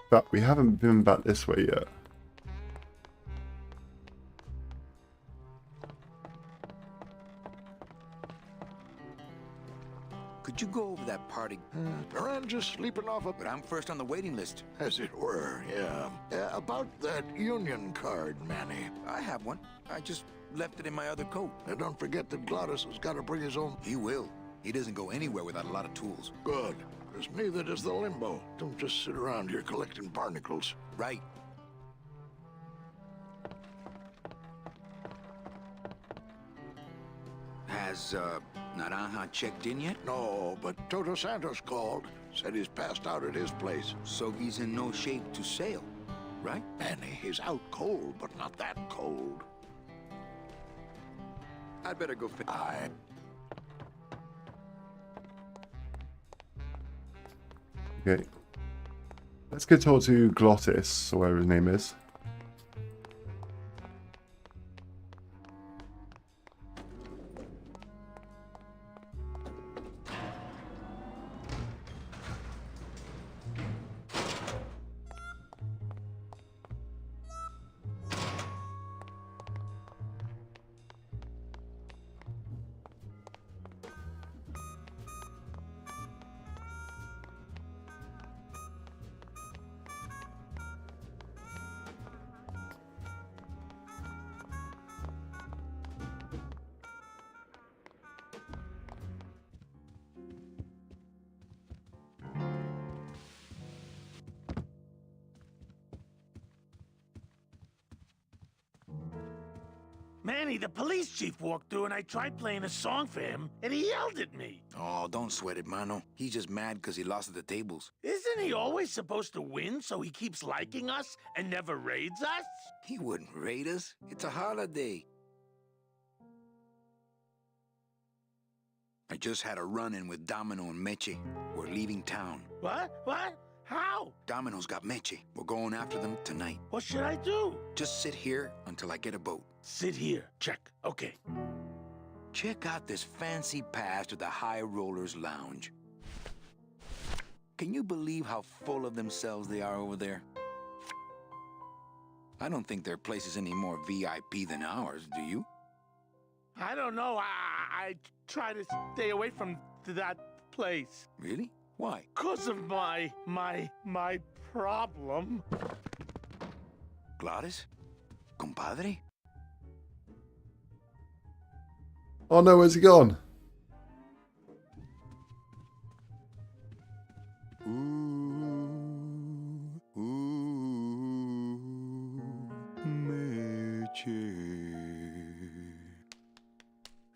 But we haven't been back this way yet. Could you go over that party? Miranda's sleeping off a... But I'm first on the waiting list. As it were, yeah. About that union card, Manny. I have one. I just left it in my other coat. Now don't forget that Glottis has got to bring his own... He will. He doesn't go anywhere without a lot of tools. Good. Because neither does the Limbo. Don't just sit around here collecting barnacles. Right. Has, Naranja checked in yet? No, but Toto Santos called. Said he's passed out at his place. So he's in no shape to sail, right? Manny, he's out cold, but not that cold. I'd better go fix... Okay. Let's go talk to Glottis, or whatever his name is. Manny, the police chief walked through and I tried playing a song for him, and he yelled at me. Oh, don't sweat it, Mano. He's just mad because he lost at the tables. Isn't he always supposed to win, so he keeps liking us and never raids us? He wouldn't raid us. It's a holiday. I just had a run-in with Domino and Meche. We're leaving town. What? What? How? Domino's got Meche. We're going after them tonight. What should I do? Just sit here until I get a boat. Sit here. Check. Okay. Check out this fancy pass to the High Rollers Lounge. Can you believe how full of themselves they are over there? I don't think their place is any more VIP than ours, do you? I don't know. I try to stay away from that place. Really? Why? 'Cause of my problem. Gladys? Compadre? Oh no, where's he gone?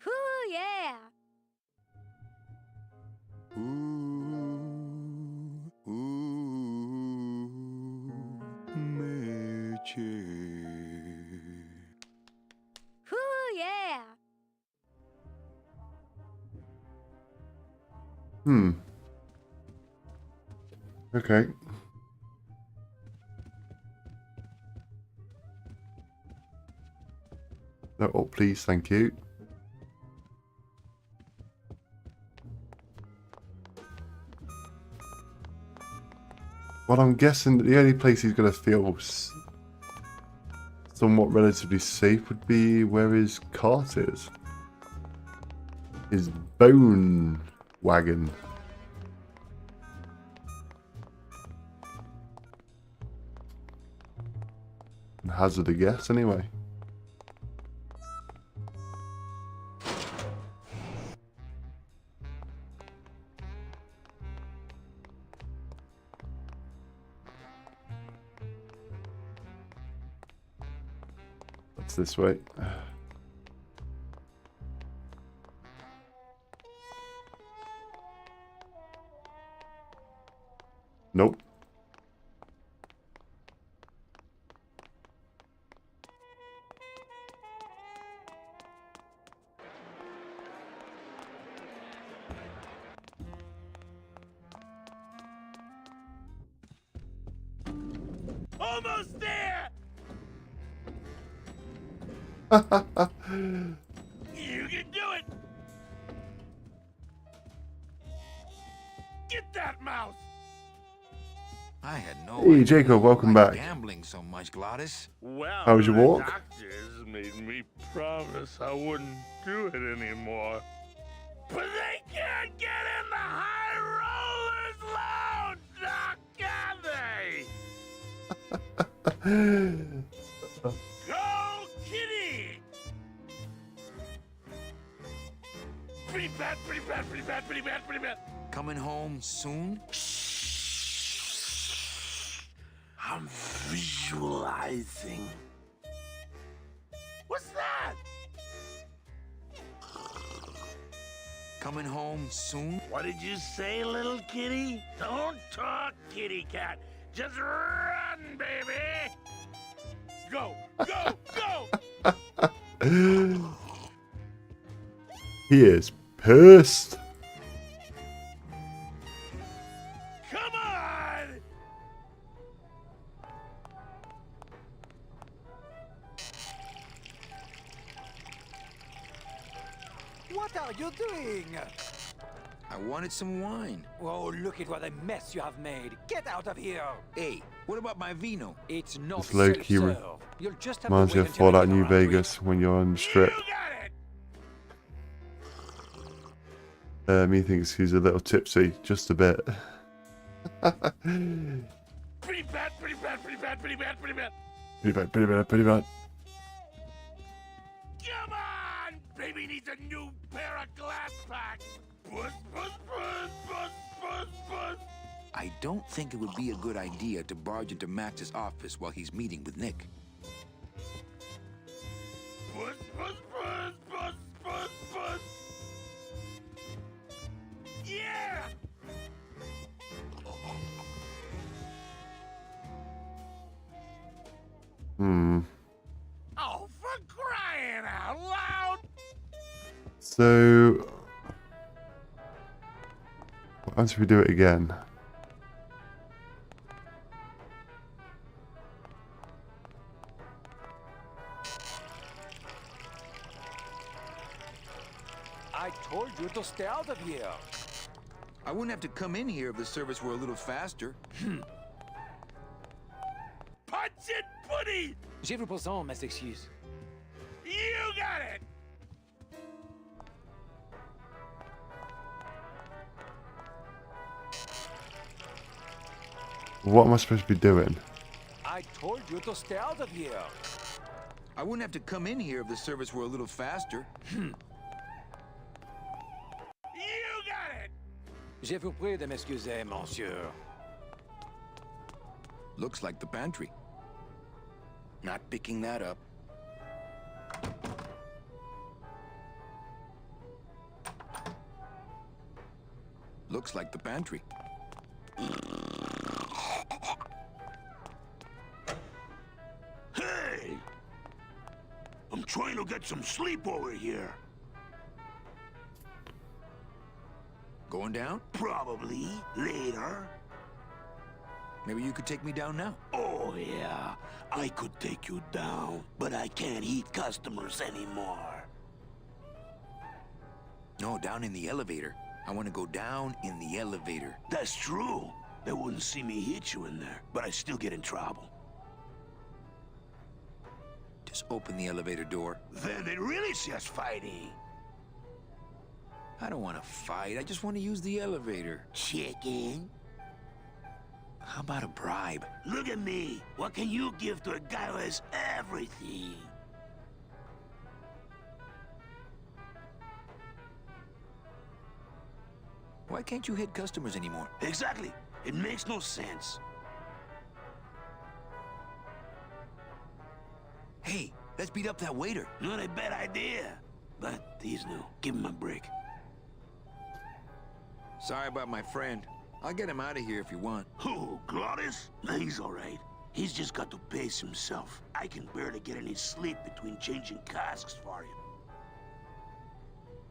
Whoo, yeah! Whoo, yeah! Okay. No, oh, please, thank you. Well, I'm guessing that the only place he's going to feel somewhat relatively safe would be where his cart is. His bone wagon. Hazard a guess, anyway. That's this way. Nope. Almost there! You can do it! Get that mouse! I had no Hey, idea Jacob, you welcome liked back. gambling so much, Gladys. Well, How was your the walk? doctors made me promise I wouldn't do it anymore. But they can't get in the high rollers lounge, now can they? Go, Kitty! Pretty bad, pretty bad, pretty bad, pretty bad, pretty bad. Coming home soon? I'm visualizing. What's that? Coming home soon? What did you say, little kitty? Don't talk, kitty cat. Just run, baby. Go, go, go. He is pissed. Come on. What are you doing? I wanted some wine. Oh, look at what a mess you have made. Get out of here. Hey, what about my vino? It's not It's low-key self-serve. You'll just have reminds to me wait of until I Fallout get New around to it. Vegas when you're on the strip. Me thinks he's a little tipsy, just a bit. Pretty bad, pretty bad, pretty bad, pretty bad, pretty bad. Pretty bad, pretty bad, pretty bad. Come on! Baby needs a new pair of glass packs. Puss, puss, puss, puss, puss, puss. I don't think it would be a good idea to barge into Max's office while he's meeting with Nick. Puss, puss, puss, puss, puss, puss. Yeah! Oh, for crying out loud! So, once we do it again. I told you to stay out of here. I wouldn't have to come in here if the service were a little faster. Punch it, buddy! Je vous présente mes excuses. You got it! What am I supposed to be doing? I told you to stay out of here. I wouldn't have to come in here if the service were a little faster. You got it! Je vous prie de m'excuser, monsieur. Looks like the pantry. Not picking that up. Looks like the pantry. Hey! I'm trying to get some sleep over here. Going down? Probably later. Maybe you could take me down now. Oh, yeah. I could take you down, but I can't eat customers anymore. No, down in the elevator. I want to go down in the elevator. That's true. They wouldn't see me hit you in there, but I still get in trouble. Just open the elevator door. Then they really see us fighting. I don't want to fight. I just want to use the elevator. Chicken? How about a bribe? Look at me. What can you give to a guy who has everything? Why can't you hit customers anymore? Exactly. It makes no sense. Hey, let's beat up that waiter. Not a bad idea. But he's new. Give him a break. Sorry about my friend. I'll get him out of here if you want. Who, Glottis? He's all right. He's just got to pace himself. I can barely get any sleep between changing casks for him.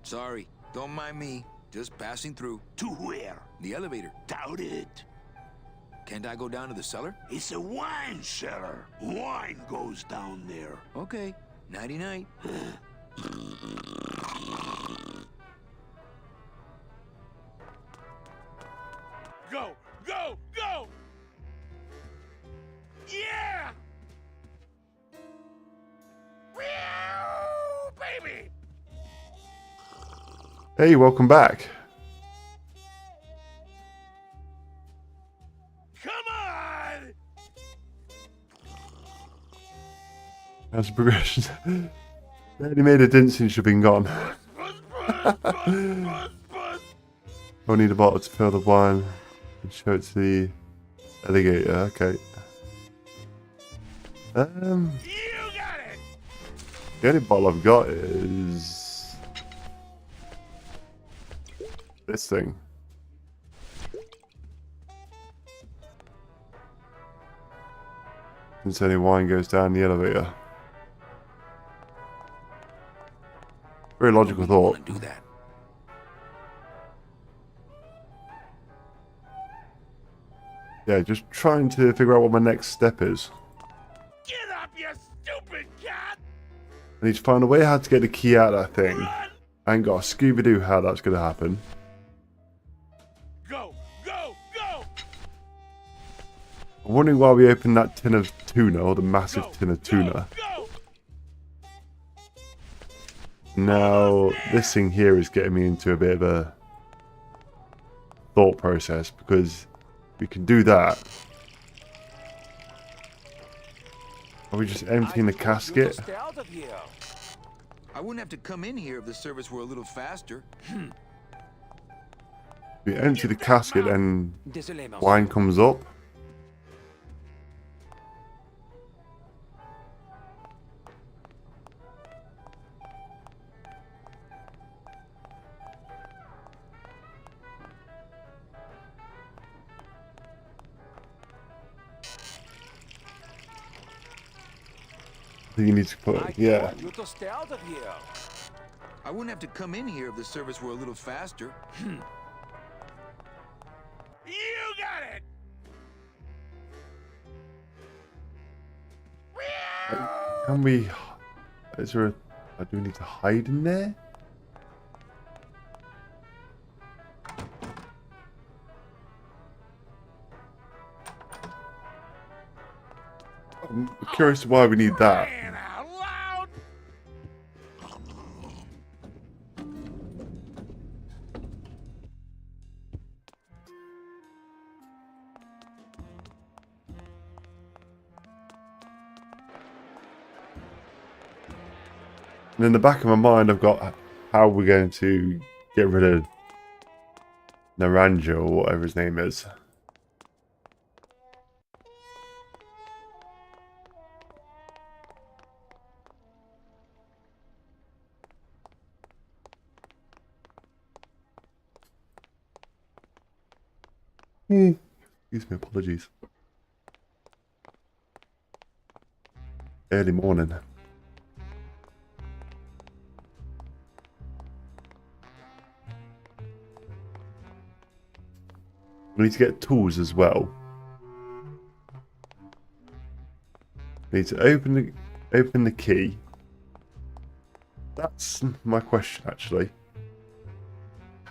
Sorry. Don't mind me. Just passing through. To where? The elevator. Doubt it. Can't I go down to the cellar? It's a wine cellar. Wine goes down there. Okay. Nighty-night. Go! Go! Go! Yeah! Meow, baby! Hey, welcome back. Come on! That's the progression. Barely made a dent since you've been gone. I'll need a bottle to fill the wine and show it to the alligator. Okay. You got it! The only bottle I've got is this thing. Since only wine goes down the elevator. Very logical thought. Do that. Yeah, just trying to figure out what my next step is. Get up, you stupid cat! I need to find a way how to get the key out of that thing. I ain't got a Scooby-Doo how that's going to happen. Go! Go! Go! I'm wondering why we opened that tin of tuna, or the massive tin of tuna. Go! Now, this thing here is getting me into a bit of a thought process, because we can do that. Are we just emptying the casket? Stay out of here. I wouldn't have to come in here if the service were a little faster. We empty the casket and Désolé, monsieur. wine comes up. You need to put, yeah. You to stay out of here. I wouldn't have to come in here if the service were a little faster. You got it! Can we? Is there a? Do we need to hide in there? I'm curious why we need that. And in the back of my mind, I've got how we're going to get rid of Naranja or whatever his name is. Excuse me, apologies. Early morning. We need to get tools as well. We need to open the key. That's my question, actually.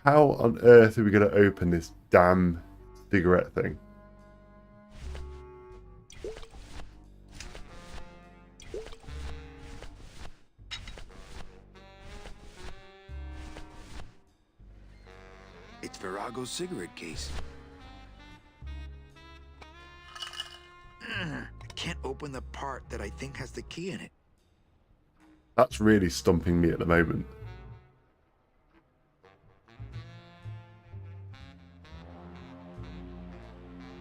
How on earth are we going to open this damn cigarette thing? It's Virago's cigarette case. I can't open the part that I think has the key in it. That's really stumping me at the moment.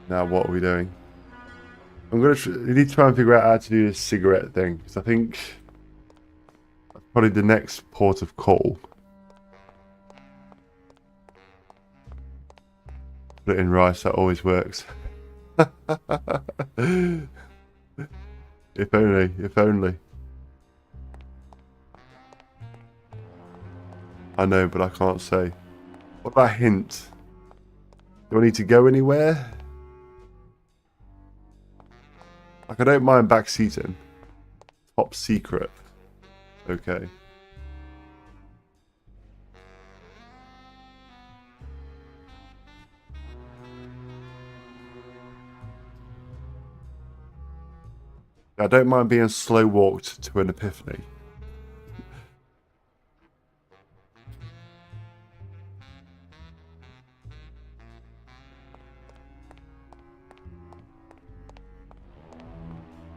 Now what are we doing? I'm gonna need to try and figure out how to do this cigarette thing, because I think that's probably the next port of call. Put it in rice, that always works. If only, if only. I know, but I can't say. What about a hint? Do I need to go anywhere? Like, I don't mind backseating. Top secret. Okay. I don't mind being slow walked to an epiphany.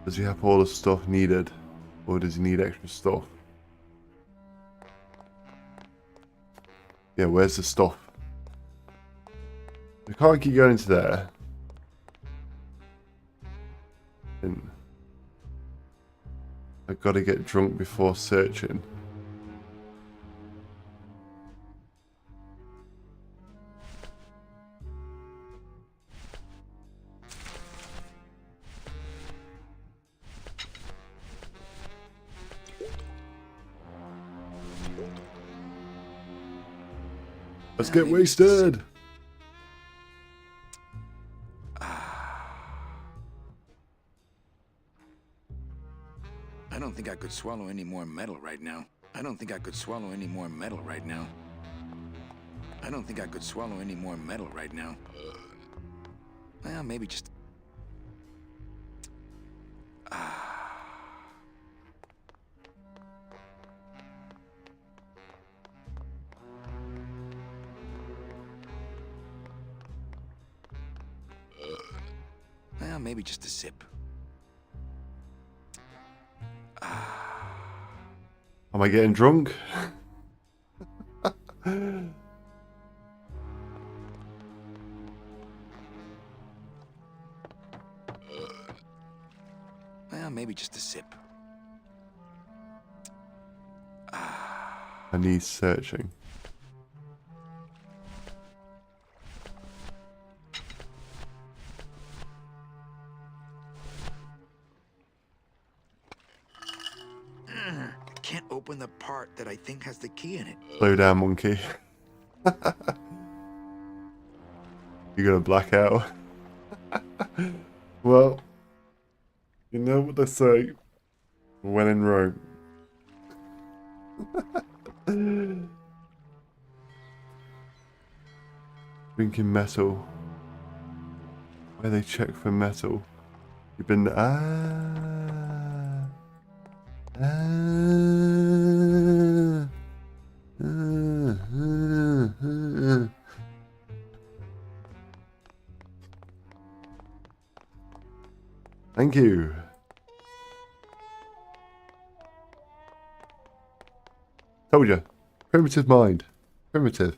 Does he have all the stuff needed? Or does he need extra stuff? Yeah, where's the stuff? I can't keep going to there. And I've got to get drunk before searching. Let's get wasted. I don't think I could swallow any more metal right now. I don't think I could swallow any more metal right now. I don't think I could swallow any more metal right now. Well, maybe just... Well, maybe just a sip. Am I getting drunk? Well, maybe just a sip. I need searching. Can't open the part that I think has the key in it. Slow down, monkey. You're gonna black out. Well, you know what they say. When in Rome. Drinking metal. Where they check for metal. You've been Thank you. Told you. Primitive mind. Primitive.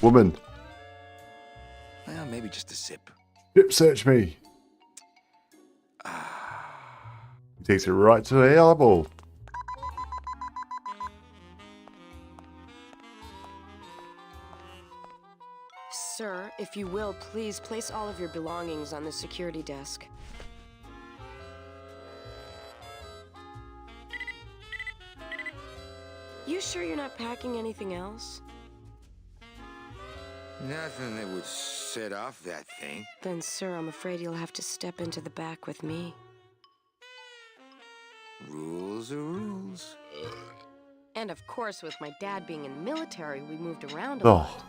Woman. Well, maybe just a sip. Hip search me. He takes it right to the elbow. Sir, if you will, please place all of your belongings on the security desk. You sure you're not packing anything else? Nothing that would set off that thing. Then, sir, I'm afraid you'll have to step into the back with me. Rules are rules. And of course, with my dad being in the military, we moved around a Oh. lot.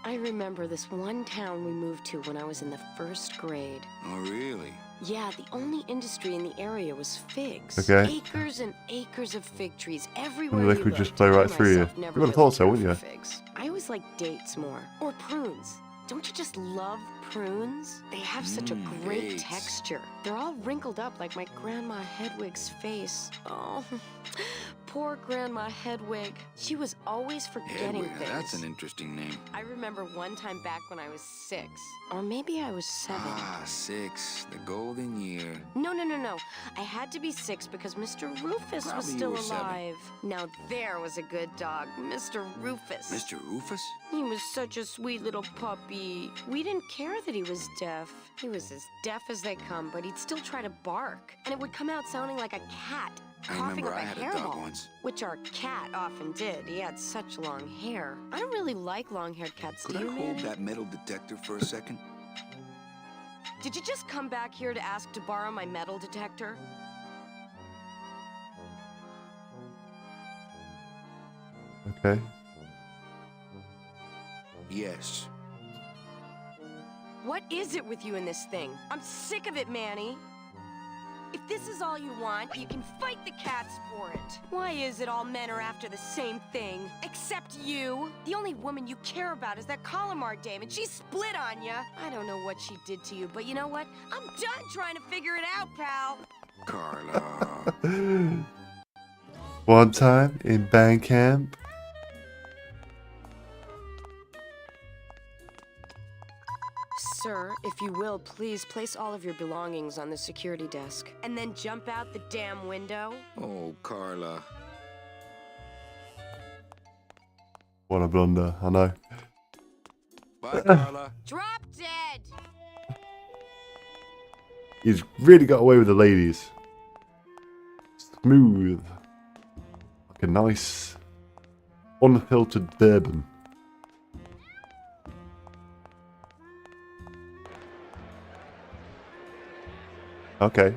I remember this one town we moved to when I was in the 1st grade. Oh, really? Yeah, the only industry in the area was figs. Okay. Acres and acres of fig trees everywhere. Well, they you could looked. just blow right I through you. myself You never would have really thought so, cared wouldn't for you? figs. I always like dates more. Or prunes. Don't you just love prunes? They have such a great dates. texture. They're all wrinkled up like my Grandma Hedwig's face. Oh, poor Grandma Hedwig. She was always forgetting Hedwig, things. that's an interesting name. I remember one time back when I was 6. Or maybe I was 7. Ah, 6. The golden year. No. I had to be 6 because Mr. Rufus Probably was you still were 7. alive. Now there was a good dog, Mr. Rufus. Mr. Rufus? He was such a sweet little puppy. We didn't care that he was deaf. He was as deaf as they come, but he'd still try to bark. And it would come out sounding like a cat, I coughing remember up I a had a dog hairball. once. Which our cat often did. He had such long hair. I don't really like long-haired cats, Could do you, I hold Manny? that metal detector for a second? Did you just come back here to ask to borrow my metal detector? Okay. Yes. What is it with you in this thing? I'm sick of it, Manny. If this is all you want, you can fight the cats for it. Why is it all men are after the same thing? Except you. The only woman you care about is that Calamar dame, and she split on you. I don't know what she did to you, but you know what? I'm done trying to figure it out, pal. Carla. One time in band camp. Sir, if you will, please place all of your belongings on the security desk. And then jump out the damn window. Oh, Carla. What a blunder, I know. Bye, Carla. Drop dead! He's really got away with the ladies. Smooth. Like a nice, unfiltered bourbon. Okay.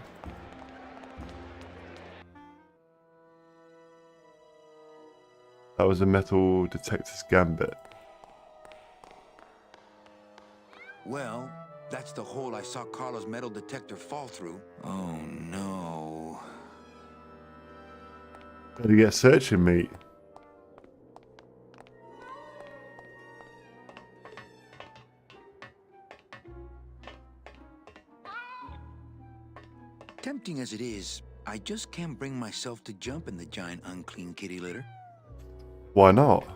That was a metal detector's gambit. Well, that's the hole I saw Carla's metal detector fall through. Oh, no. Better get searching, mate. Tempting as it is, I just can't bring myself to jump in the giant unclean kitty litter. Why not?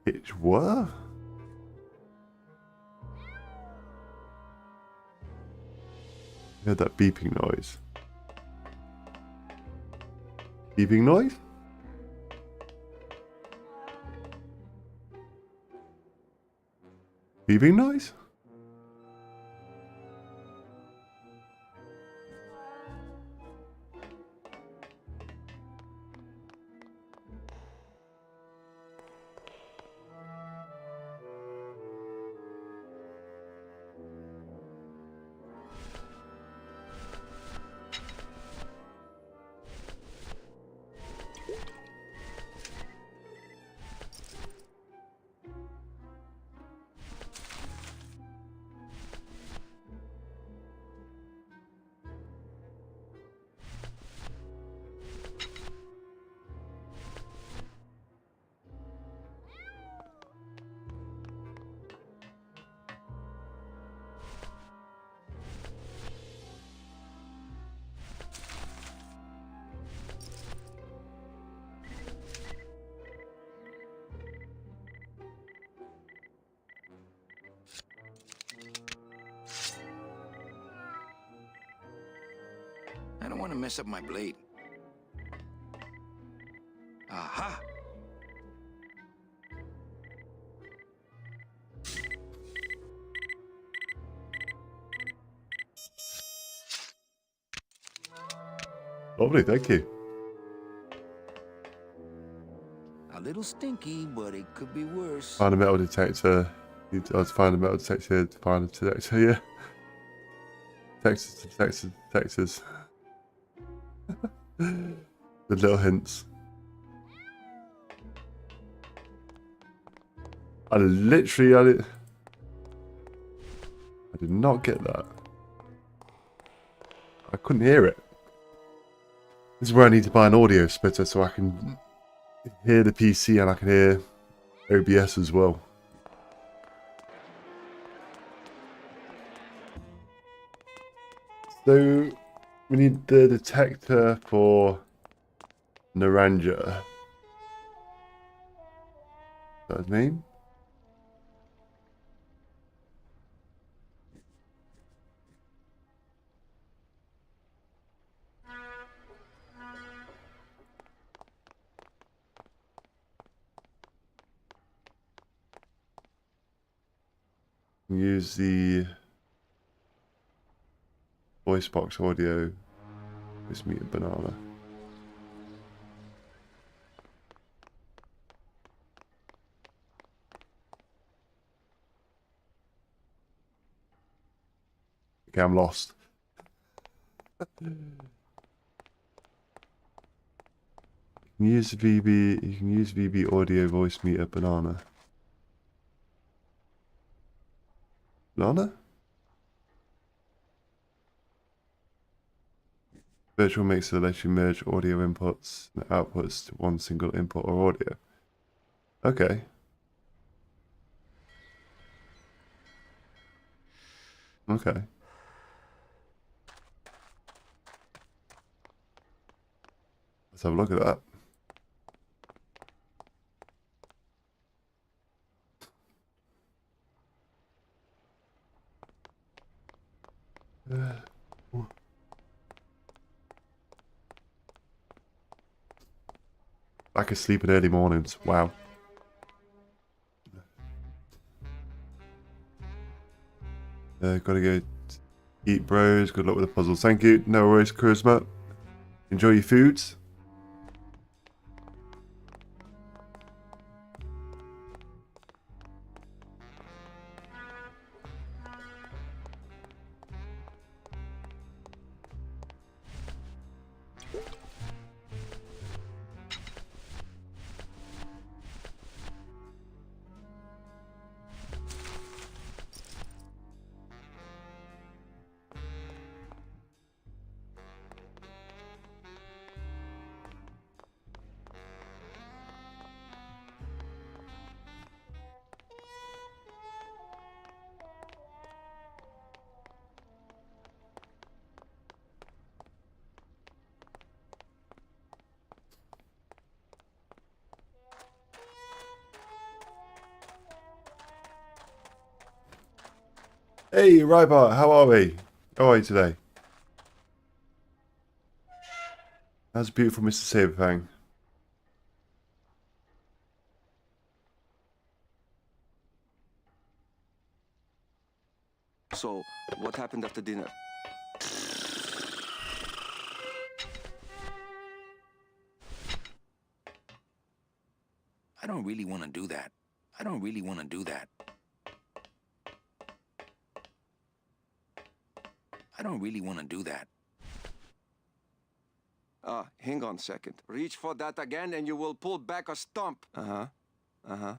It's what? I heard that beeping noise. Beeping noise? Beeping noise? I don't want to mess up my blade. Aha! Lovely, thank you. A little stinky, but it could be worse. Find a metal detector. You need to find a metal detector. Find a detector, yeah. Detectors. The little hints. I did not get that. I couldn't hear it. This is where I need to buy an audio splitter so I can hear the PC and I can hear OBS as well. So we need the detector for Naranja. Is that his name? Use the voice box audio. Just meet a banana. Okay, I'm lost. You can use VB. You can use VB audio voice meter banana. Banana? Virtual mixer lets you merge audio inputs and outputs to one single input or audio. Okay. Okay. Let's have a look at that. Back asleep in early mornings. Wow. Gotta go eat, bros. Good luck with the puzzles. Thank you. No worries, Charisma. Enjoy your foods. Hey, Rybart, how are we? How are you today? How's beautiful Mr. Saberfang? So, what happened after dinner? I don't really want to do that. I don't really want to do that. I don't really want to do that. Hang on a second. Reach for that again and you will pull back a stump. Uh-huh. Uh-huh.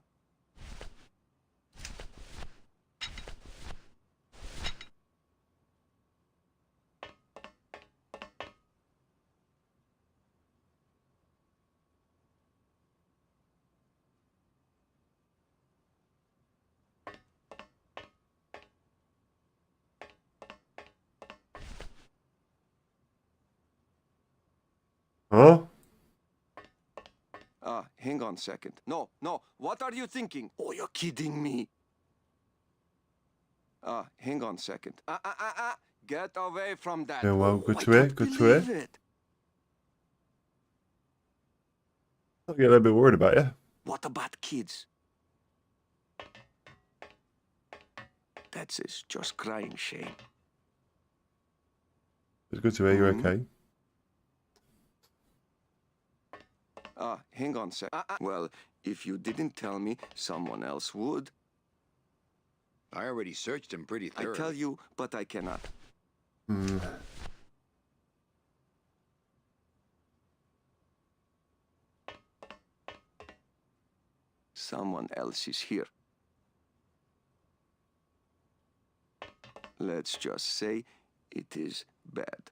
Huh? Hang on a second. No, no. What are you thinking? Oh, you're kidding me. Hang on a second. Get away from that. Yeah, well, Oh, good I to hear, can't good to hear. believe it. I'll get a little bit worried about you. What about kids? That's it. Just crying shame. It's good to hear you're okay. Hang on a sec. Well, if you didn't tell me, someone else would. I already searched him pretty I thoroughly. tell you, but I cannot. Someone else is here. Let's just say it is bad.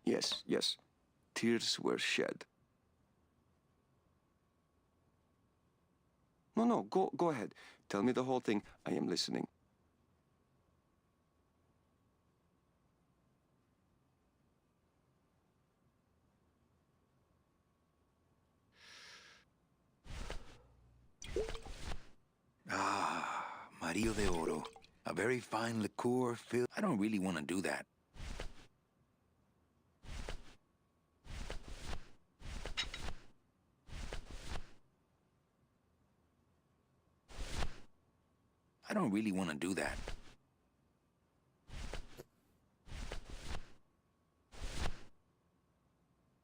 Yes, yes. Tears were shed. No, go ahead. Tell me the whole thing. I am listening. Mario de Oro. A very fine liqueur filled... I don't really want to do that. I don't really want to do that.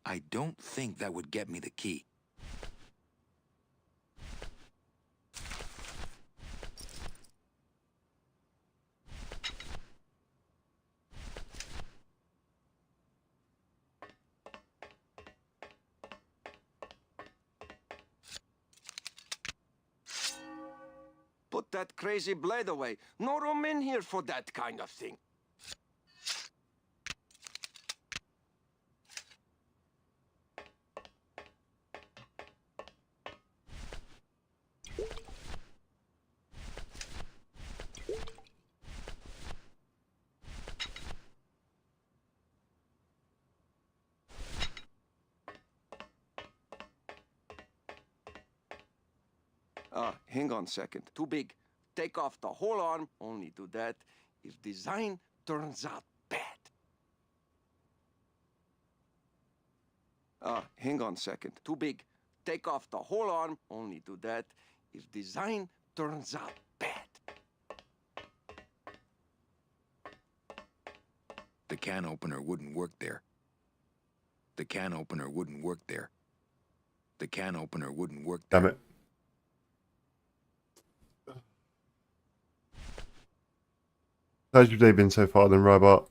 I don't think that would get me the key. Put that crazy blade away. No room in here for that kind of thing. Hang on a second. Too big. Take off the whole arm. Only do that if design turns out bad. Hang on a second. Too big. Take off the whole arm. Only do that if design turns out bad. The can opener wouldn't work there. The can opener wouldn't work there. The can opener wouldn't work there. Damn it. How's your day been so far then, Rybart?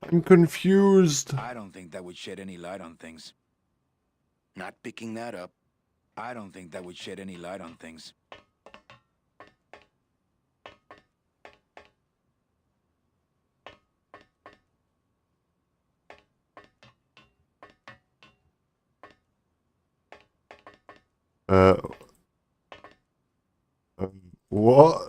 I'm confused. I don't think that would shed any light on things. Not picking that up. I don't think that would shed any light on things. What?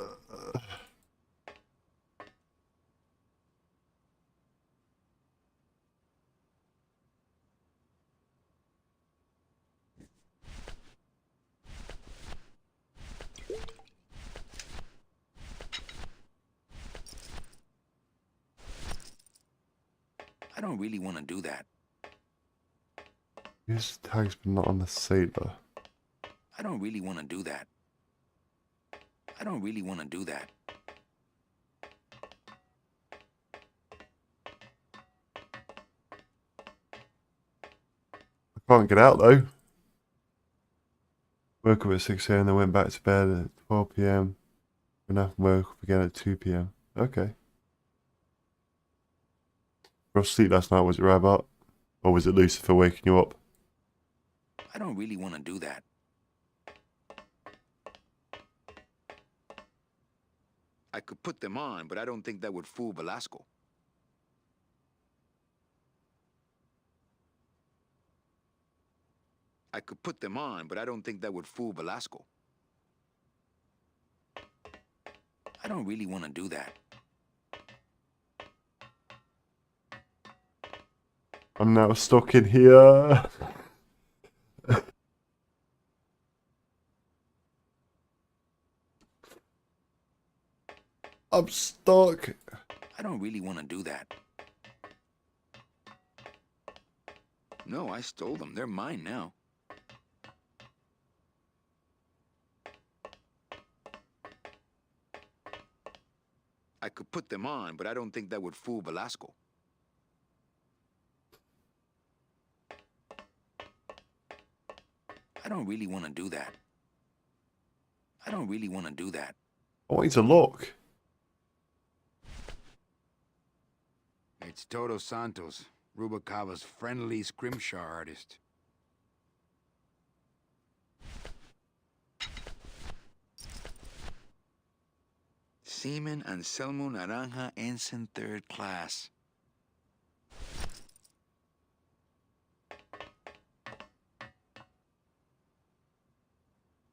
I don't really want to do that. Use tags but not on the sailor. I don't really want to do that. I don't really want to do that. I can't get out though. Woke up at 6 a.m. then went back to bed at 12 p.m. And I woke up again at 2 p.m. Okay. Rough sleep last night, was it right about? Or was it Lucifer waking you up? I don't really want to do that. I could put them on, but I don't think that would fool Velasco. I could put them on, but I don't think that would fool Velasco. I don't really want to do that. I'm now stuck in here. I'm stuck. I don't really want to do that. No, I stole them. They're mine now. I could put them on, but I don't think that would fool Velasco. I don't really want to do that. I don't really want to do that. I want you to look. It's Toto Santos, Rubalcaba's friendly scrimshaw artist. Seaman Anselmo Naranja, Ensign 3rd Class.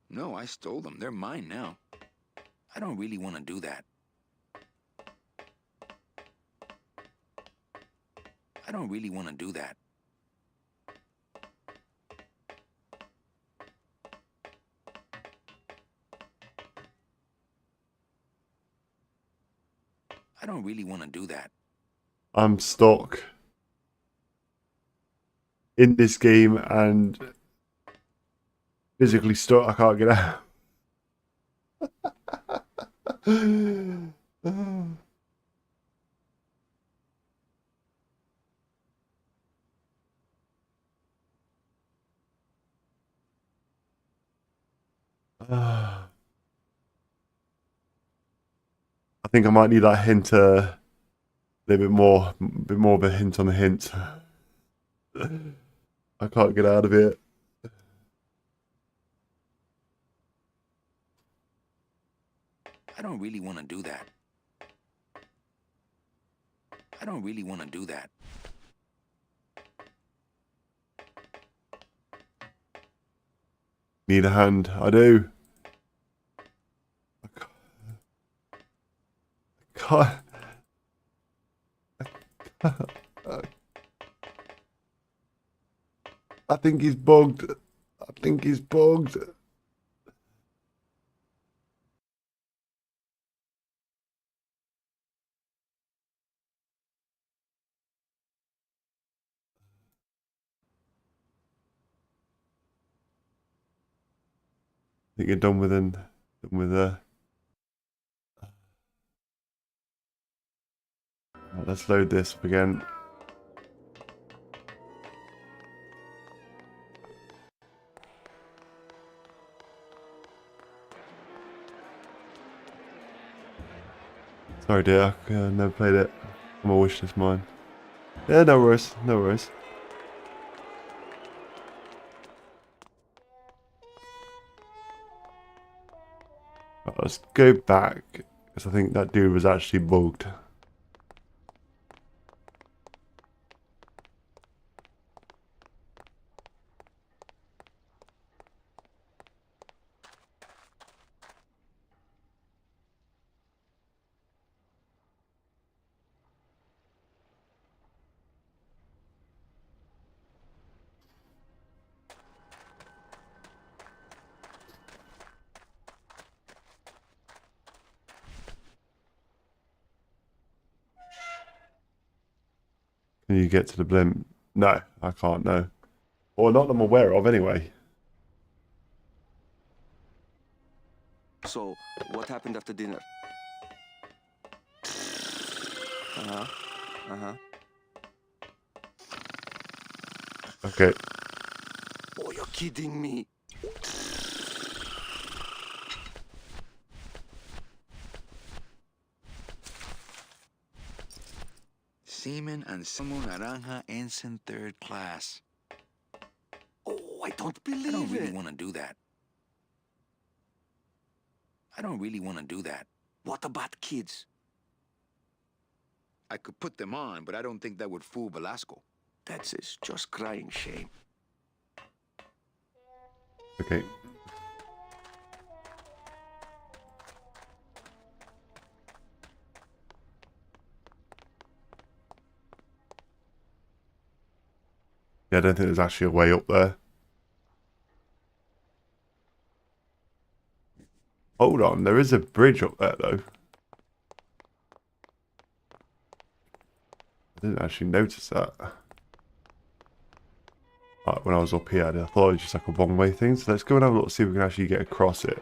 No, I stole them. They're mine now. I don't really want to do that. I don't really want to do that. I don't really want to do that. I'm stuck in this game and physically stuck. I can't get out. I think I might need that hint a little bit more of a hint on the hint. I can't get out of it. I don't really want to do that. I don't really want to do that. Need a hand. I do. I can't. I think he's bugged. I think he's bugged. I think you're done with him. Done with Right, let's load this up again. Sorry, dear. I never played it. I'm a wish list mine. Yeah, no worries. No worries. Right, let's go back because I think that dude was actually bugged. When you get to the blimp. No, I can't, no. Or not that I'm aware of, anyway. So, what happened after dinner? Okay. Oh, you're kidding me. Seaman Anselmo Naranja, Ensign 3rd Class. Oh, I don't believe it. I don't really want to do that. I don't really want to do that. What about kids? I could put them on, but I don't think that would fool Velasco. That's his just crying shame. Okay. Yeah, I don't think there's actually a way up there. Hold on, there is a bridge up there, though. I didn't actually notice that. Like, when I was up here, I thought it was just like a one-way thing. So let's go and have a look, see if we can actually get across it.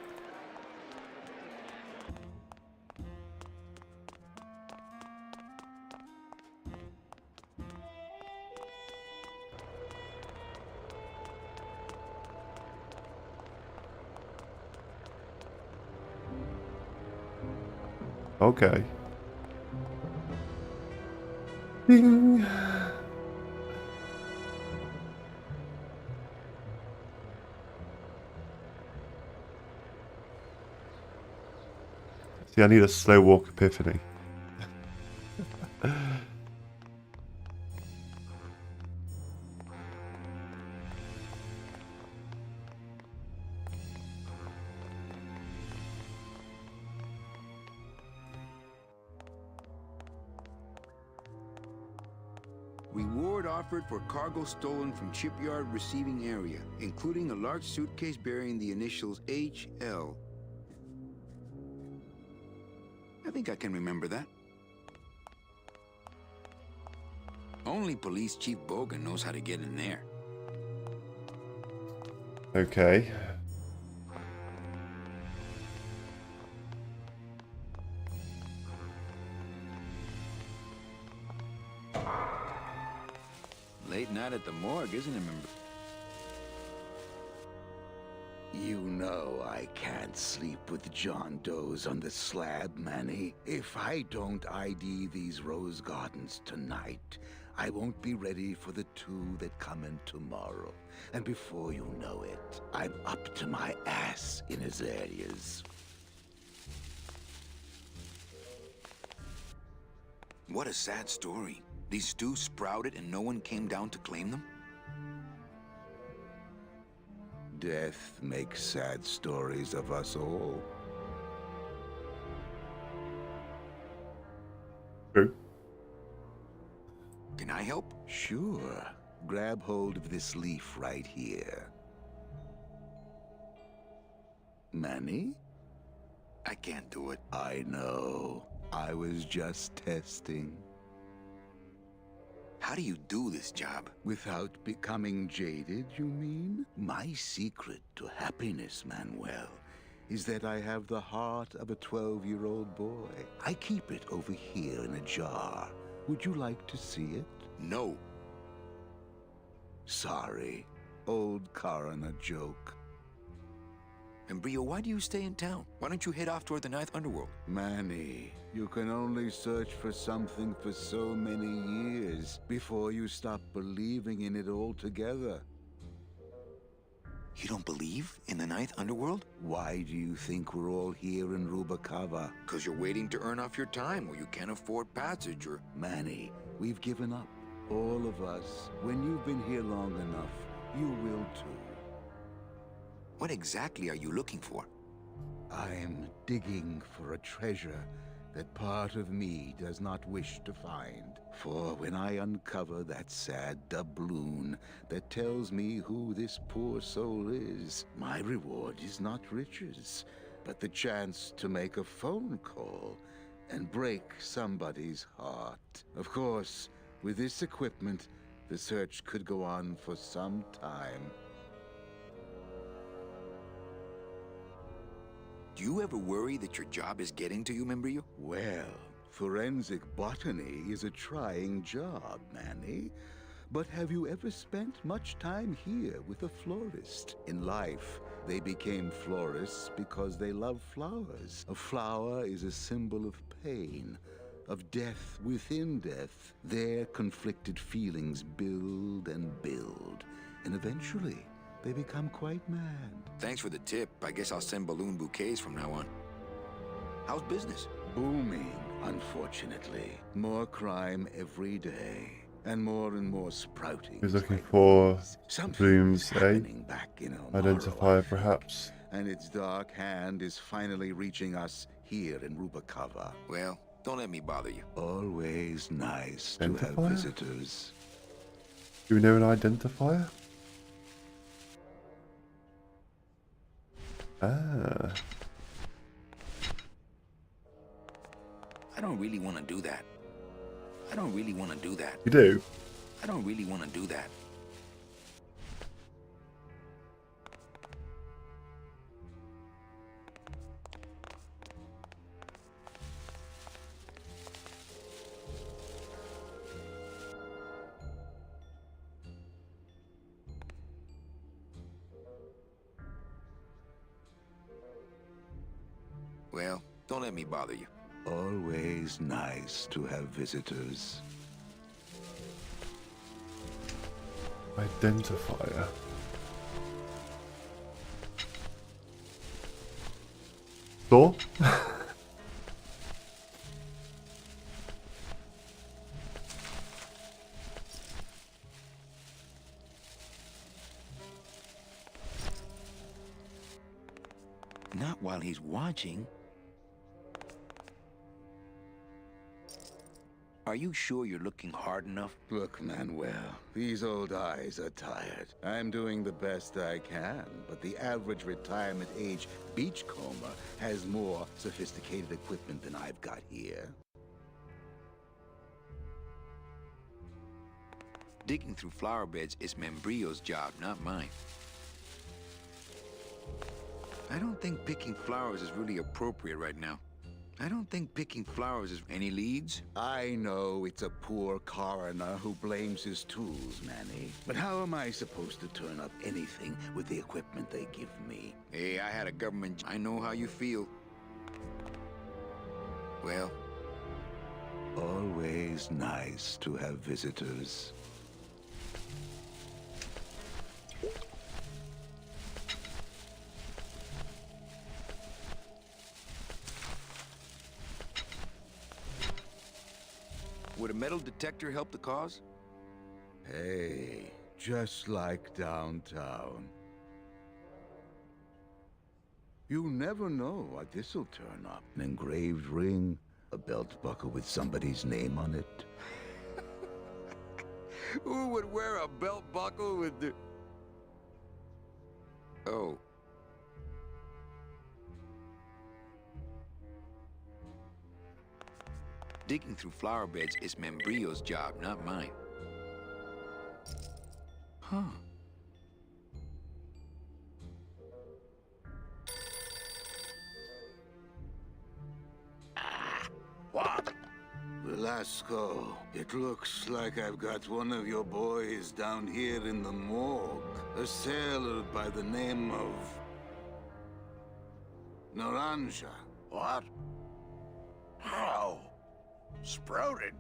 Okay. Ding. See, I need a slow walk epiphany. Reward offered for cargo stolen from shipyard receiving area, including a large suitcase bearing the initials HL. I think I can remember that. Only Police Chief Bogan knows how to get in there. Okay. Late night at the morgue, isn't it, member? You know I can't sleep with John Doe's on the slab, Manny. If I don't ID these rose gardens tonight, I won't be ready for the 2 that come in tomorrow. And before you know it, I'm up to my ass in azaleas. What a sad story. These stews sprouted and no one came down to claim them? Death makes sad stories of us all. True. Can I help? Sure. Grab hold of this leaf right here. Manny? I can't do it. I know. I was just testing. How do you do this job? Without becoming jaded, you mean? My secret to happiness, Manuel, is that I have the heart of a 12-year-old boy. I keep it over here in a jar. Would you like to see it? No. Sorry. Old coroner joke. And Brio, why do you stay in town? Why don't you head off toward the 9th Underworld? Manny, you can only search for something for so many years before you stop believing in it altogether. You don't believe in the 9th Underworld? Why do you think we're all here in Rubacava? Because you're waiting to earn off your time or you can't afford passage or... Manny, we've given up. All of us. When you've been here long enough, you will too. What exactly are you looking for? I'm digging for a treasure that part of me does not wish to find. For when I uncover that sad doubloon that tells me who this poor soul is, my reward is not riches, but the chance to make a phone call and break somebody's heart. Of course, With this equipment, the search could go on for some time. Do you ever worry that your job is getting to you, Membrillo? Well, forensic botany is a trying job, Manny. But have you ever spent much time here with a florist? In life, they became florists because they love flowers. A flower is a symbol of pain, of death within death. Their conflicted feelings build and build, and eventually they become quite mad. Thanks for the tip. I guess I'll send balloon bouquets from now on. How's business? Booming, unfortunately. More crime every day. And more sprouting. He's looking for Bloom's back in identifier, perhaps. And its dark hand is finally reaching us here in Rubacava. Well, don't let me bother you. Always nice to have Identifier? visitors. Do we know an identifier? Ah. I don't really want to do that. I don't really want to do that. You do? I don't really want to do that. Well, don't let me bother you. Always nice to have visitors. Identifier. Door? Not while he's watching. Are you sure you're looking hard enough? Look, Manuel, these old eyes are tired. I'm doing the best I can, but the average retirement age beachcomber has more sophisticated equipment than I've got here. Digging through flower beds is Membrillo's job, not mine. I don't think picking flowers is really appropriate right now. I don't think picking flowers is... Any leads? I know it's a poor coroner who blames his tools, Manny. But how am I supposed to turn up anything with the equipment they give me? Hey, I had a government... I know how you feel. Well... Always nice to have visitors. Would a metal detector help the cause? Hey, just like downtown. You never know what this'll turn up. An engraved ring, a belt buckle with somebody's name on it. Who would wear a belt buckle with the... Oh. Digging through flower beds is Membrillo's job, not mine. Huh. What? Velasco, it looks like I've got one of your boys down here in the morgue. A sailor by the name of... Naranja. What? How? Sprouted?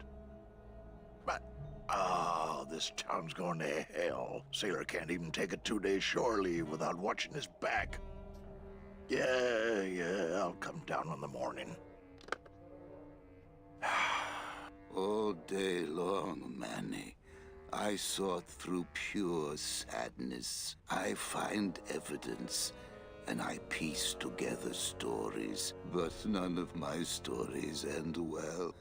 But, this town's going to hell. Sailor can't even take a 2-day shore leave without watching his back. Yeah, I'll come down in the morning. All day long, Manny, I sought through pure sadness. I find evidence, and I piece together stories. But none of my stories end well.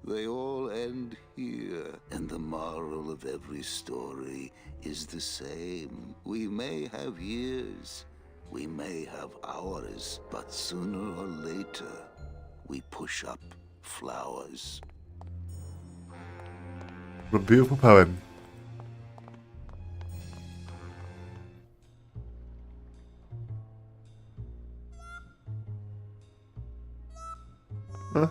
They all end here, and the moral of every story is the same. We may have years, we may have hours, but sooner or later, we push up flowers. What a beautiful poem. Huh?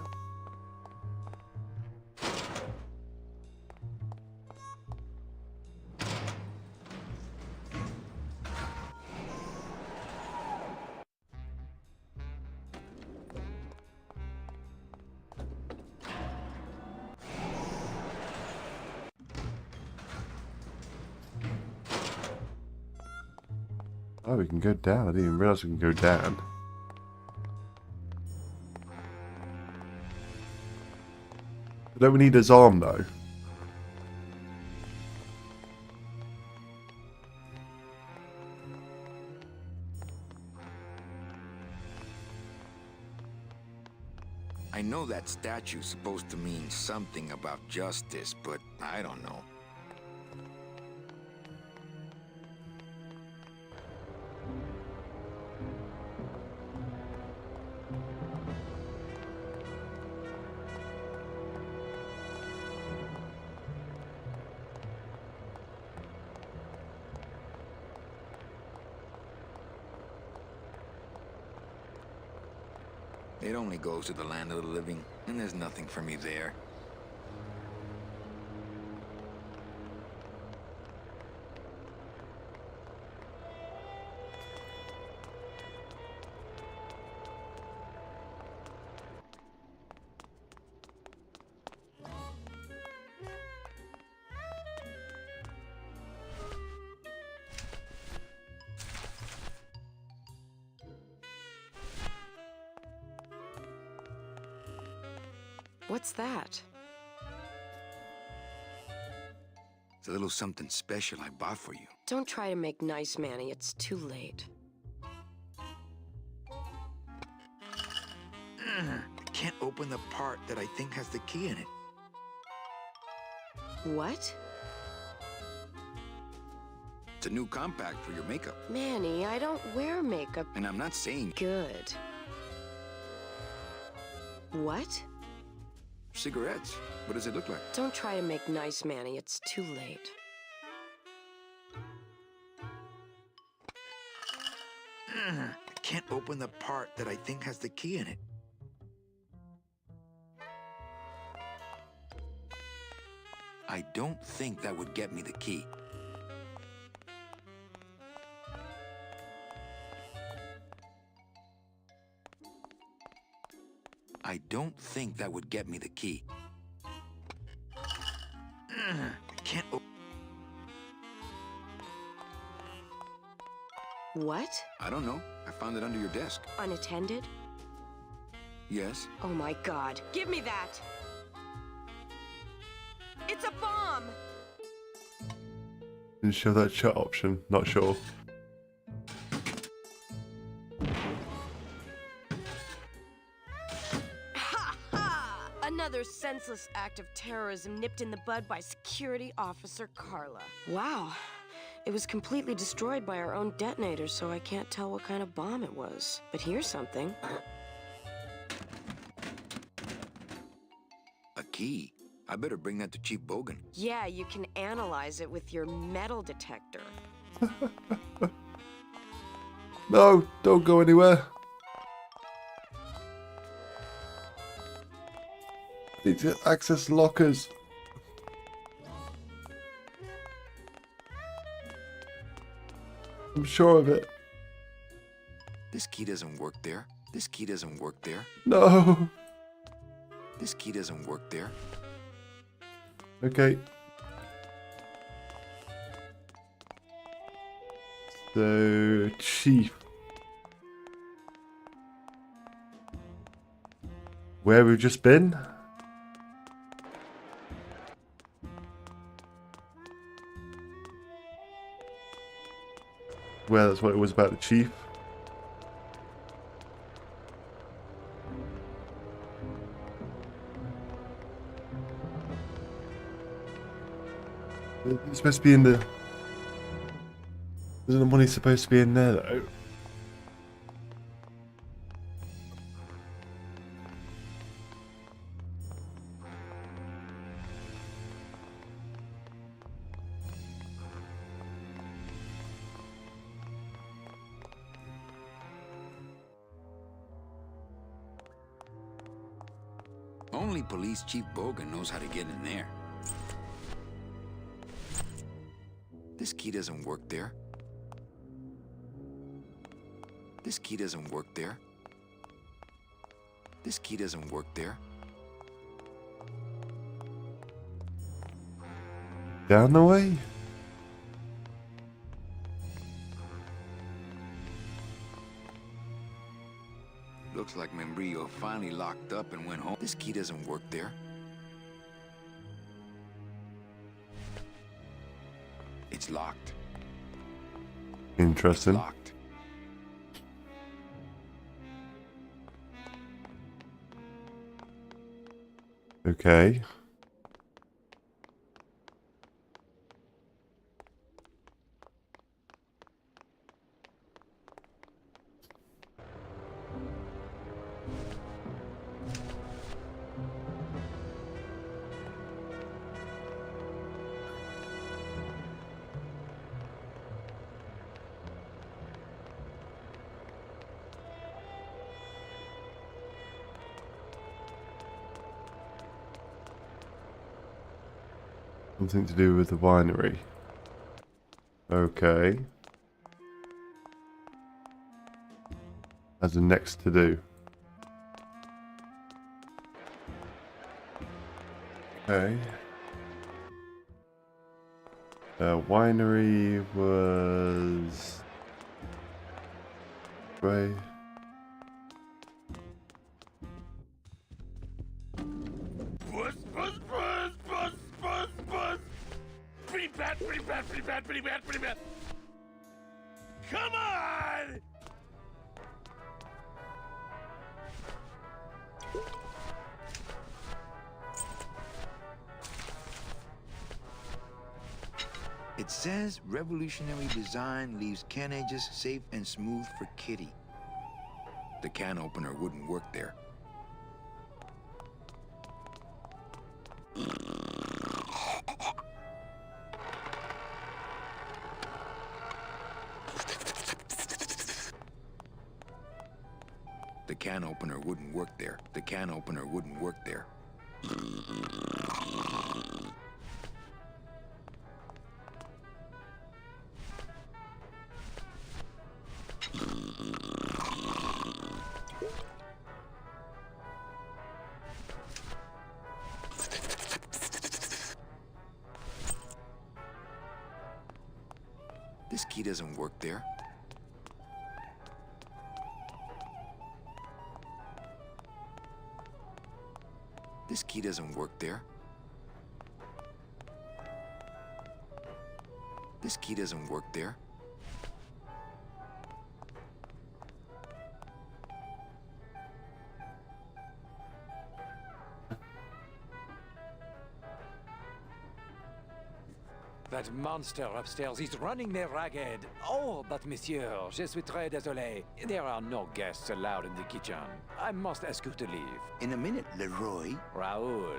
Oh, we can go down. I didn't even realize we can go down. Don't we need his arm though? I know that statue's supposed to mean something about justice, but I don't know. It only goes to the land of the living, and there's nothing for me there. What's that? It's a little something special I bought for you. Don't try to make nice, Manny. It's too late. I can't open the part that I think has the key in it. What? It's a new compact for your makeup. Manny, I don't wear makeup. And I'm not saying... Good. What? Cigarettes. What does it look like? Don't try to make nice, Manny. It's too late. I can't open the part that I think has the key in it. I don't think that would get me the key. I don't think that would get me the key. Can't open... What? I don't know. I found it under your desk. Unattended? Yes. Oh my God. Give me that! It's a bomb! Didn't show that shut option. Not sure. Ha ha! Another senseless act of terrorism nipped in the bud by Security Officer Carla. Wow. It was completely destroyed by our own detonator, so I can't tell what kind of bomb it was. But here's something. A key? I better bring that to Chief Bogan. Yeah, you can analyze it with your metal detector. No, don't go anywhere. Need to access lockers. I'm sure of it. This key doesn't work there. This key doesn't work there. No. This key doesn't work there. Okay. So, Chief. Where we've just been? Well, that's what it was about the Chief. It's supposed to be in the... Isn't the money supposed to be in there, though? Only Police Chief Bogan knows how to get in there. This key doesn't work there. This key doesn't work there. This key doesn't work there. Down the way? Looks like Membrillo finally locked up and went home. This key doesn't work there. It's locked. Interesting. It's locked. Okay. Something to do with the winery. Okay. As the next to do. Okay. Winery was... Right. Puss, puss, puss, puss, puss, puss. Pretty bad, pretty bad, pretty bad, pretty bad, pretty bad. Come on! It says revolutionary design leaves can edges safe and smooth for Kitty. The can opener wouldn't work there. The can opener wouldn't work there. The can opener wouldn't work there. This key doesn't work there. This key doesn't work there. This key doesn't work there. That monster upstairs is running me ragged. Oh, but monsieur, je suis très désolé. There are no guests allowed in the kitchen. I must ask you to leave. In a minute, Leroy. Raoul.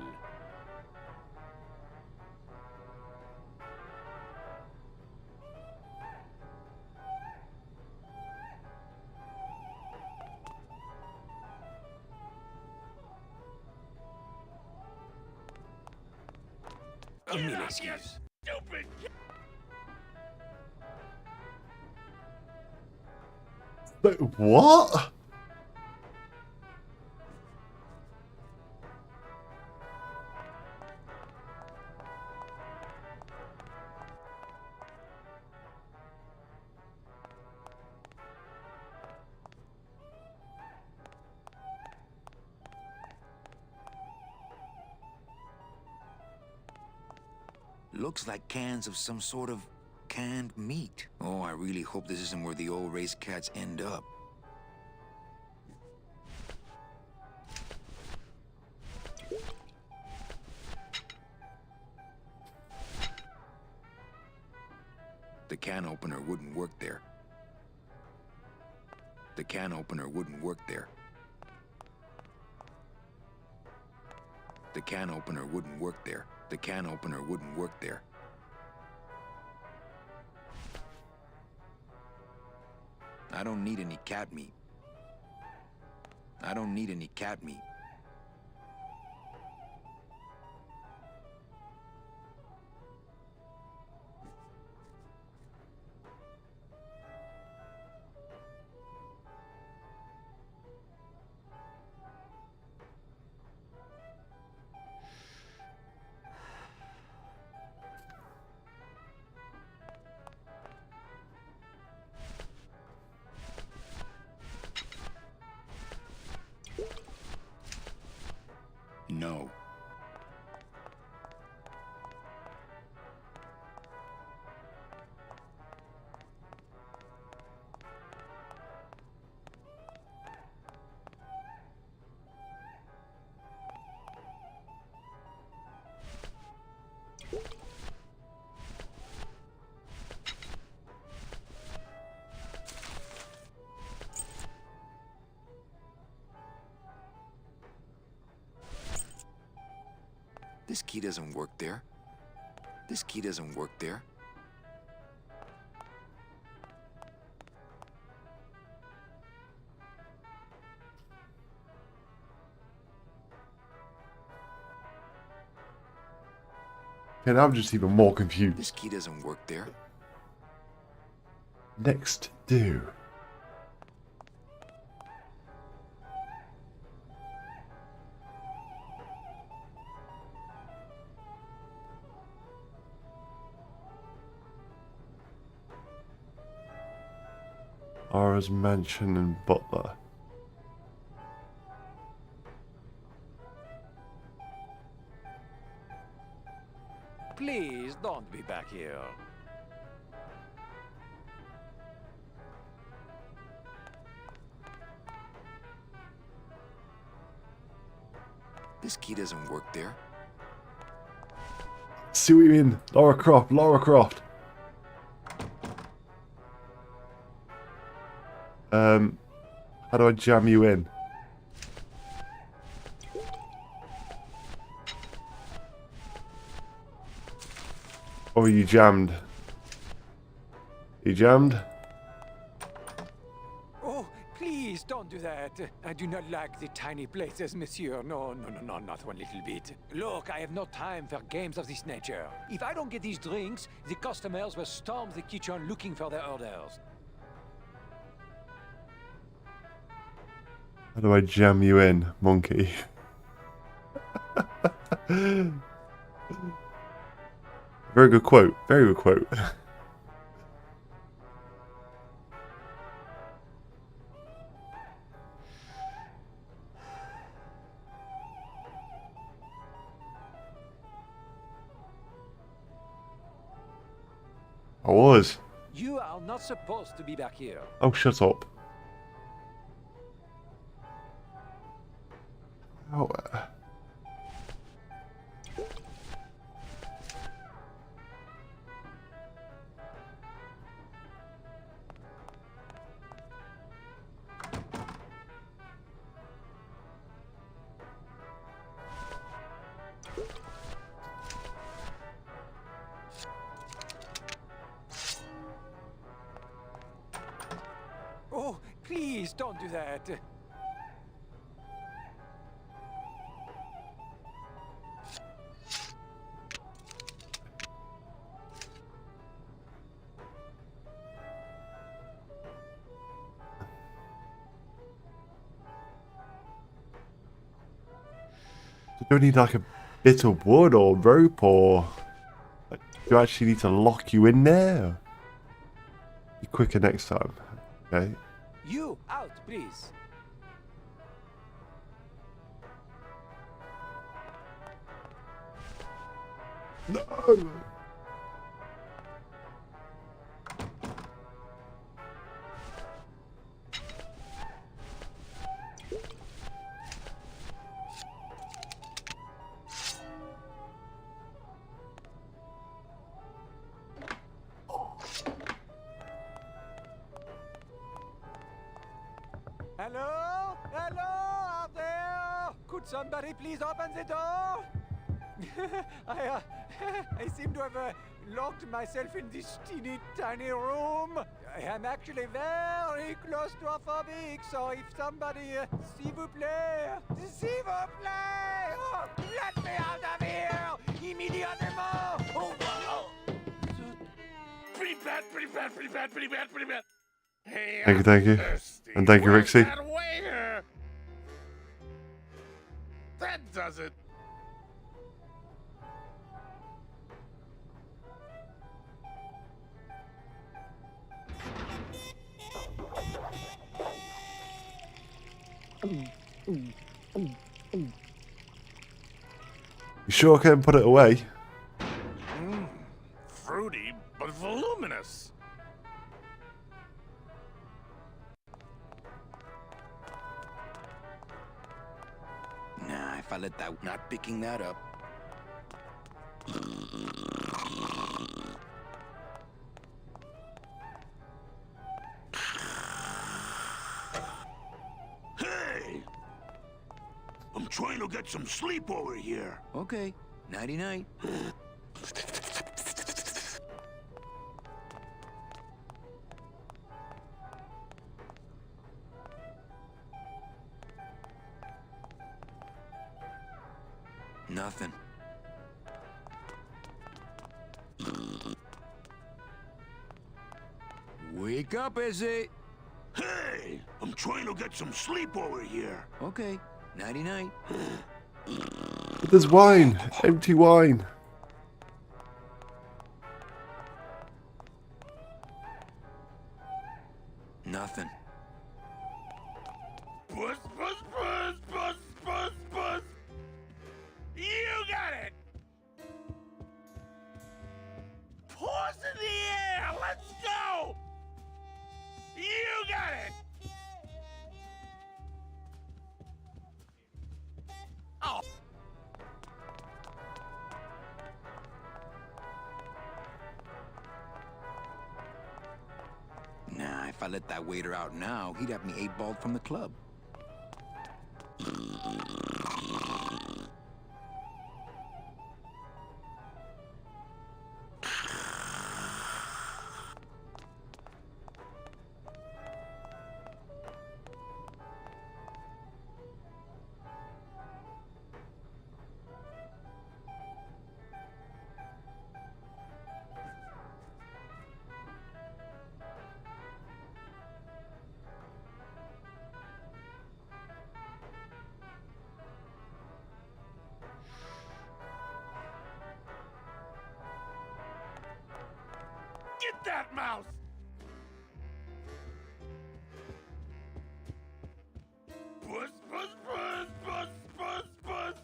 Mille excuses. Stupid! What? Looks like cans of some sort of canned meat. Oh, I really hope this isn't where the old race cats end up. The can opener wouldn't work there. The can opener wouldn't work there. The can opener wouldn't work there. The can opener wouldn't work there. I don't need any cat meat. I don't need any cat meat. This key doesn't work there. This key doesn't work there. And I'm just even more confused. This key doesn't work there. Next do. Ara's mansion and butler. Please don't be back here. This key doesn't work there. See what you mean? Lara Croft, Lara Croft. How do I jam you in? Or are you jammed? You jammed? Oh, please don't do that. I do not like the tiny places, monsieur. No, not one little bit. Look, I have no time for games of this nature. If I don't get these drinks, the customers will storm the kitchen looking for their orders. How do I jam you in, monkey? Very good quote. Very good quote. I was. You are not supposed to be back here. Oh, shut up. Oh. Oh, please don't do that. Do I need like a bit of wood or rope, or like, do I actually need to lock you in there? Be quicker next time. Okay. You out, please. No. Hello? Hello out there? Could somebody please open the door? I seem to have locked myself in this teeny tiny room. I am actually very claustrophobic, so if somebody, s'il vous plaît, oh, let me out of here, immediately! Oh, wow. Pretty bad, pretty bad, pretty bad, pretty bad, pretty bad. Hey, Thank you. And thank you, Rixie. that waiter? That does it. You sure I can put it away? Fruity, but voluminous. Nah, if I let that, not picking that up. Hey! I'm trying to get some sleep over here. Okay, Nighty-night. Nothing. Wake up, Izzy. Hey, I'm trying to get some sleep over here. Okay, nighty-night. But there's wine. Empty wine. Nothing. Puss, puss, puss, puss, puss, puss. You got it. Paws in the air. Let's go. You got it. Oh. Nah, if I let that waiter out now, he'd have me 8-balled from the club. Get that mouse! Puss, puss, puss, puss, puss, puss!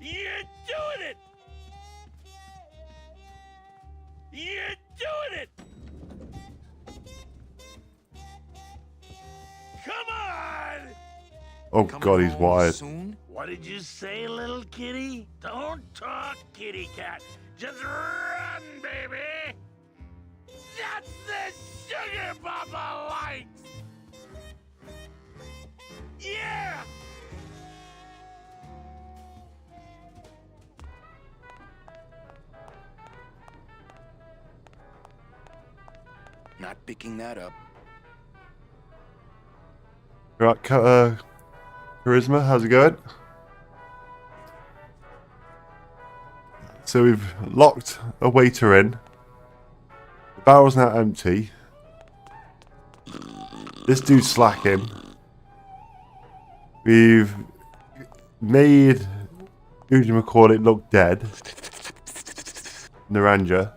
You're doing it! You're doing it! Come on! Oh god, he's wired. What did you say, little kitty? Don't talk, kitty cat. Just run, baby! That's the sugar Papa likes! Yeah! Not picking that up. Right, Charisma, how's it going? So we've locked a waiter in. The barrel's now empty. This dude's slacking. We've made it look dead. Naranja.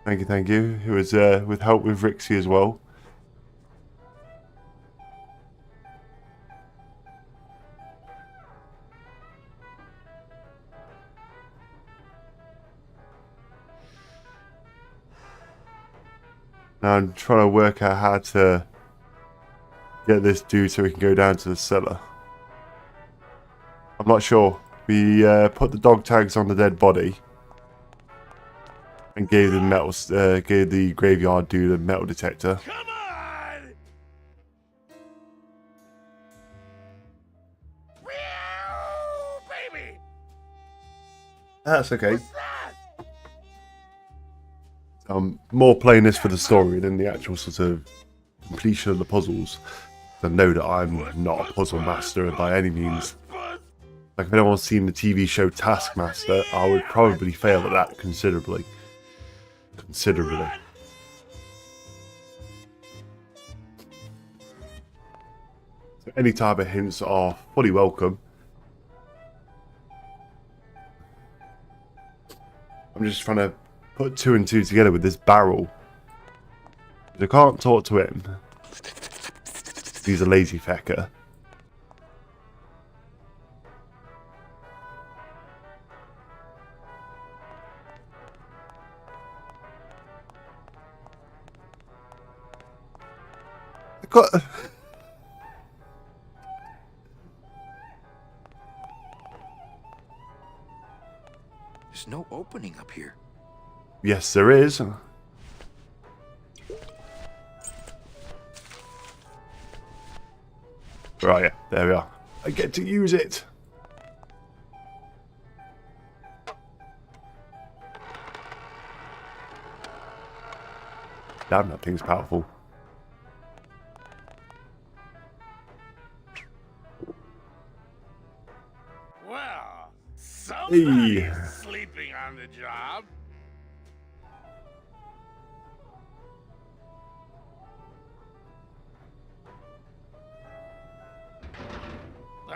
Thank you. Who was with help with Rixie as well. Now I'm trying to work out how to get this dude so we can go down to the cellar. I'm not sure. We put the dog tags on the dead body and gave the graveyard dude a metal detector. Come on! Baby! That's okay. I'm more playing this for the story than the actual sort of completion of the puzzles. I know that I'm not a puzzle master by any means. Like if anyone's seen the TV show Taskmaster, I would probably fail at that considerably. So any type of hints are fully welcome. I'm just trying to put 2 and 2 together with this barrel. I can't talk to him. He's a lazy fecker. I got... There's no opening up here. Yes, there is. Right, yeah, there we are. I get to use it. Damn, that thing's powerful. Well, somebody's Hey. sleeping on the job.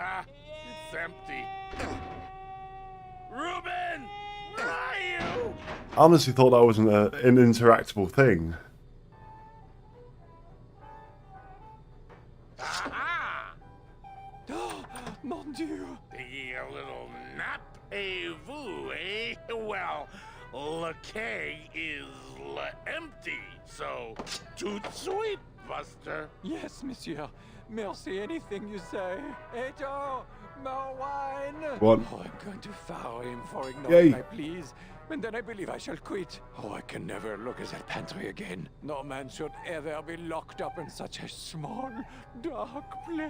Ah, it's empty. Ruben, where are you? I honestly thought that wasn't an interactable thing. Aha! Mon Dieu! Taking a little nap, vous, eh? Well, le keg is empty, so toot sweet, Buster. Yes, monsieur. Merci, anything you say. Eto, more wine. What? Oh, I'm going to fire him for Yay. ignoring my pleas. And then I believe I shall quit. Oh, I can never look at that pantry again. No man should ever be locked up in such a small, dark place.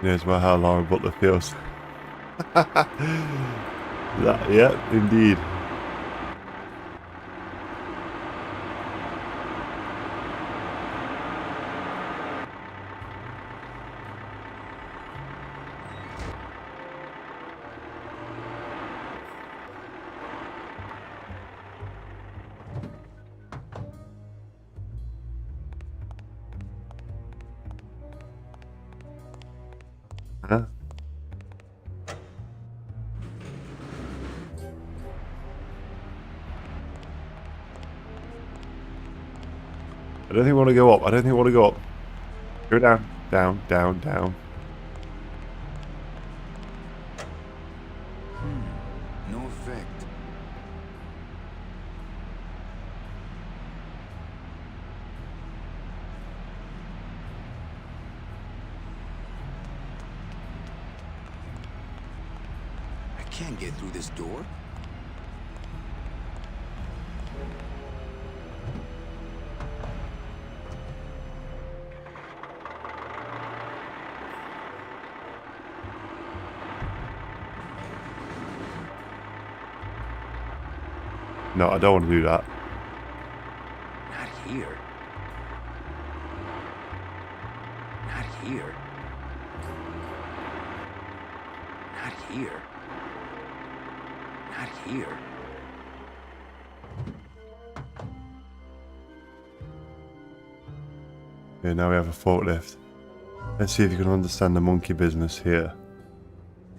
Here's where how Laura Butler feels. Yeah, indeed. Huh? I don't think I want to go up. I don't think I want to go up. Go down, down, down, down. No effect. I can't get through this door. No, I don't want to do that. Not here. Not here. Not here. Not here. Okay, now we have a forklift. Let's see if you can understand the monkey business here.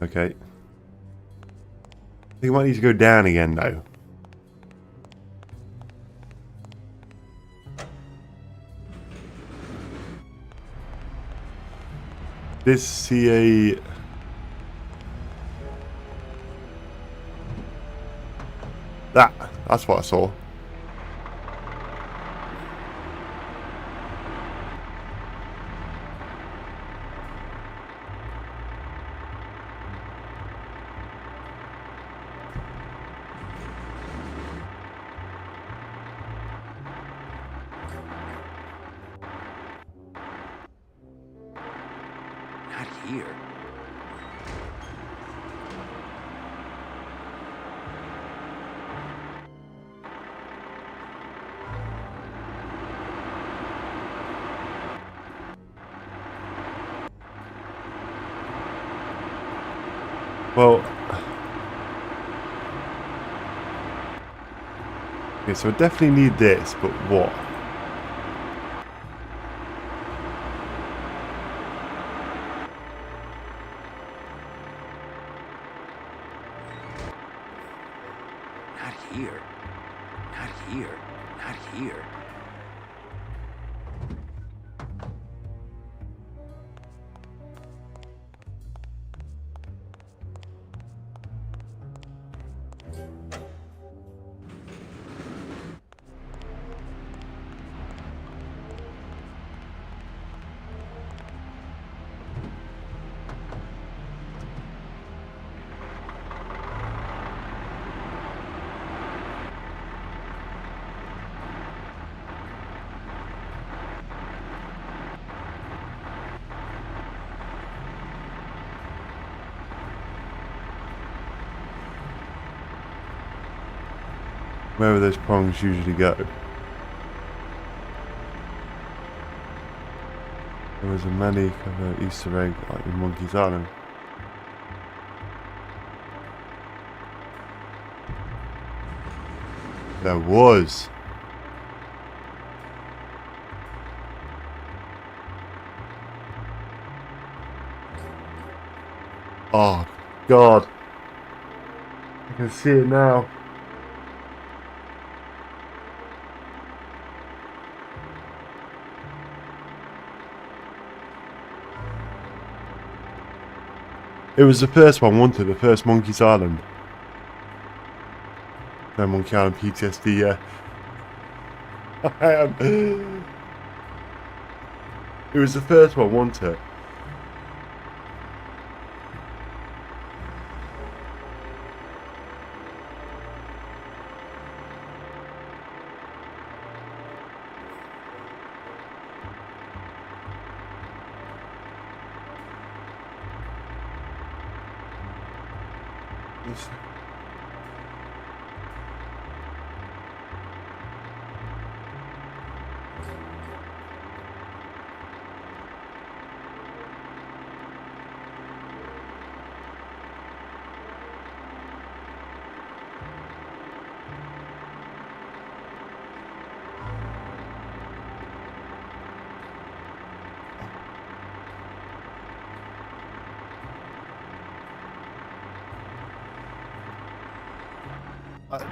Okay. I think I might need to go down again now. This CA... That's what I saw. Not here. Well... Okay, so I definitely need this, but what? Not here. Not here. Not here. where those prongs usually go. There was a many kind of Easter egg like in Monkey's Island. There was. Oh God. I can see it now. It was the first one, wasn't it? The first Monkey's Island. No, Monkey Island PTSD, yeah. I am. It was the first one, wasn't it? Yes.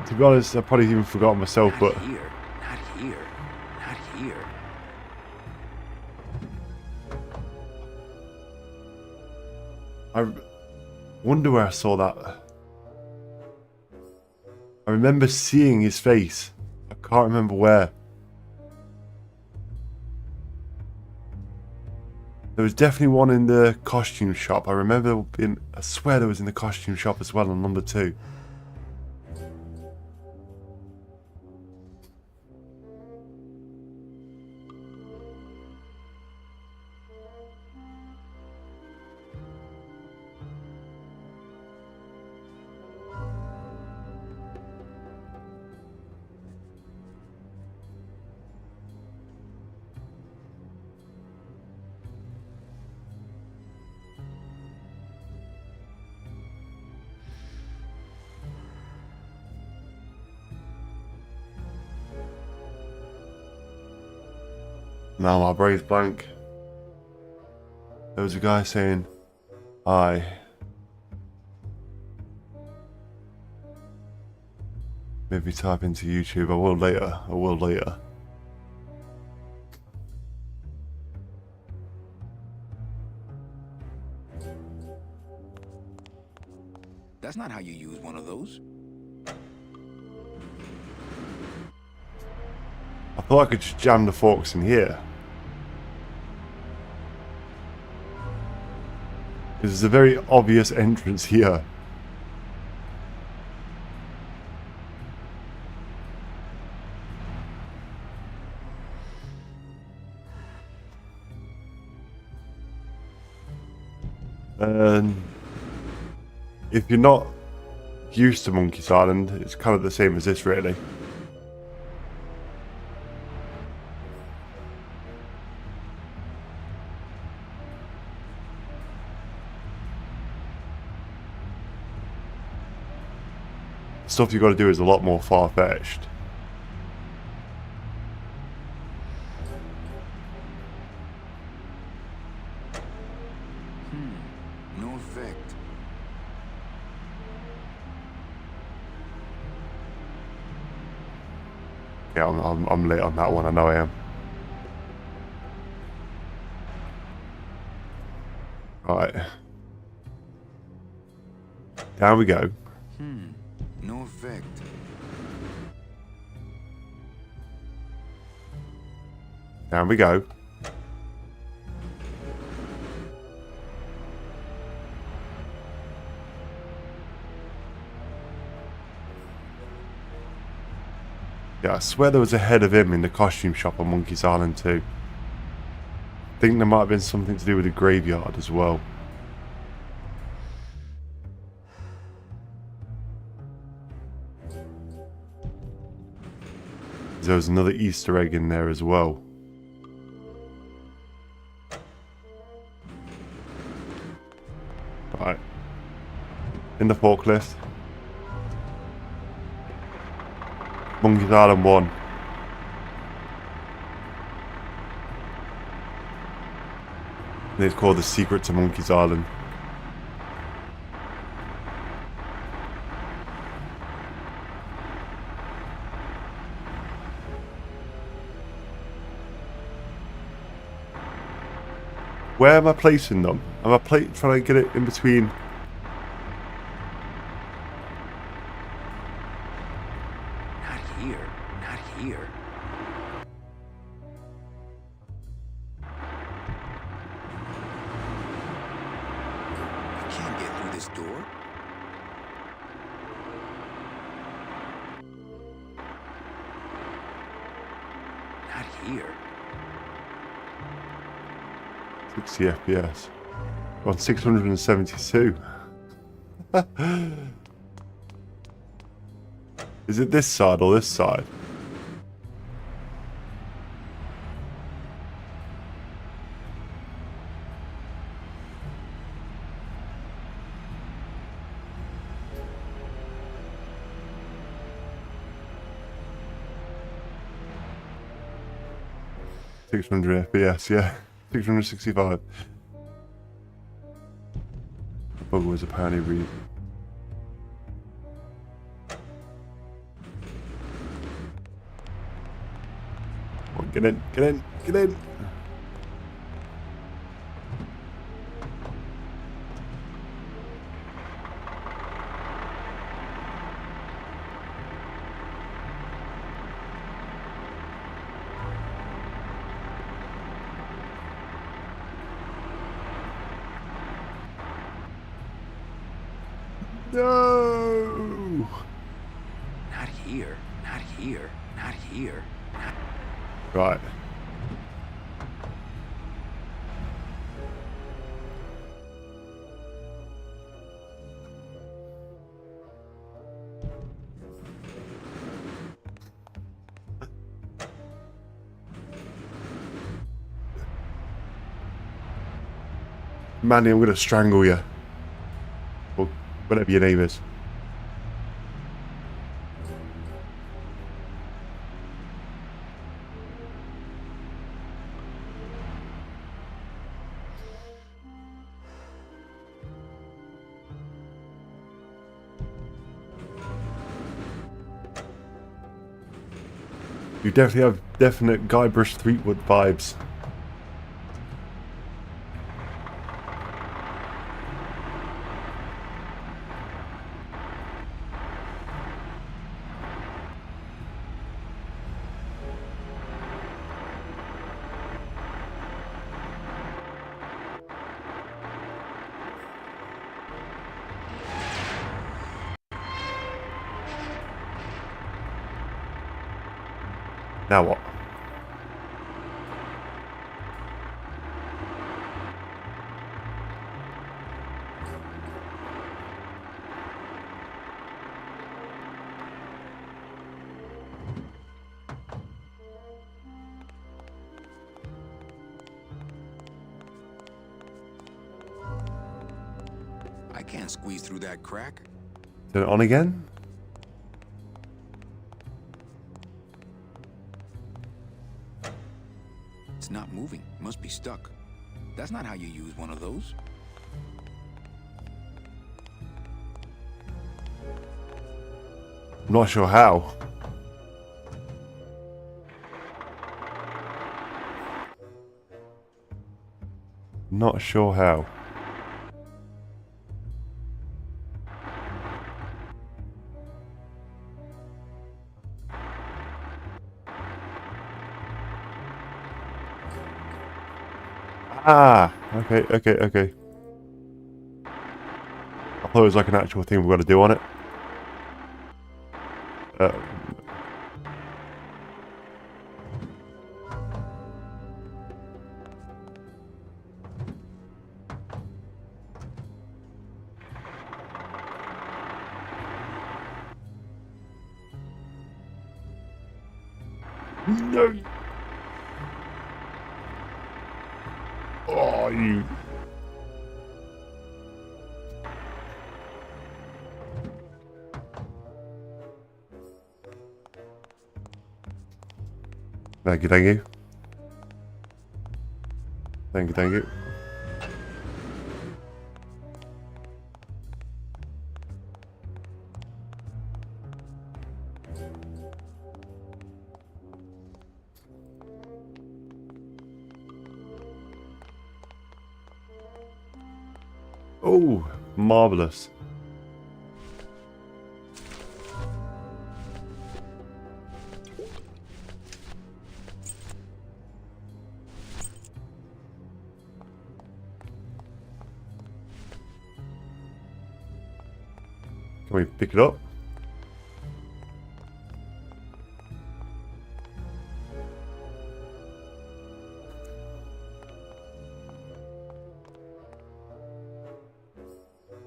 To be honest, I probably even forgot myself, but Not here. Not here. I wonder where I saw that. I remember seeing his face. I can't remember where. There was definitely one in the costume shop. I remember being. I swear there was in the costume shop as well on number 2. Now my brain's blank. There was a guy saying, "Hi." Maybe type into YouTube. I will later. I will later. That's not how you use one of those. I thought I could just jam the forks in here. There's a very obvious entrance here. And if you're not used to Monkey's Island, it's kind of the same as this, really. Stuff you got to do is a lot more far-fetched. No effect. Yeah, I'm late on that one. I know I am. Right. Down we go. No effect. Down we go. Yeah, I swear there was a head of him in the costume shop on Monkey's Island too. I think there might have been something to do with the graveyard as well. there was another Easter egg in there as well. Right. In the forklift. Monkey's Island 1. And it's called The Secret to Monkey's Island. Where am I placing them? Am I trying to get it in between? Not here. Not here. I can't get through this door. Not here. 60 FPS. On 672. Is it this side or this side? $600 FPS, yeah. 665. The bug was apparently read. Come on, get in, get in, get in. No! Not here. Not here. Not here. Right. Manny, I'm gonna strangle you. Or whatever your name is. You definitely have definite Guybrush Threepwood vibes. Now what? I can't squeeze through that crack. Turn it on again? It's not moving. Must be stuck. That's not how you use one of those. I'm not sure how. Not sure how. Ah, okay. I thought it was like an actual thing we've got to do on it. No. Oh, you. Thank you, thank you. Thank you, thank you. Oh, marvelous. Can we pick it up?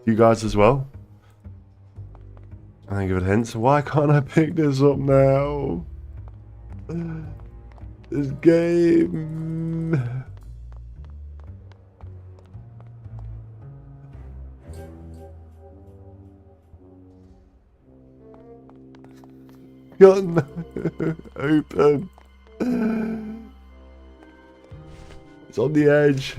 You guys as well? I think of it hence. Why can't I pick this up now? This game. Gun open. It's on the edge.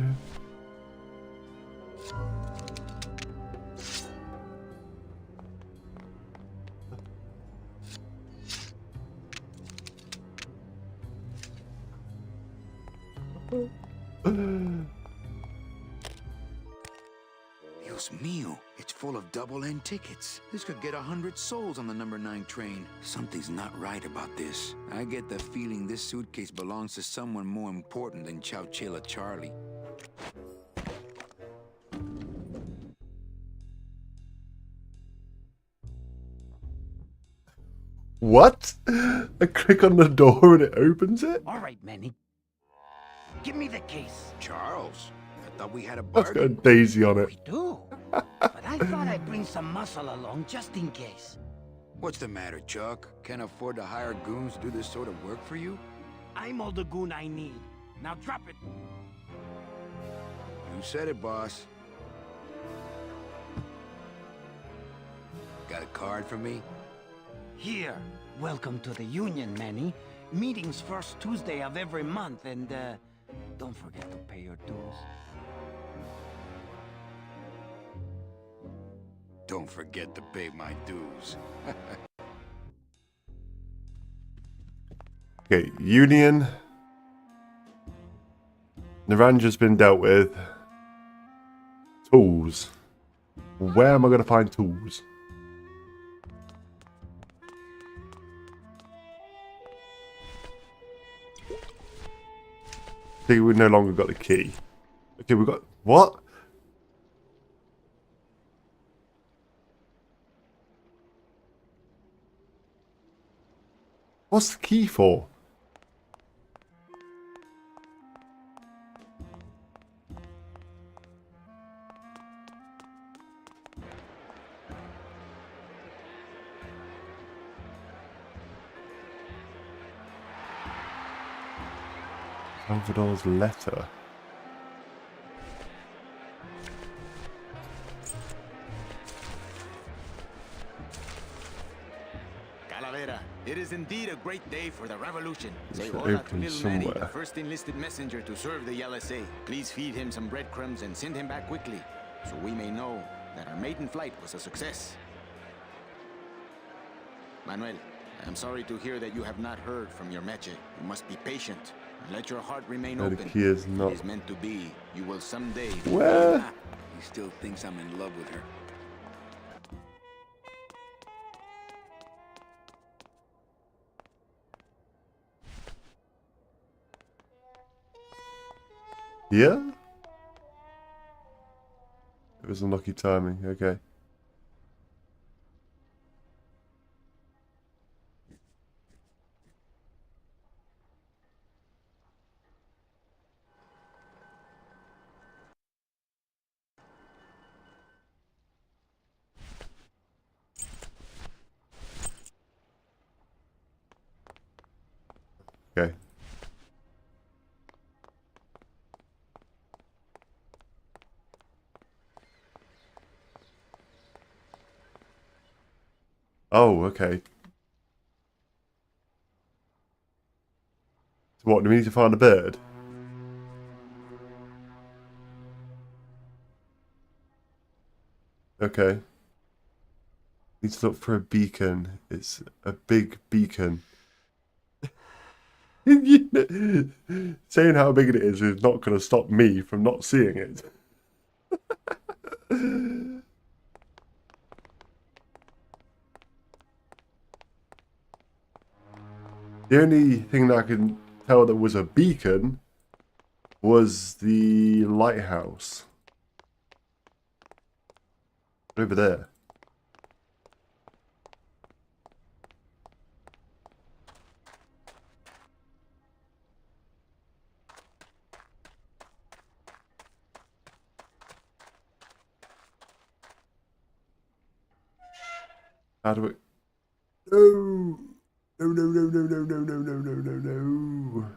Dios mío, it's full of double-end tickets. This could get 100 souls on the number 9 train. Something's not right about this. I get the feeling this suitcase belongs to someone more important than Chowchilla Charlie. What? I click on the door and it opens it? All right, Manny. Give me the case. Charles, I thought we had a That's got a bargain. daisy on it. We do. But I thought I'd bring some muscle along just in case. What's the matter, Chuck? Can't afford to hire goons to do this sort of work for you? I'm all the goon I need. Now drop it. You said it, boss. Got a card for me? Here. Welcome to the Union, Manny. Meetings first Tuesday of every month, and don't forget to pay your dues. Don't forget to pay my dues. Okay, Union. Naranja's been dealt with. Tools. Where am I going to find tools? I think we've no longer got the key. Okay, we've got... What? What's the key for? Salvador's letter. Calavera, it is indeed a great day for the revolution. Say It's hola to open little Manny, the somewhere. first enlisted messenger to serve the LSA. Please feed him some breadcrumbs and send him back quickly, so we may know that our maiden flight was a success. Manuel, I am sorry to hear that you have not heard from your Meche. You must be patient and let your heart remain No, the open. key is If not- it is meant to be, you will someday... Where? He still thinks I'm in love with her. Yeah? It was unlucky timing, okay. Oh, okay. So what, do we need to find a bird? Okay. Need to look for a beacon. It's a big beacon. Saying how big it is not going to stop me from not seeing it. The only thing that I can tell that was a beacon was the lighthouse. Over there. How do we... No! No, no, no, no, no, no, no, no, no, no, no.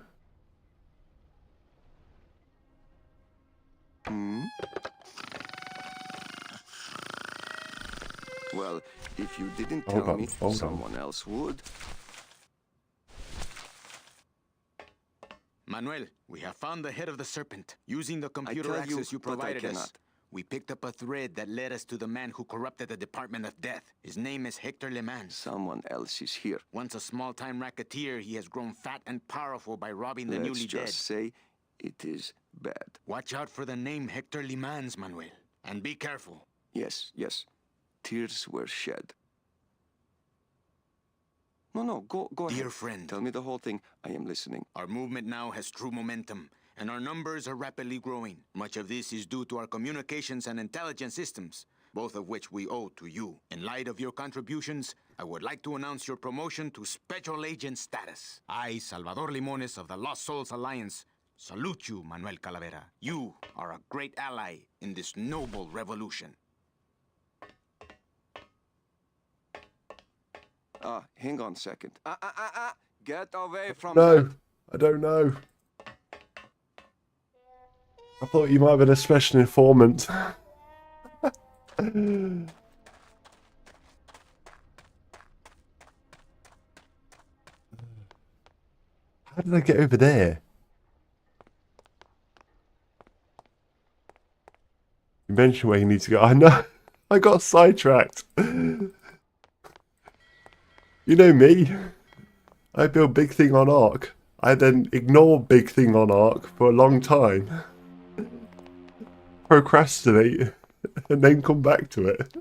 Well, if you didn't tell me, someone else would. Manuel, we have found the head of the serpent. Using the computer access you provided us, we picked up a thread that led us to the man who corrupted the Department of Death. His name is Hector Le Mans. Someone else is here. Once a small-time racketeer, he has grown fat and powerful by robbing the newly dead. Let's just say it is bad. Watch out for the name Hector Le Mans, Manuel. And be careful. Yes, yes. Tears were shed. No, go ahead. Dear friend. Tell me the whole thing. I am listening. Our movement now has true momentum, and our numbers are rapidly growing. Much of this is due to our communications and intelligence systems, both of which we owe to you. In light of your contributions, I would like to announce your promotion to Special Agent status. I, Salvador Limones of the Lost Souls Alliance, salute you, Manuel Calavera. You are a great ally in this noble revolution. Hang on a second. Get away from No, I don't know. I thought you might have been a special informant. How did I get over there? You mentioned where you need to go. I know. I got sidetracked. You know me. I build big thing on Ark. I then ignore big thing on Ark for a long time. Procrastinate. And then come back to it.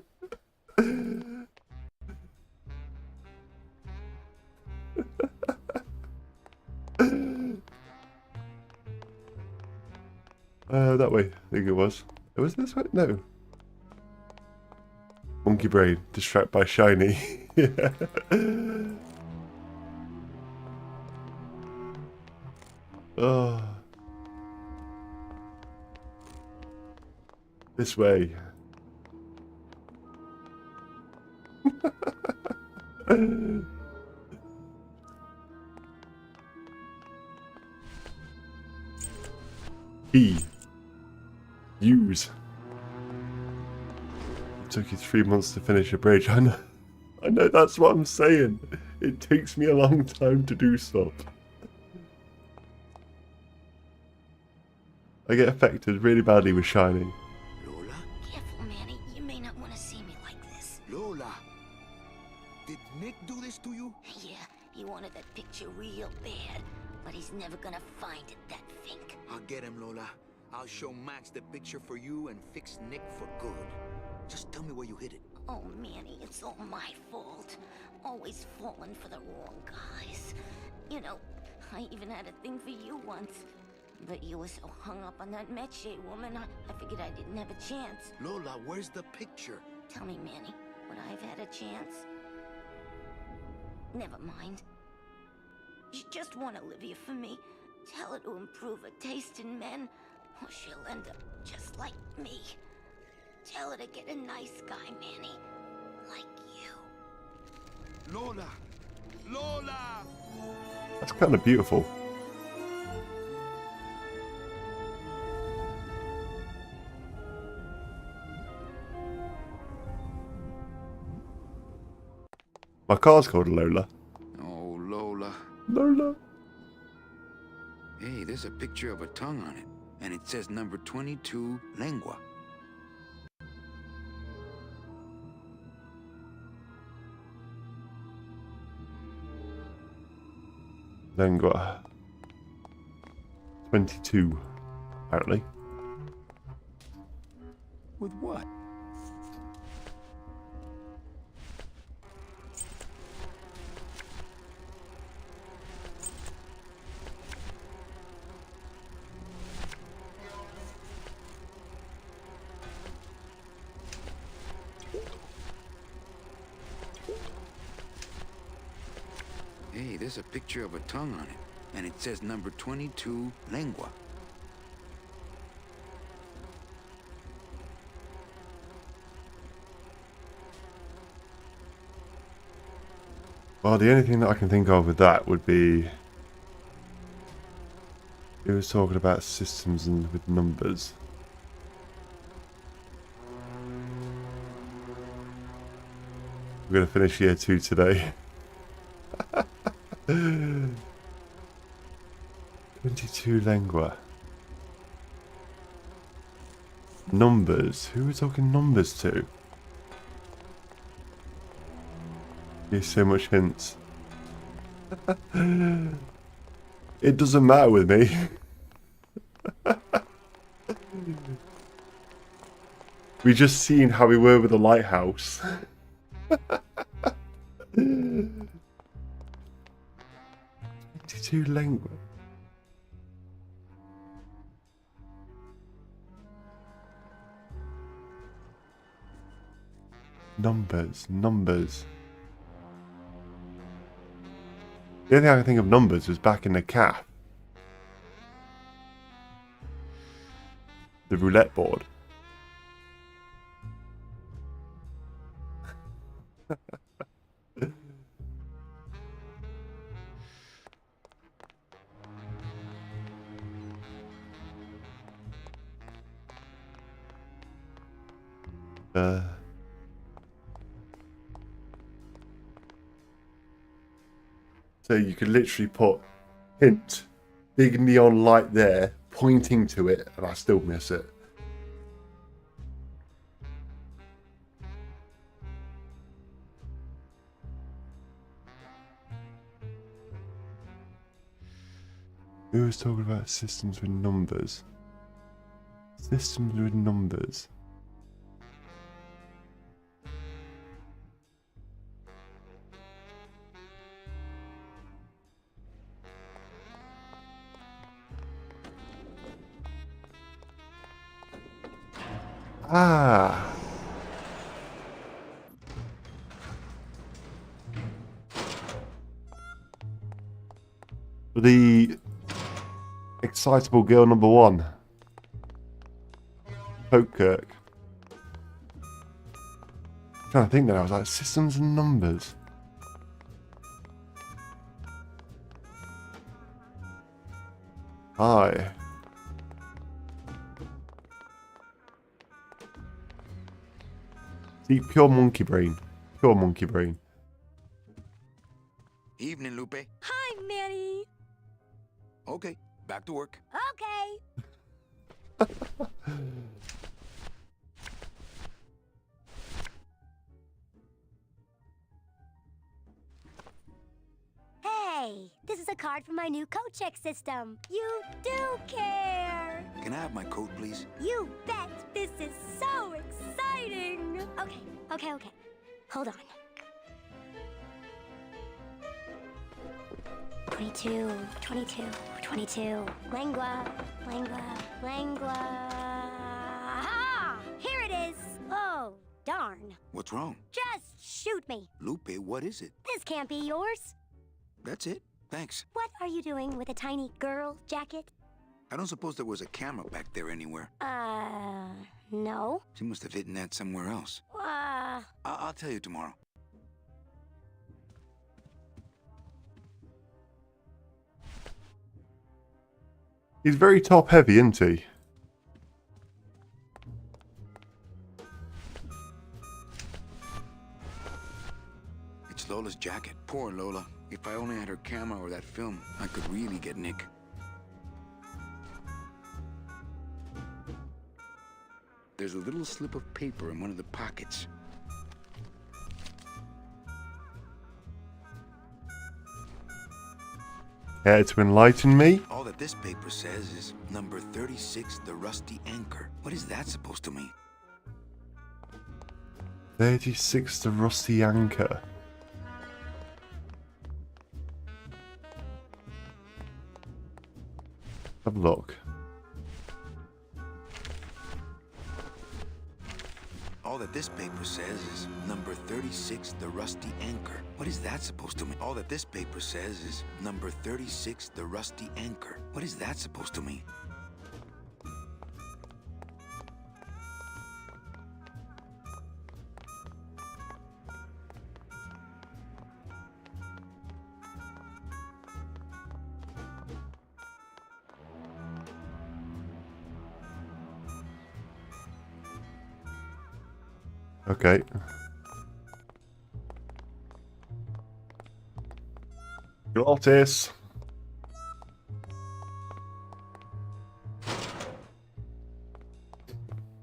That way, I think it was. It was this way? No. Monkey brain, distract by shiny. Yeah. Oh. This way. E. Use. It took you 3 months to finish a bridge. I know, that's what I'm saying. It takes me a long time to do stuff. I get affected really badly with shining. Lola? Careful, Manny. You may not want to see me like this. Lola! Did Nick do this to you? Yeah, he wanted that picture real bad, but he's never gonna find it, that fink. I'll get him, Lola. I'll show Max the picture for you and fix Nick for good. Just tell me where you hid it. Oh, Manny, it's all my fault. Always falling for the wrong guys. You know, I even had a thing for you once. But you were so hung up on that Meche woman, I figured I didn't have a chance. Lola, where's the picture? Tell me, Manny, would I have had a chance? Never mind. You just want Olivia for me. Tell her to improve her taste in men, or she'll end up just like me. Tell her to get a nice guy, Manny. Like you. Lola! Lola! That's kind of beautiful. My car's called Lola. Oh, Lola. Lola. Hey, there's a picture of a tongue on it. And it says number 22, lengua. Lengua. 22, apparently. With what? Hey, there's a picture of a tongue on it. And it says number 22, lengua. Well, the only thing that I can think of with that would be... It was talking about systems and with numbers. We're going to finish year 2 today. 22 lengua. Numbers? Who are we talking numbers to? There's so much hints. It doesn't matter with me. We just seen how we were with the lighthouse. 22 lengua. Numbers. The only thing I can think of numbers was back in the calf. The roulette board. So you could literally put hint, big neon light there, pointing to it, and I still miss it. Who was talking about systems with numbers? Systems with numbers. Ah. The excitable girl number 1. Kirk. Trying to think now, I was like, systems and numbers. Hi. See, pure monkey brain. Pure monkey brain. Evening, Lupe. Hi, Manny. Okay, back to work. Okay. Hey, this is a card from my new coat check system. You do care. Can I have my coat, please? You bet. This is so exciting. Okay. Hold on. 22. Lengua. Ha! Here it is. Oh, darn. What's wrong? Just shoot me. Lupe, what is it? This can't be yours. That's it. Thanks. What are you doing with a tiny girl jacket? I don't suppose there was a camera back there anywhere. No. She must have hidden that somewhere else. I'll tell you tomorrow. He's very top heavy, isn't he? It's Lola's jacket. Poor Lola. If I only had her camera or that film, I could really get Nick. There's a little slip of paper in one of the pockets. Care to enlighten me? All that this paper says is number 36, the rusty anchor. What is that supposed to mean? 36, the rusty anchor. Have a look. All that this paper says is number 36, the rusty anchor. What is that supposed to mean? All that this paper says is number 36, the rusty anchor. What is that supposed to mean? Okay. Gratis.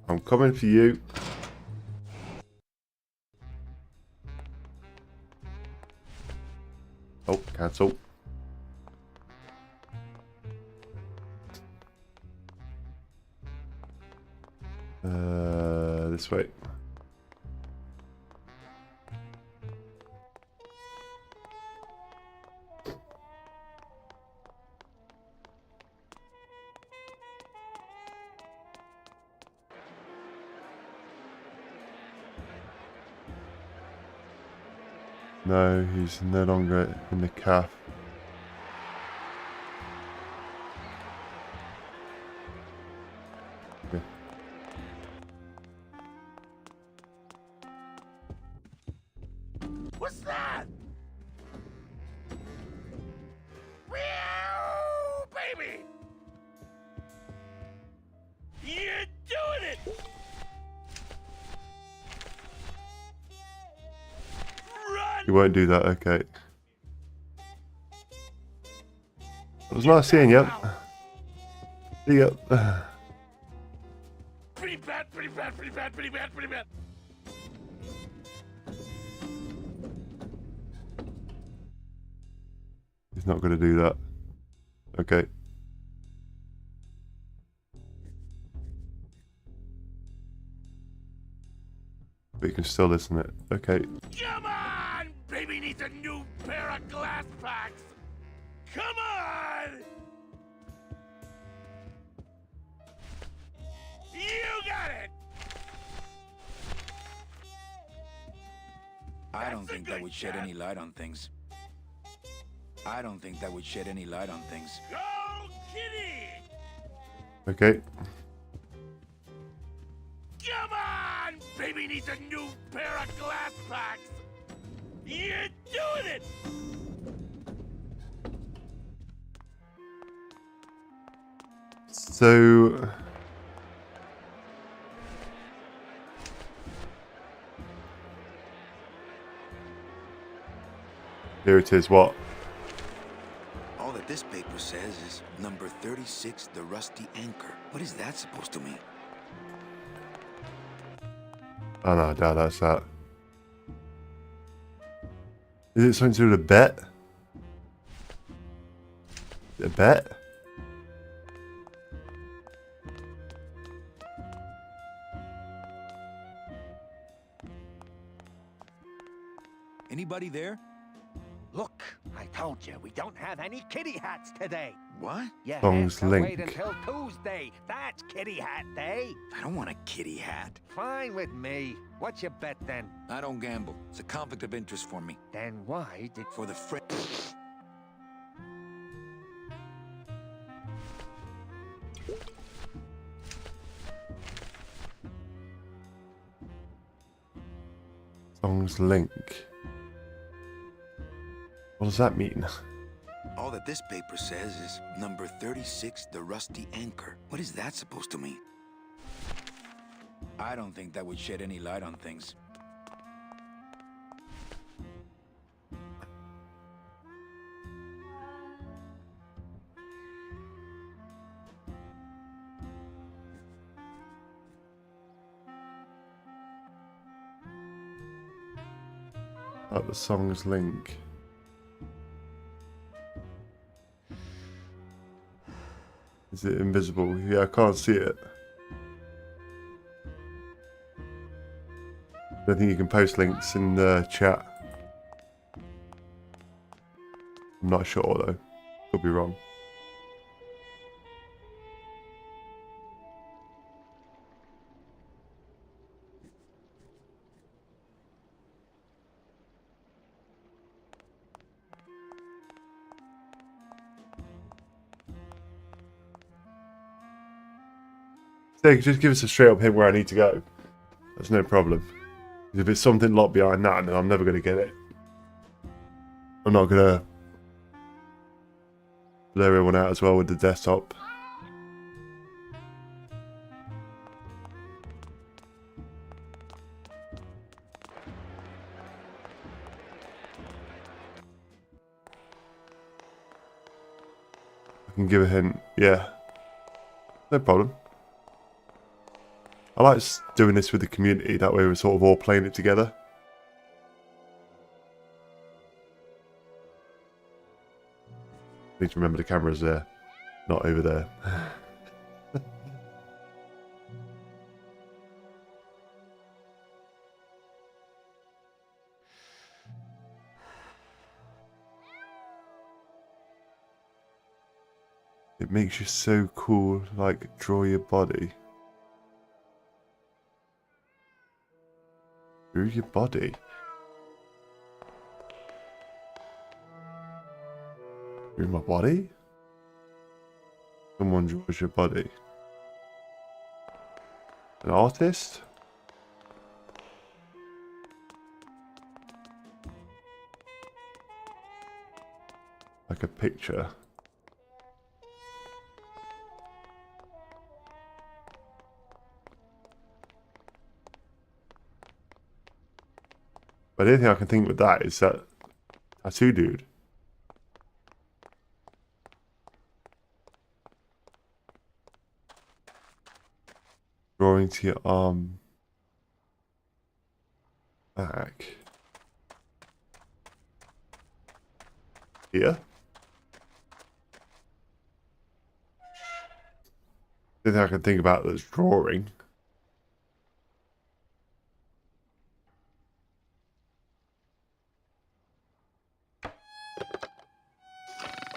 I'm coming for you. Oh, cancel. This way. No, he's no longer in the calf. Okay. What's that? Meow, baby! You're doing it! You won't do that, okay. It was nice seeing you. See ya. Pretty bad, pretty bad, pretty bad, pretty bad, pretty bad. He's not going to do that. Okay. But you can still listen it. Okay. Come on! Baby needs a new pair of glass packs! Come on! You got it! I don't think that would shed any light on things. I don't think that would shed any light on things. Go, kitty! Okay. Come on! Baby needs a new pair of glass packs! You're doing it! So... Here it is, what? All that this paper says is number 36, the rusty anchor. What is that supposed to mean? Oh no, I doubt that's that. Is it something to do with a bet? Is it a bet? Anybody there? Look, I told you, we don't have any kitty hats today. What? You Songs have to wait link. until Tuesday. That's kitty hat day. I don't want a kitty hat. Fine with me. What's your bet then? I don't gamble. It's a conflict of interest for me. Then why did... For the friend. Songs link. What does that mean? All that this paper says is number 36, the rusty anchor. What is that supposed to mean? I don't think that would shed any light on things. At the song's link. Is it invisible? Yeah, I can't see it. I don't think you can post links in the chat. I'm not sure though. Could be wrong. So just give us a straight up hint where I need to go. That's no problem. If it's something locked behind that, then I'm never going to get it. I'm not going to blur everyone out as well with the desktop. I can give a hint. Yeah. No problem. I like doing this with the community. That way we're sort of all playing it together. Need to remember the camera's there, not over there. It makes you so cool, like draw your body. Through your body. Through my body? Someone draws your body. An artist? Like a picture. But the only thing I can think with that is that tattoo dude. Drawing to your arm. Back. Here? The only thing I can think about that's drawing.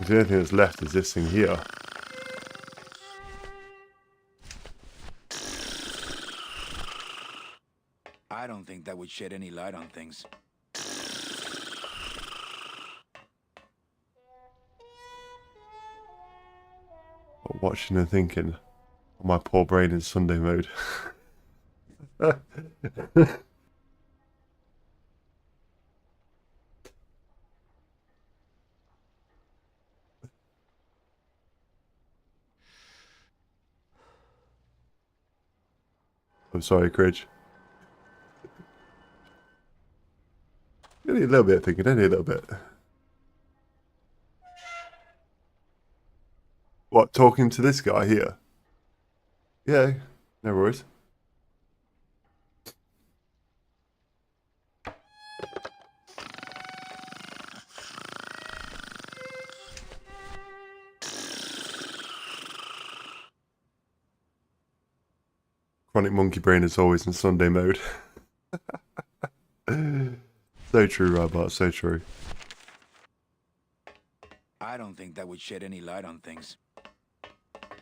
The only thing that's left is this thing here. I don't think that would shed any light on things. Watching and thinking. My poor brain in Sunday mode. I'm sorry, Cridge. You need a little bit of thinking, don't you? A little bit. What, talking to this guy here? Yeah, no worries. Chronic monkey brain is always in Sunday mode. So true, Robot, so true. I don't think that would shed any light on things.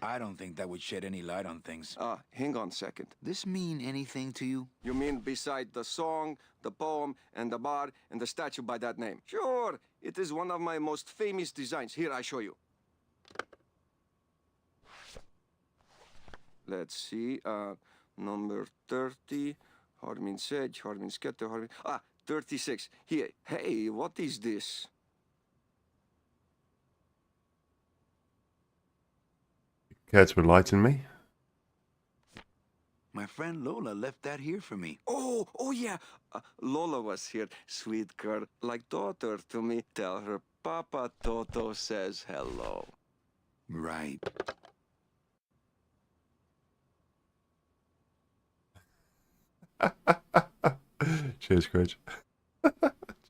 I don't think that would shed any light on things. Hang on a second. This mean anything to you? You mean beside the song, the poem, and the bar, and the statue by that name? Sure, it is one of my most famous designs. Here, I show you. Let's see, number 30, Harmin Sedge, Harmin Sketter, Harmin... 36. Here, hey, what is this? Care to enlighten me? My friend Lola left that here for me. Oh yeah. Lola was here. Sweet girl, like daughter to me. Tell her Papa Toto says hello. Right. Cheers, Cridge.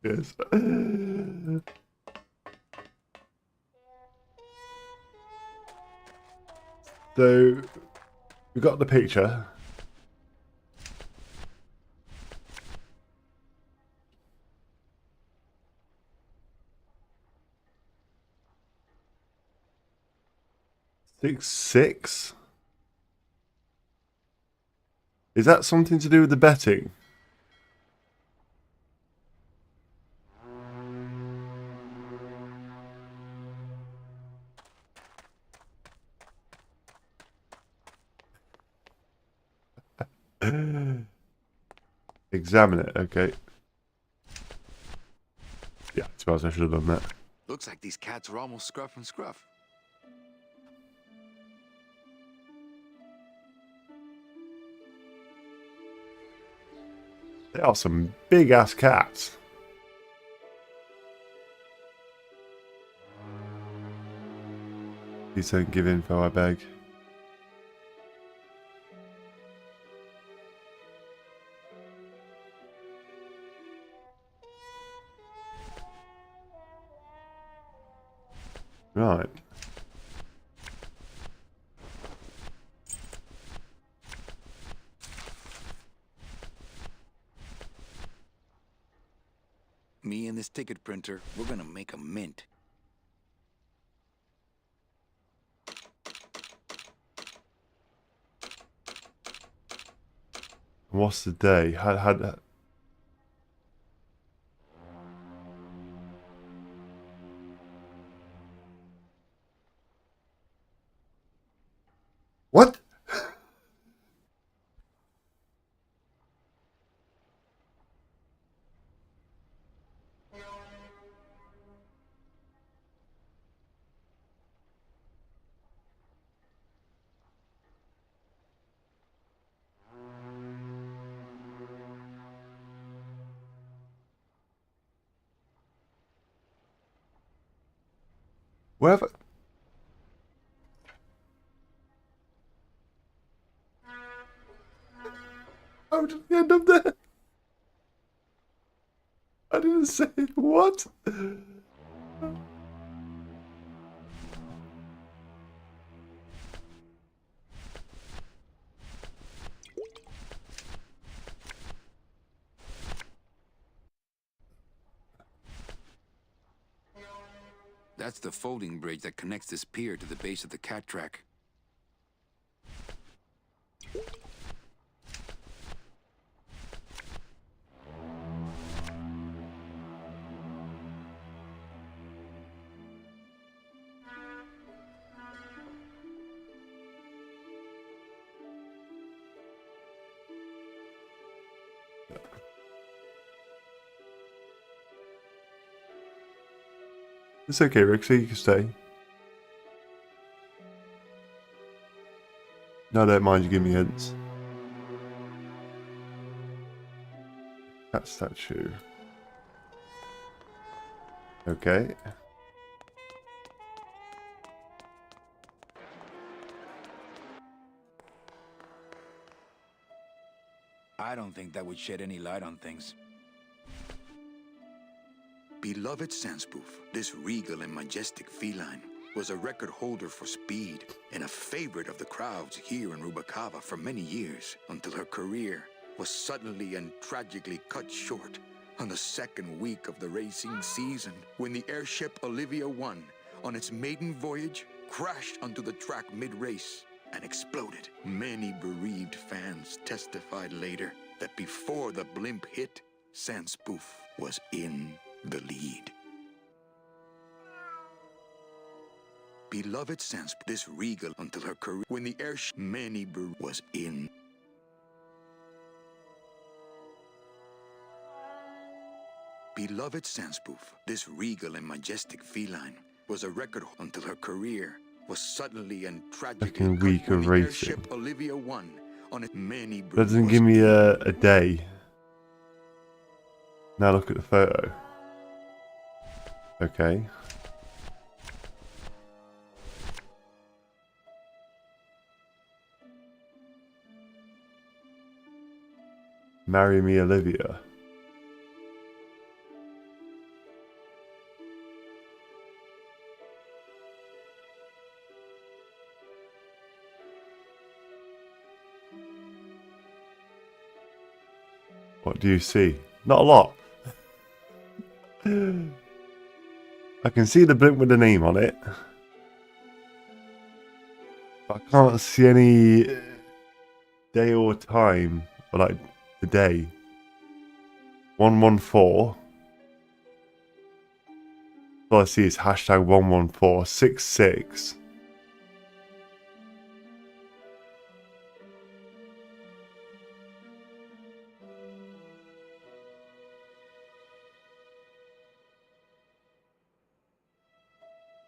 Yes. So we got the picture. Six. Is that something to do with the betting? Examine it, okay. Yeah, I suppose I should have done that. Looks like these cats are almost scruff and scruff. They are some big ass cats. Please don't give info, I beg. Right. Me and this ticket printer, we're gonna make a mint. What's the day? Had what? Wherever. How did we end up there? I didn't say what. That's the folding bridge that connects this pier to the base of the cat track. It's okay, Rixie, you can stay. No, I don't mind you giving me hints. That statue. Okay. I don't think that would shed any light on things. Beloved Sandspoof, this regal and majestic feline, was a record holder for speed and a favorite of the crowds here in Rubacava for many years, until her career was suddenly and tragically cut short on the second week of the racing season, when the airship Olivia 1, on its maiden voyage, crashed onto the track mid-race and exploded. Many bereaved fans testified later that before the blimp hit, Sandspoof was in the lead. Beloved Sandspoof, this regal until her career, when the airship was in. Beloved Sandspoof, this regal and majestic feline, was a record until her career was suddenly and tragically Second cut week when of the racing. airship Olivia 1 on it. That doesn't give me a day. Now look at the photo. Okay. Marry me, Olivia. What do you see? Not a lot. I can see the blimp with the name on it. But I can't see any day or time, or like the day. 114. All I see is hashtag 11466.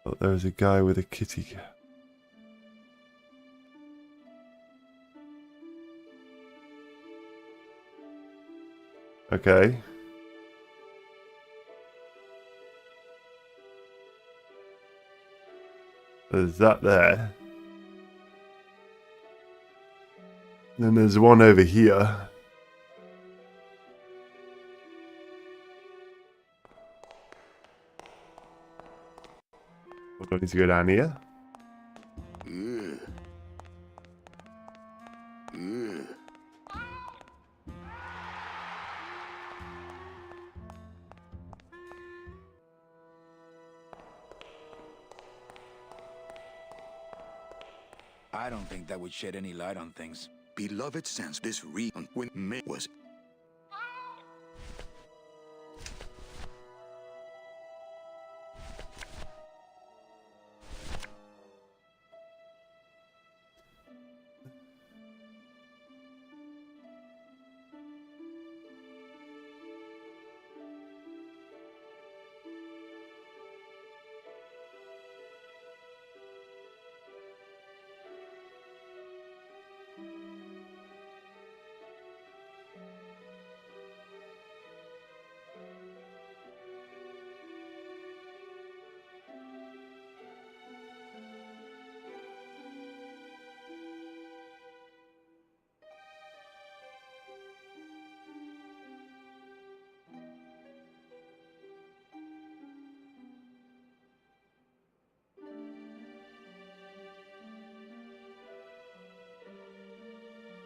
But there's a guy with a kitty cat. Okay. There's that there. Then there's one over here. Do I need to go down here? I don't think that would shed any light on things. Beloved sense this reason when May was.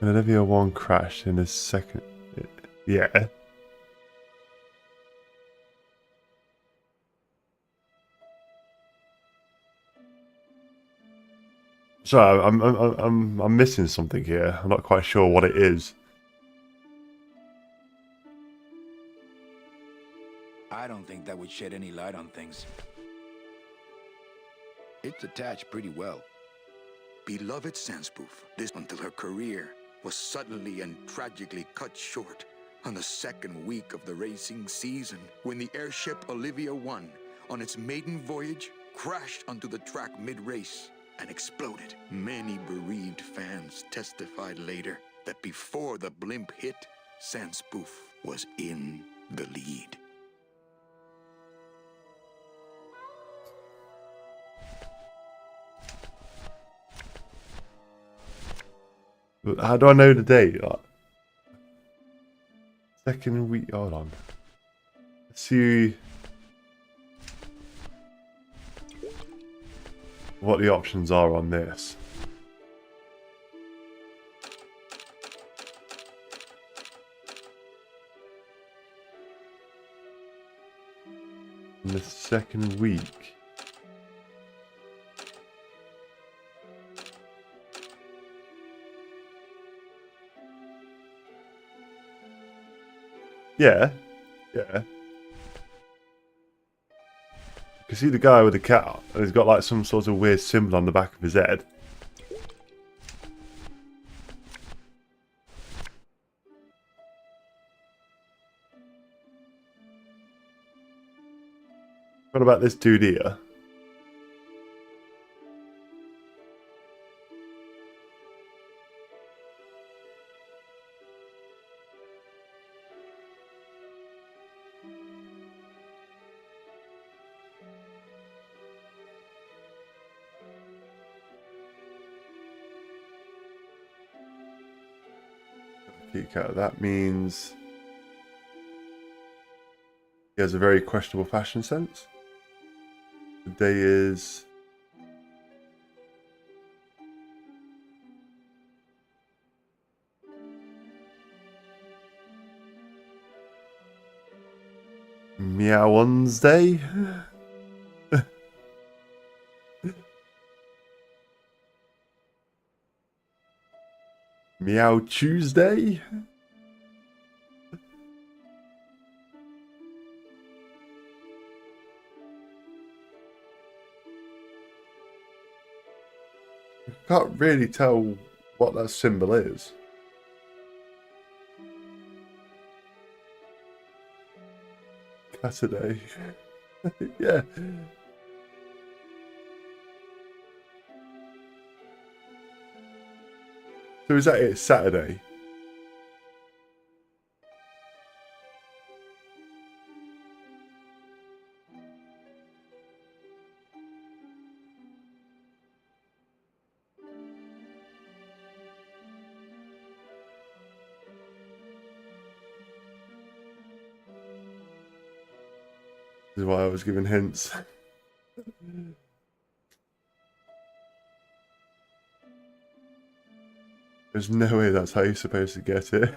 And Olivia 1 crashed in a second. Yeah. Sorry, I'm missing something here. I'm not quite sure what it is. I don't think that would shed any light on things. It's attached pretty well. Beloved Sanspoof, this until her career was suddenly and tragically cut short on the second week of the racing season when the airship Olivia 1 on its maiden voyage crashed onto the track mid-race and exploded. Many bereaved fans testified later that before the blimp hit, Sanspoof was in the lead. How do I know the date? Second week. Hold on. Let's see what the options are on this. In the second week. Yeah. Yeah. You can see the guy with the cat, and he's got like some sort of weird symbol on the back of his head. What about this dude here? That means he has a very questionable fashion sense. The day is Meow Wednesday. Meow Tuesday. I can't really tell what that symbol is. Saturday. Yeah. So is that it? Saturday? This is why I was giving hints. There's no way that's how you're supposed to get it.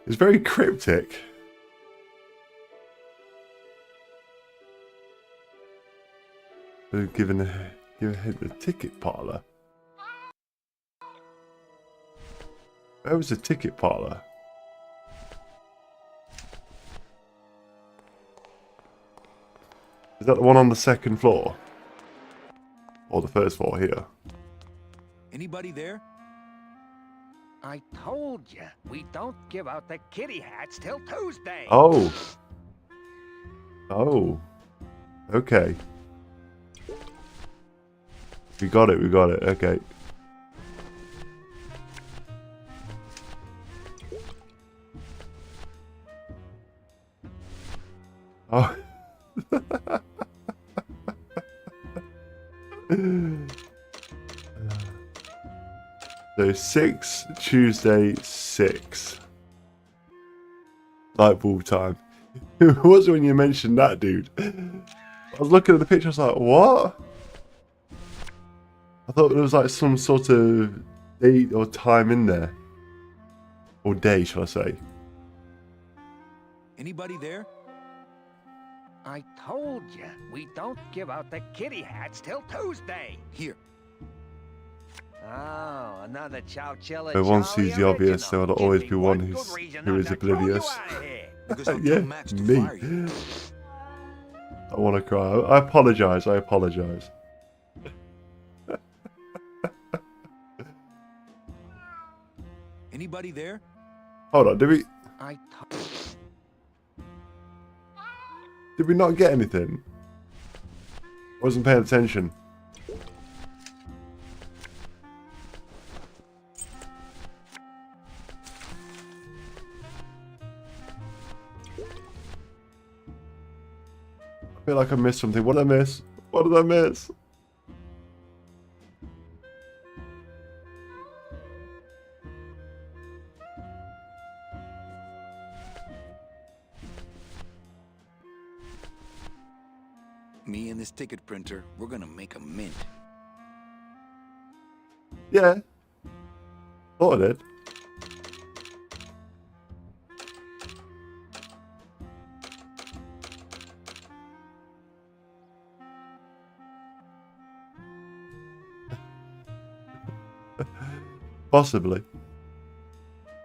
It's very cryptic. They're giving a hint, the ticket parlor. Where was the ticket parlor? Is that the one on the second floor? Or the first floor here? Anybody there? I told you, we don't give out the kitty hats till Tuesday. Oh. Oh. Okay. We got it, okay. Oh. So 6, Tuesday, 6. Light bulb time. It was when you mentioned that, dude. I was looking at the picture, I was like, what? I thought there was like some sort of date or time in there. Or day, shall I say. Anybody there? I told you, we don't give out the kitty hats till Tuesday. Here. Oh, another Chowchilla. If one sees the obvious, there will always be one who is oblivious. Yeah, me. I want to cry. I apologize. Anybody there? Hold on, did we not get anything? Wasn't paying attention. I feel like I missed something. What did I miss? What did I miss? Me and this ticket printer, we're gonna make a mint. Yeah. Thought I did. Possibly.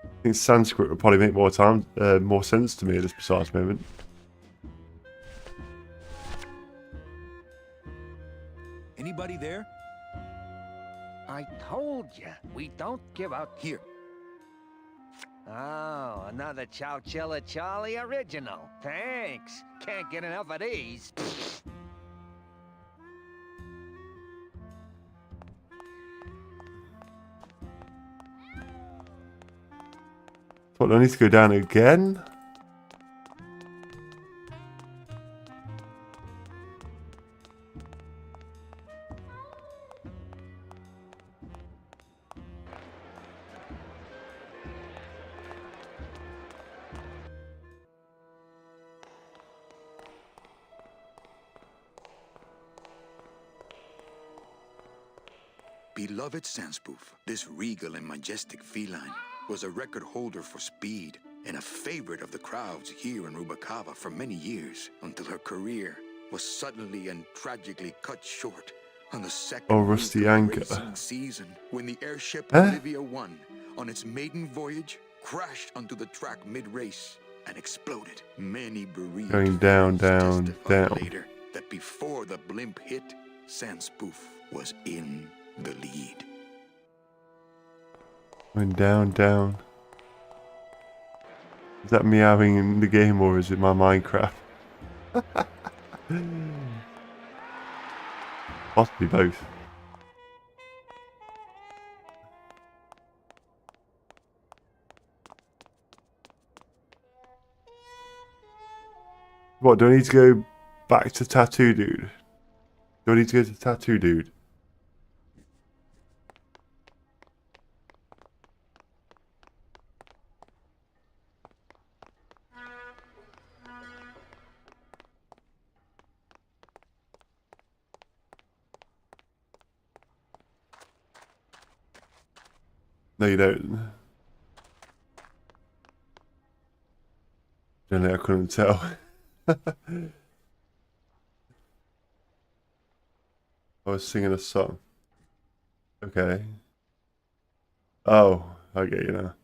I think Sanskrit would probably make more sense to me at this precise moment. Anybody there? I told you, we don't give out. Here. Oh, another Chowchilla Charlie original. Thanks. Can't get enough of these. What, I need to go down again? Beloved Sandspoof, this regal and majestic feline was a record holder for speed, and a favorite of the crowds here in Rubacava for many years, until her career was suddenly and tragically cut short on the second week Rusty of the Anchor. racing season, when the airship Huh? Olivia 1, on its maiden voyage, crashed onto the track mid-race and exploded. Many bereaved Going down, fans down, testified down. later that before the blimp hit, Sandspoof was in the lead. Going down, down. Is that meowing in the game or is it my Minecraft? Possibly both. What, do I need to go back to Tattoo Dude? Do I need to go to Tattoo Dude? No, you don't. Generally, I couldn't tell. I was singing a song. Okay. Oh, I get you now.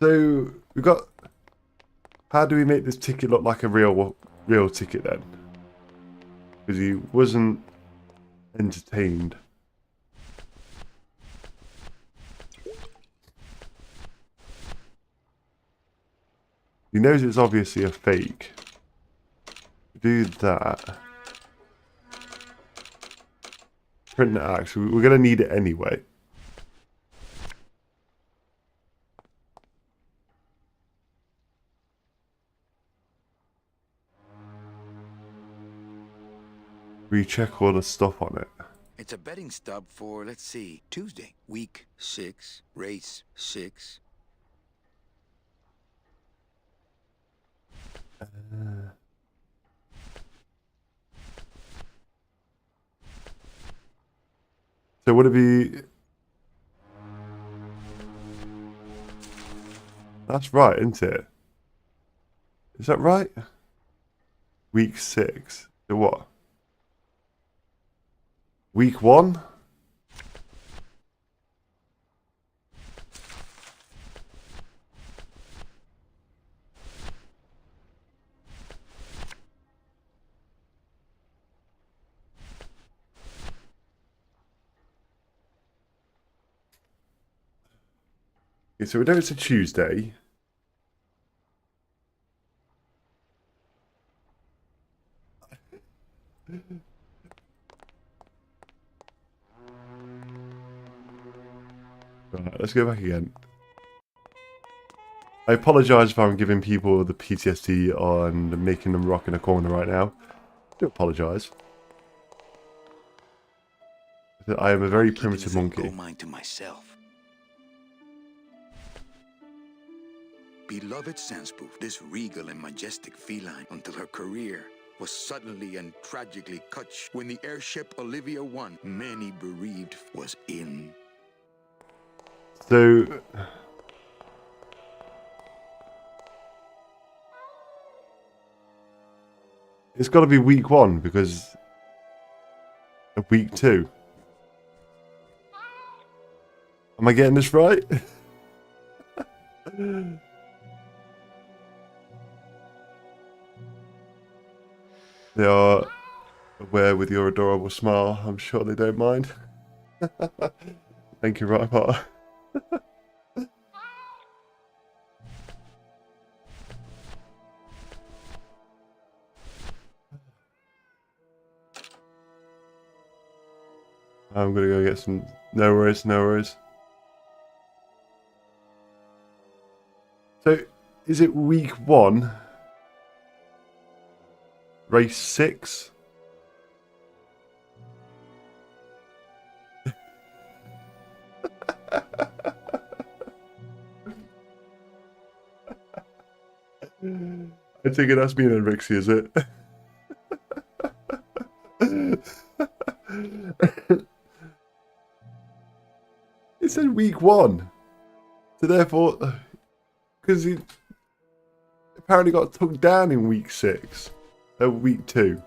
So we got. How do we make this ticket look like a real ticket then? Because he wasn't entertained. He knows it's obviously a fake. Do that. Print the axe. We're going to need it anyway. Recheck all the stuff on it. It's a betting stub for, let's see, Tuesday, week 6, race 6. So would it be... That's right, isn't it? Is that right? Week 6. So what? Week 1? Okay, so we know it's a Tuesday. Right, let's go back again. I apologise if I'm giving people the PTSD on making them rock in a corner right now. I do apologise. I am a very primitive monkey. Gold mine to myself. Beloved Sandspoof, this regal and majestic feline, until her career was suddenly and tragically cut when the airship Olivia 1, many bereaved, was in. So... It's got to be week 1 because of week 2. Am I getting this right? They are aware with your adorable smile. I'm sure they don't mind. Thank you, Rypart. I'm gonna go get some... No worries, no worries. So, is it week 1? Race 6? I think that's me then, Rixie, is it? It said week 1. So therefore, because he apparently got took down in week 6, week 2.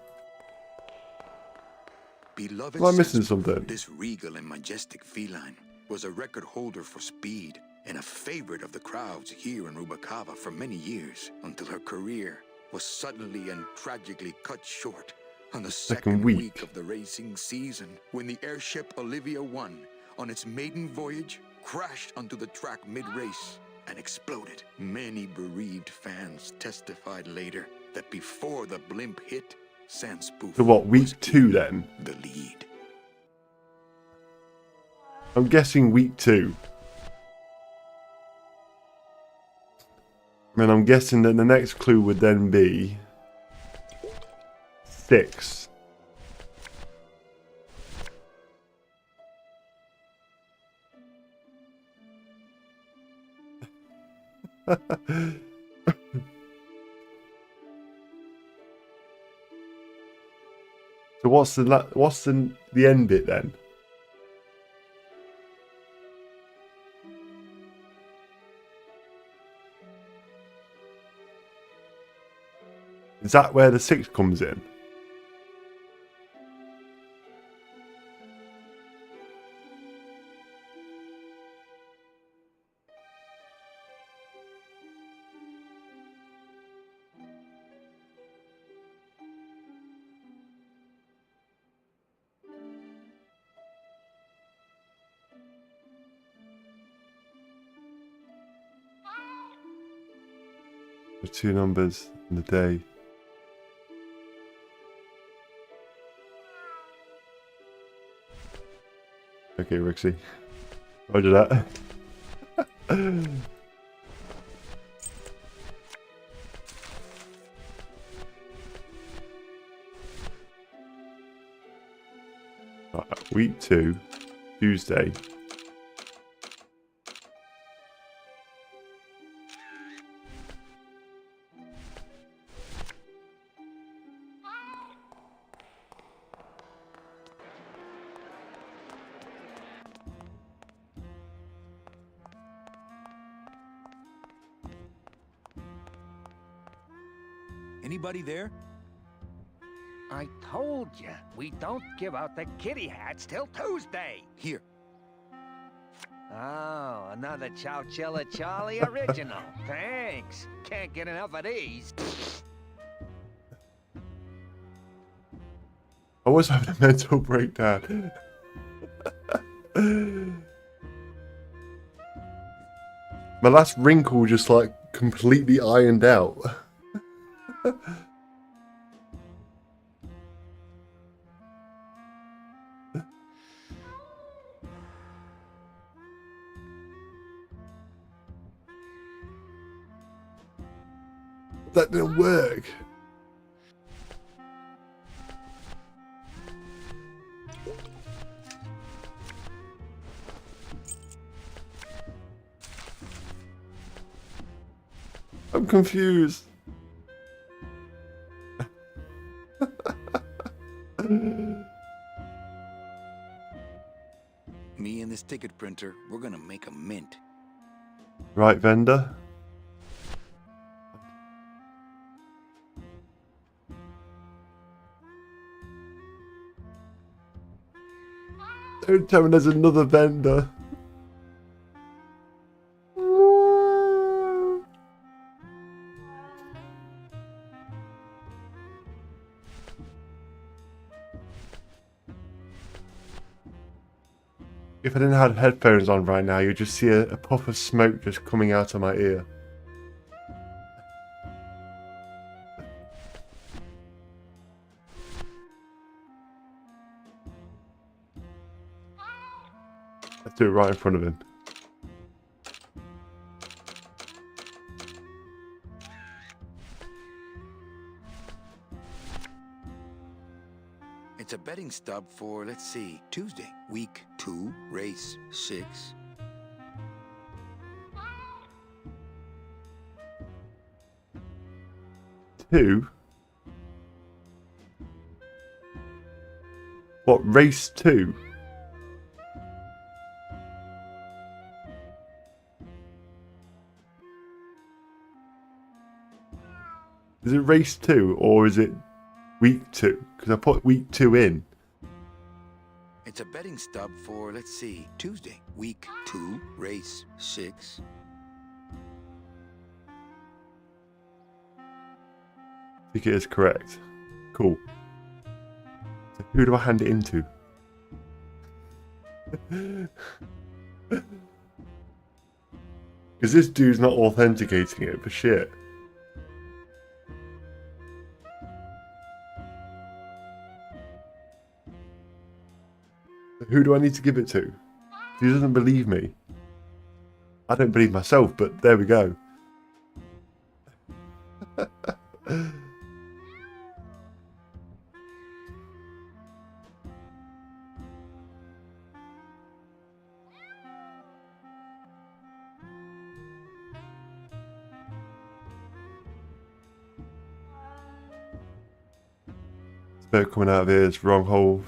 Beloved Am I missing Sanspoof, something? This regal and majestic feline was a record holder for speed and a favorite of the crowds here in Rubacava for many years, until her career was suddenly and tragically cut short on the second week of the racing season, when the airship Olivia 1, on its maiden voyage, crashed onto the track mid-race and exploded. Many bereaved fans testified later that before the blimp hit, Sanspoof So what, week 2 then? the lead. I'm guessing week 2. And I'm guessing that the next clue would then be 6. So what's the end bit then? Is that where the 6 comes in? The 2 numbers in the day. Okay, Rixie. Roger that. Right, week 2, Tuesday. Anybody there? I told you, we don't give out the kitty hats till Tuesday. Here. Oh, another Chowchilla Charlie original. Thanks. Can't get enough of these. I was having a mental breakdown. My last wrinkle just like completely ironed out. That didn't work. I'm confused. Me and this ticket printer, we're gonna make a mint. Right, vendor. Don't tell me there's another vendor. If I didn't have headphones on right now, you'd just see a puff of smoke just coming out of my ear. Let's do it right in front of him. It's a betting stub for, let's see, Tuesday, week 2, race 6. Two? What, race 2? Is it race 2 or is it week 2? Because I put week 2 in. It's a betting stub for, let's see, Tuesday. Week 2, race 6. I think it is correct. Cool. So who do I hand it into? Because this dude's not authenticating it for shit. Who do I need to give it to? He doesn't believe me. I don't believe myself, but there we go. Smoke coming out of here, it's wrong hole.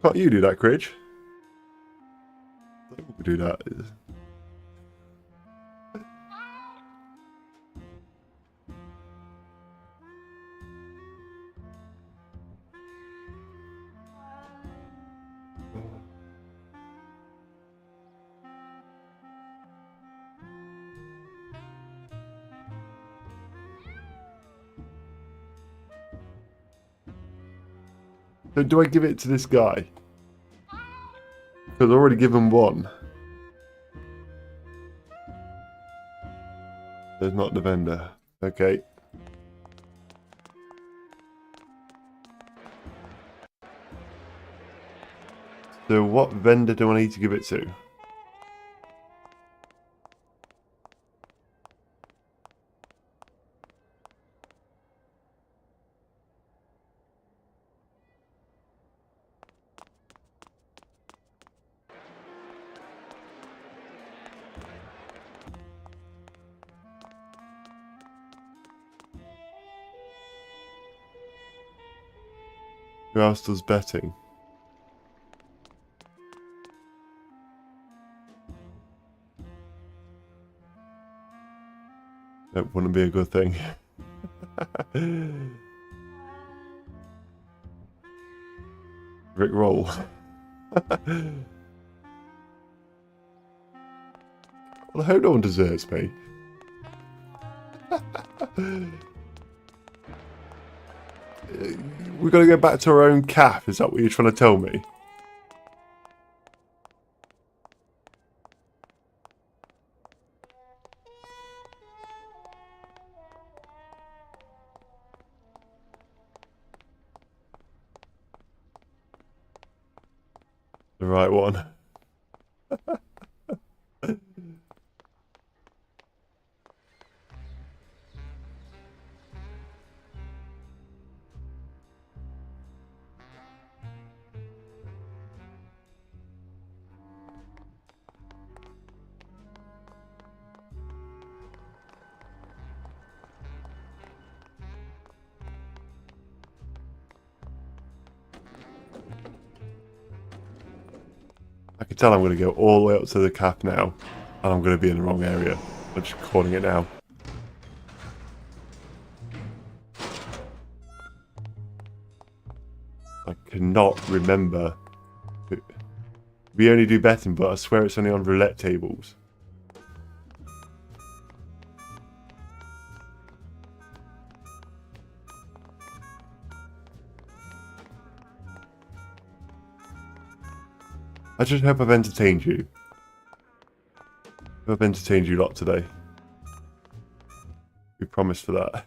Can't you do that, Cridge? I think we could do that. So do I give it to this guy? Because I already given one. There's not the vendor. Okay. So what vendor do I need to give it to? Who else does betting? That wouldn't be a good thing. Rick roll. Well, I hope no one deserts me. We're going to go back to our own calf, is that what you're trying to tell me? The right one. I can tell I'm going to go all the way up to the cap now, and I'm going to be in the wrong area. I'm just calling it now. I cannot remember. We only do betting, but I swear it's only on roulette tables. I just hope I've entertained you. I've entertained you a lot today. We promise for that.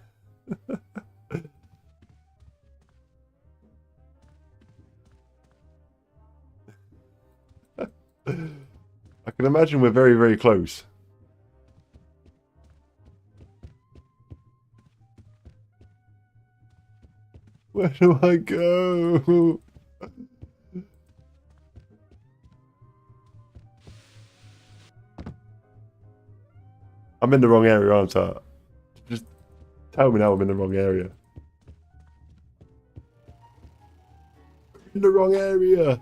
I can imagine we're very, very close. Where do I go? I'm in the wrong area, aren't I? Just tell me now I'm in the wrong area. In the wrong area.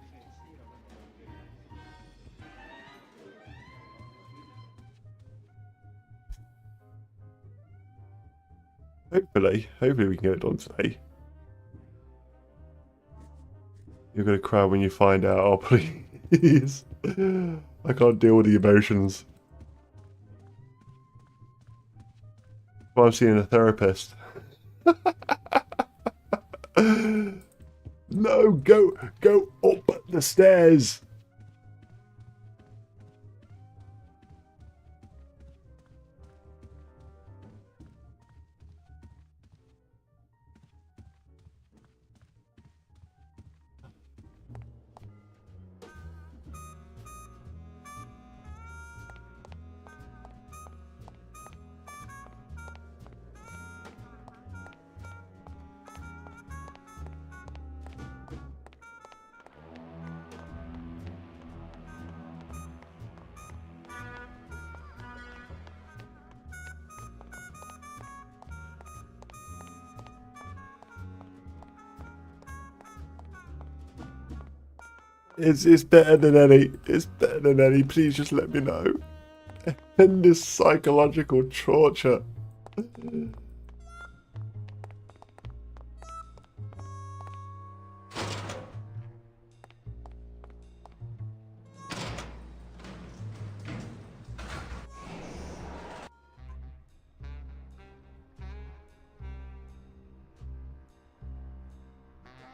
Hopefully we can get it done today. You're gonna cry when you find out. Oh, please. I can't deal with the emotions. Well, I'm seeing a therapist. No, go up the stairs. It's better than any. It's better than any. Please just let me know. End this psychological torture.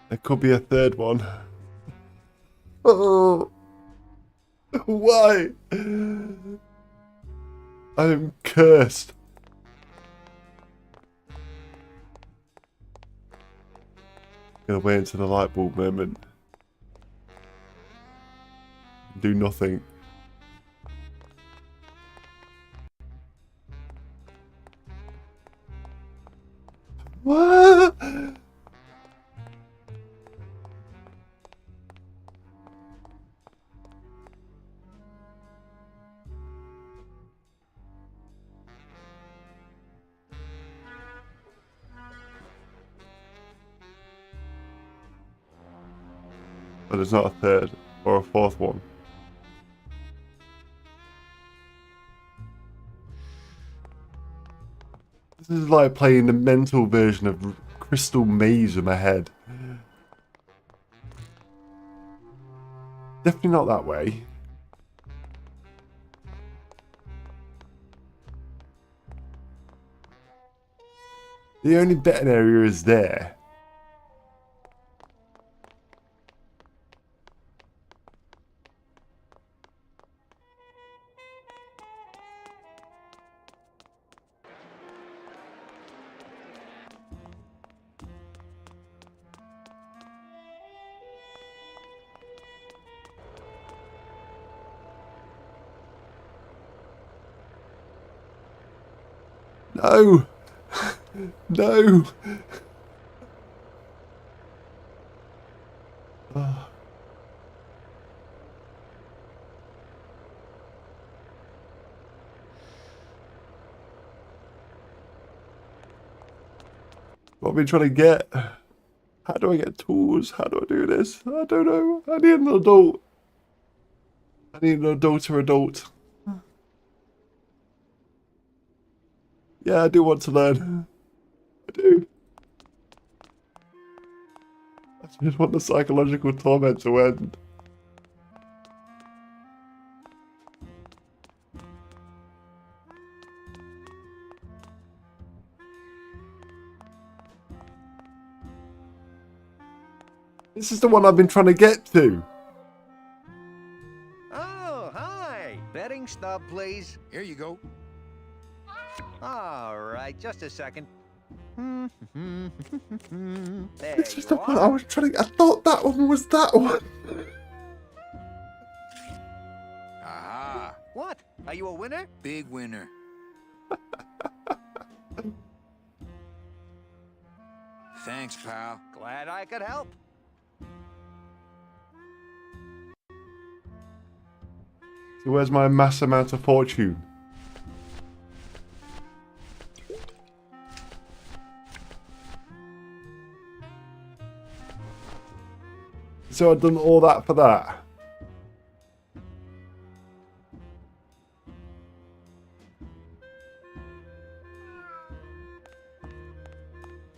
There could be a third one. Oh, why? I am cursed. Gonna wait until the light bulb moment. Do nothing. What? But there's not a third or a fourth one. This is like playing the mental version of Crystal Maze in my head. Definitely not that way. The only betting area is there. No! No! Oh. What am I trying to get? How do I get tools? How do I do this? I don't know. I need an adult. I need an adult or adult. Yeah, I do want to learn. I do. I just want the psychological torment to end. This is the one I've been trying to get to. Oh, hi. Betting stub, please. Here you go. All right, just a second. There This is you the one I are. was trying to... I thought that one was that one. Aha. What? Are you a winner? Big winner. Thanks, pal. Glad I could help. So where's my mass amount of fortune? So I've done all that for that.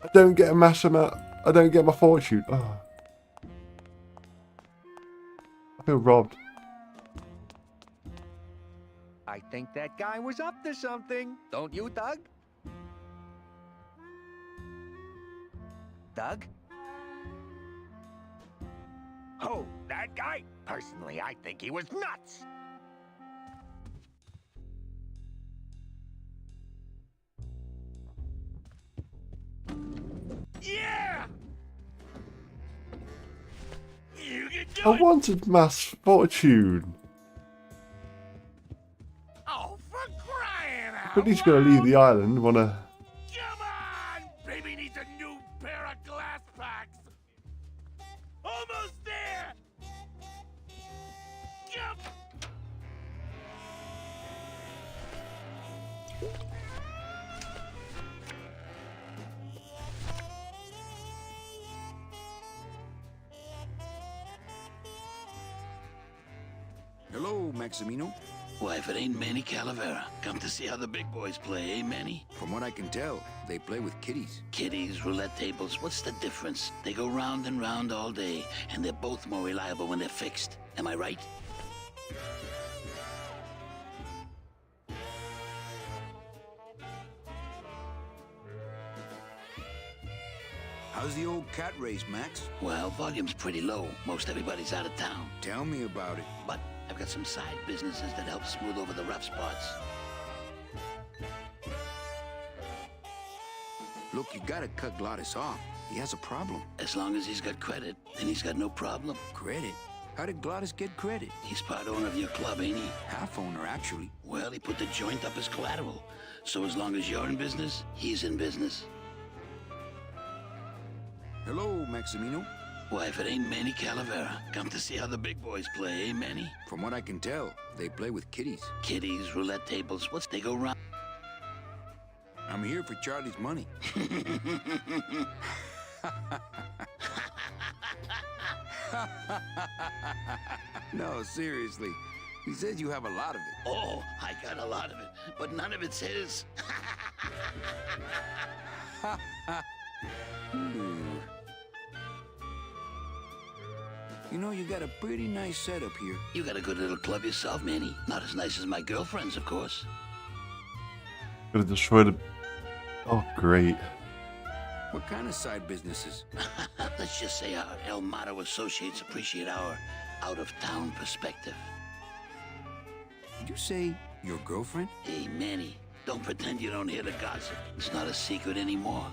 I don't get a mass amount. I don't get my fortune. Oh. I feel robbed. I think that guy was up to something. Don't you, Doug? Doug? Oh, that guy? Personally, I think he was nuts. Yeah! You can do I it! wanted mass fortune. Oh, for crying out But he's gonna leave the island. Wanna? Come on! Baby needs a new pair of glass packs! Almost there! Jump! Hello, Maximino. Why, if it ain't Manny Calavera, come to see how the big boys play, eh, Manny? From what I can tell, they play with kitties. Kitties, roulette tables, what's the difference? They go round and round all day, and they're both more reliable when they're fixed. Am I right? How's the old cat race, Max? Well, volume's pretty low. Most everybody's out of town. Tell me about it. But I've got some side businesses that help smooth over the rough spots. Look, you gotta cut Glottis off. He has a problem. As long as he's got credit, then he's got no problem. Credit? How did Glottis get credit? He's part owner of your club, ain't he? Half owner, actually. Well, he put the joint up as collateral. So as long as you're in business, he's in business. Hello, Maximino. Why, if it ain't Manny Calavera, come to see how the big boys play, eh, Manny? From what I can tell, they play with kitties. Kitties, roulette tables, what's they go round? I'm here for Charlie's money. No, seriously. He says you have a lot of it. Oh, I got a lot of it, but none of it's his. You know, you got a pretty nice setup here. You got a good little club yourself, Manny. Not as nice as my girlfriend's, of course. Gonna destroy the. Oh, great. What kind of side businesses? Let's just say our El Mato associates appreciate our out-of-town perspective. Did you say your girlfriend? Hey, Manny, don't pretend you don't hear the gossip. It's not a secret anymore.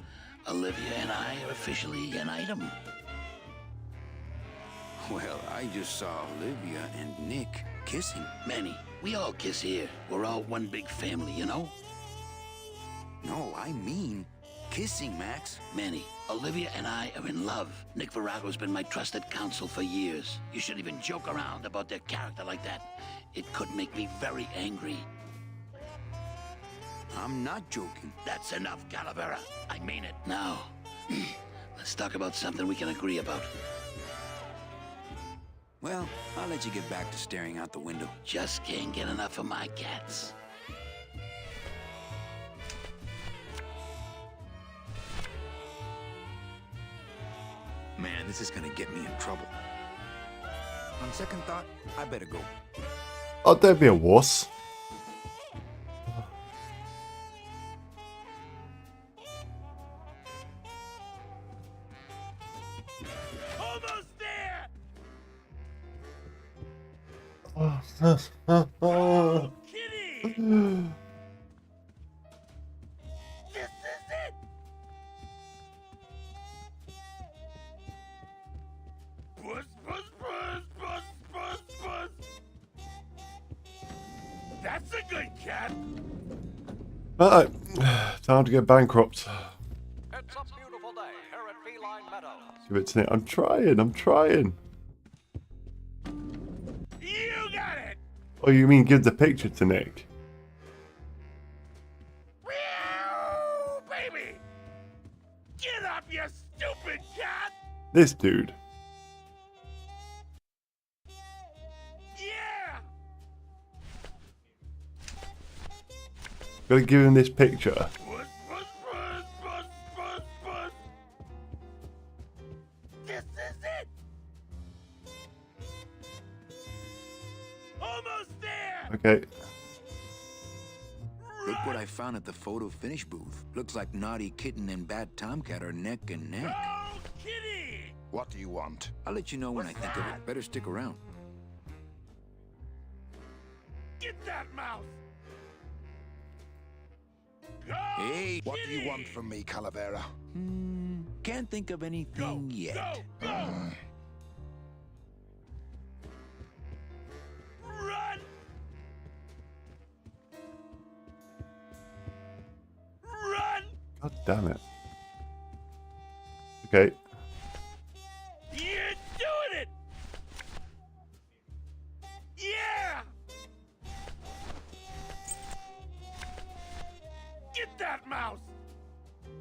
Olivia and I are officially an item. Well, I just saw Olivia and Nick kissing. Manny, we all kiss here. We're all one big family, you know? No, I mean kissing, Max. Manny, Olivia and I are in love. Nick Virago's been my trusted counsel for years. You shouldn't even joke around about their character like that. It could make me very angry. I'm not joking. That's enough, Calavera. I mean it. Now, let's talk about something we can agree about. Well, I'll let you get back to staring out the window. Just can't get enough of my cats. Man, this is gonna get me in trouble. On second thought, I better go. Oh, don't be a wuss. Almost there! Oh, Kitty! This is it! Puss, puss, puss, puss, puss, puss! That's a good cat! Alright, time to get bankrupt. It's a beautiful day here at Feline Meadows. Give it to Nick. I'm trying. You got it! Oh, you mean give the picture to Nick? Meow, baby! Get up, you stupid cat! This dude. Yeah! Gotta give him this picture. Puss, puss, puss, puss, puss, puss! Look what I found at the photo finish booth. Looks like Naughty Kitten and Bad Tomcat are neck and neck. Go, Kitty! What do you want? I'll let you know when I think of it. Better stick around. Get that mouse! Go, Hey, What do you want from me, Calavera? Can't think of anything yet. Go! Run! Run! God damn it. Okay. You're doing it! Yeah! Get that mouse!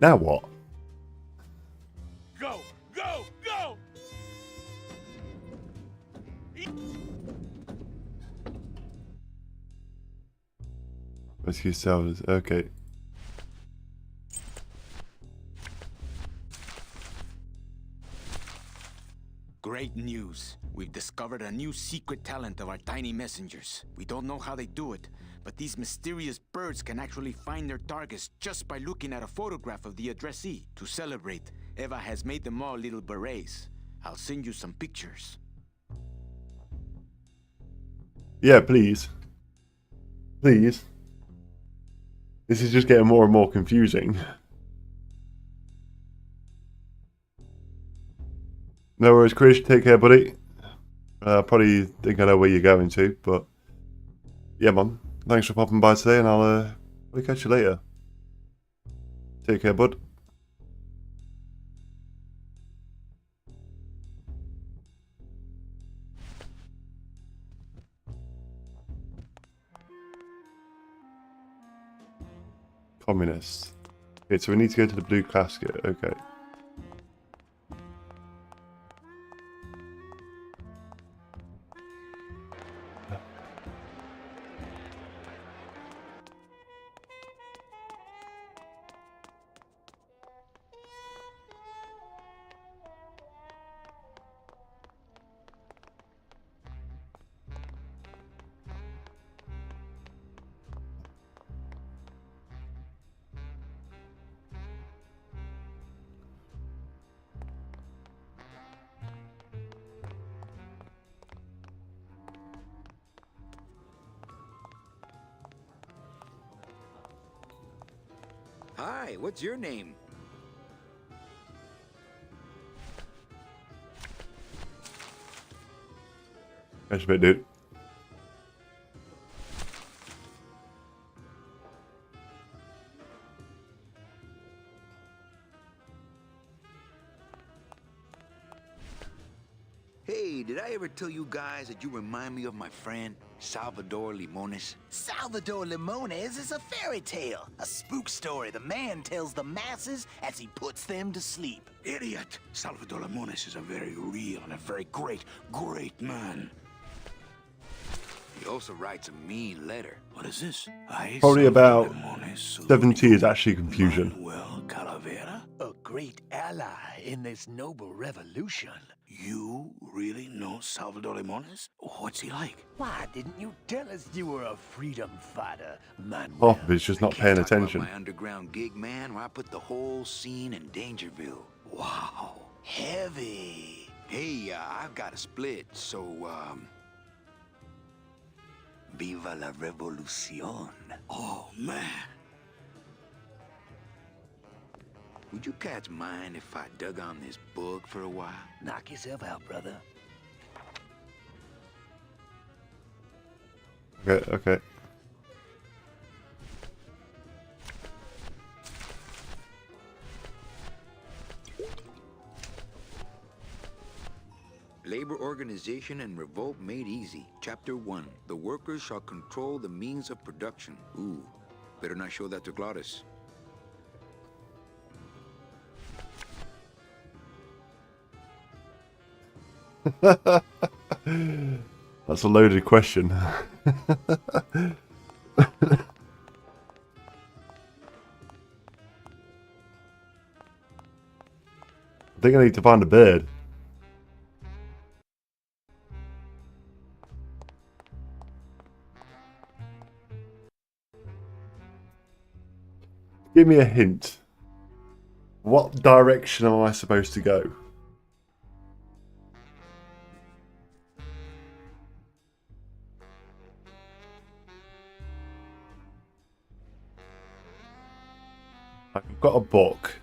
Now what? Go! Go! Go! Rescue salvers. Okay. Great news. We've discovered a new secret talent of our tiny messengers. We don't know how they do it, but these mysterious birds can actually find their targets just by looking at a photograph of the addressee. To celebrate, Eva has made them all little berets. I'll send you some pictures. Yeah, please. Please. This is just getting more and more confusing. No worries, Chris. Take care, buddy. Probably think I know where you're going to, but yeah, man. Thanks for popping by today, and I'll catch you later. Take care, bud. Communists. Okay, so we need to go to the blue casket. Okay. Hi, what's your name? Catch a bit, dude. Hey, did I ever tell you guys that you remind me of my friend, Salvador Limones? Salvador Limones is a fairy tale, a spook story the man tells the masses as he puts them to sleep. Idiot! Salvador Limones is a very real and a very great man. He also writes a mean letter. What is this? Probably about 70 is actually confusion. Calavera? A great ally in this noble revolution. You really know Salvador Limones? What's he like? Why didn't you tell us you were a freedom fighter, Manuel? Half of it's just not paying Talk about attention. my underground gig, man, where I put the whole scene in Dangerville. Wow, heavy. Hey, I've got a split, so, Viva la revolucion. Oh, man. Would you cats mind if I dug on this book for a while? Knock yourself out, brother. Okay, okay. Labor Organization and Revolt Made Easy. Chapter 1. The workers shall control the means of production. Ooh, better not show that to Glottis. That's a loaded question. I think I need to find a bird. Give me a hint. What direction am I supposed to go? I've got a book,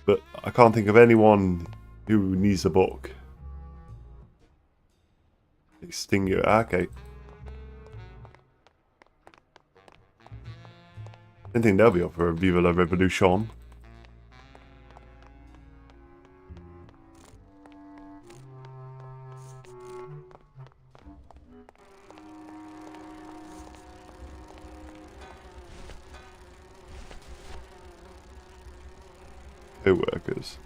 but I can't think of anyone who needs a book. Extinguish. Okay. I don't think they'll be up for a Viva la Revolution. Co-workers.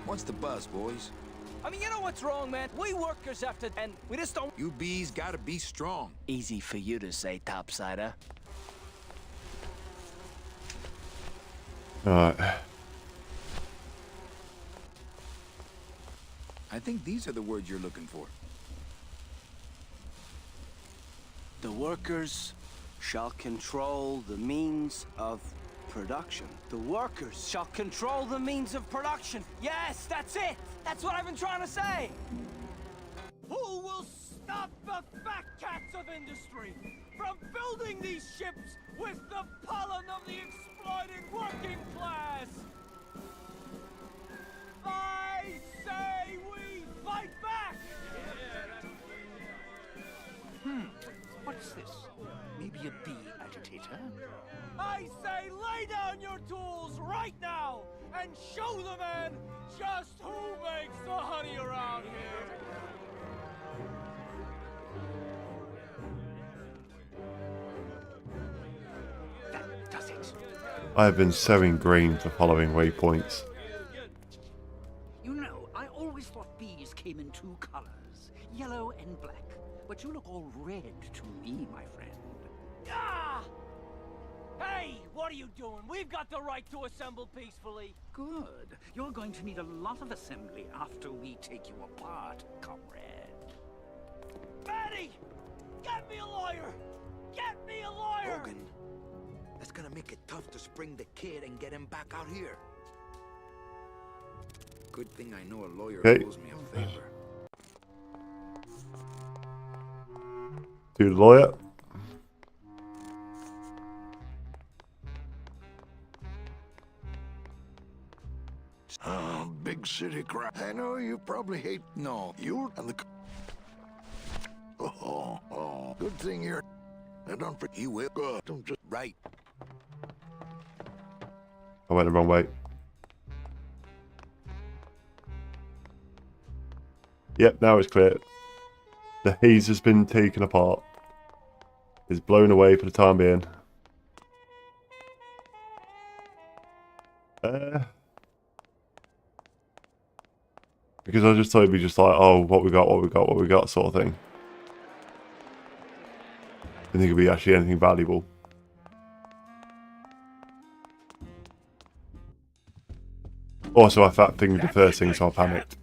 What's the buzz, boys? I mean, you know what's wrong, man? We workers have to, and we just don't... You bees gotta be strong. Easy for you to say, topsider. Alright. I think these are the words you're looking for. The workers shall control the means of production. The workers shall control the means of production. Yes, that's it! That's what I've been trying to say! Who will stop the fat cats of industry from building these ships with the pollen of the exploited working class? I say we fight back! What's this? Maybe a bee agitator? I say lay down your tools right now and show the man just who makes the honey around here. That does it. I have been so ingrained to following waypoints. You know, I always thought bees came in two colors, yellow and black. But you look all red to me, my friend. Ah! Hey, what are you doing? We've got the right to assemble peacefully. Good. You're going to need a lot of assembly after we take you apart, comrade. Manny! Get me a lawyer! Get me a lawyer! Logan, that's gonna make it tough to spring the kid and get him back out here. Good thing I know a lawyer owes me a favor. To the lawyer. Oh, big city crap. I know you probably hate... No, you and the... Oh, good thing you're... I don't forget. He will. Good. Don't just... Right. I went the wrong way. Yep, now it's clear. The haze has been taken apart. It's blown away for the time being. Because I just thought it'd be just like, oh, what we got sort of thing. I didn't think it'd be actually anything valuable. Also, I fat fingered the first thing, so I panicked.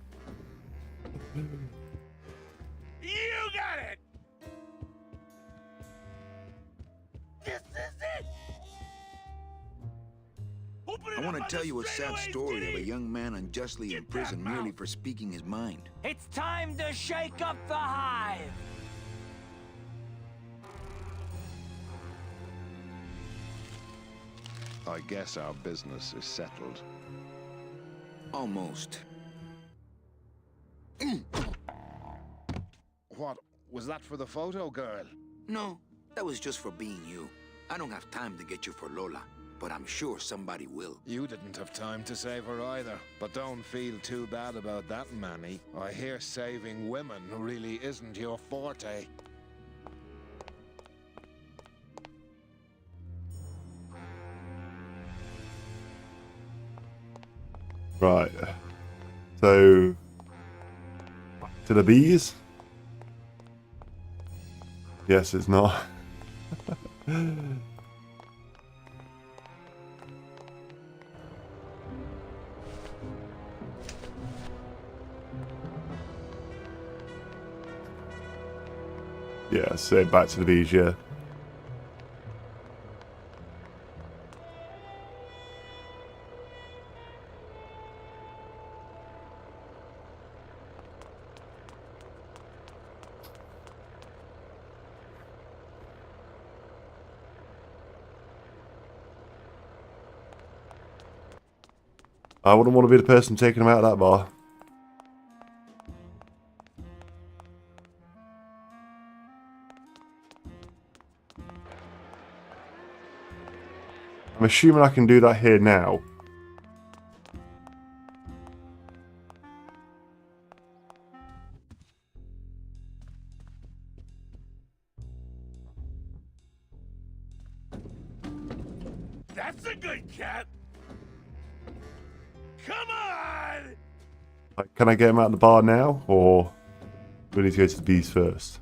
I want to tell you a sad story of a young man unjustly imprisoned merely for speaking his mind. It's time to shake up the hive! I guess our business is settled. Almost. What? Was that for the photo, girl? No, that was just for being you. I don't have time to get you for Lola, but I'm sure somebody will. You didn't have time to save her either. But don't feel too bad about that, Manny. I hear saving women really isn't your forte. Right. So, to the bees? Yes, it's not. Yeah, so back to the bees, yeah. I wouldn't want to be the person taking him out of that bar. I'm assuming I can do that here now. That's a good cat. Come on! Like, can I get him out of the bar now, or do we need to go to the bees first?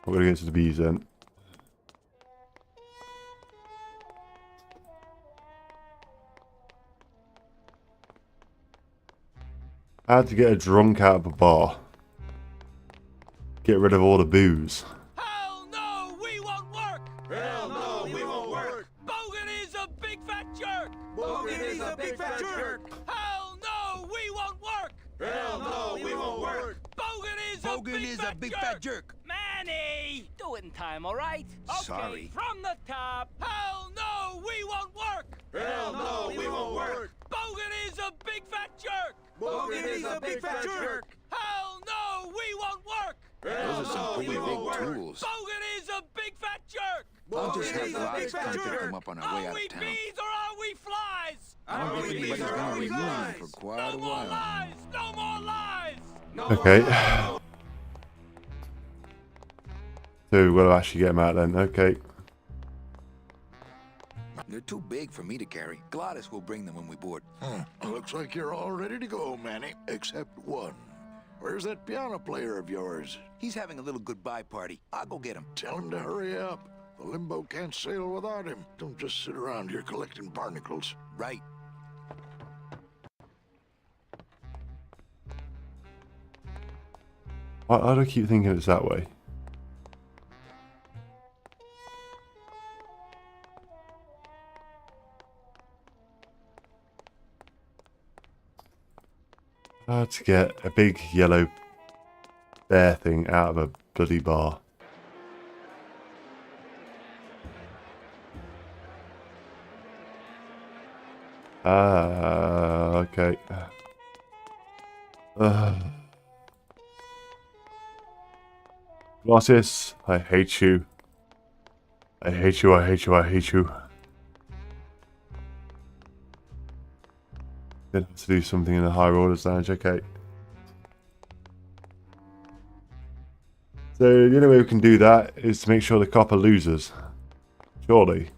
We're going to go to the bees then. How to get a drunk out of a bar. Get rid of all the booze. Hell no, we won't work! Hell no, we won't work! Bogan is a big fat jerk! Bogan is a big fat jerk! Hell no, we won't work! Hell no, we won't work! Bogan is a big fat jerk! Manny! Do it in time, alright? Okay, Sorry. from the top. Hell no, we won't work! Hell no, we won't work! Bogan is a big fat jerk! Bogan is a big fat jerk! Hell no, we won't work! Those are some pretty big tools. Bogan is a big fat jerk! I'll just have Lots come pick them up on our way Are out we of town. bees or are we flies? I don't think anybody's gonna be moving for quite a while. Lies! No more lies! Okay. So we'll actually get him out then. Okay. They're too big for me to carry. Gladys will bring them when we board. Looks like you're all ready to go, Manny. Except one. Where's that piano player of yours? He's having a little goodbye party. I'll go get him. Tell him to hurry up. The limbo can't sail without him. Don't just sit around here collecting barnacles. Right. Why do I keep thinking it's that way? How to get a big yellow bear thing out of a bloody bar. Okay. Glossus, I hate you. I hate you, I hate you, I hate you. Gonna have to do something in the higher orders lounge, okay. So the only way we can do that is to make sure the copper loses. Surely.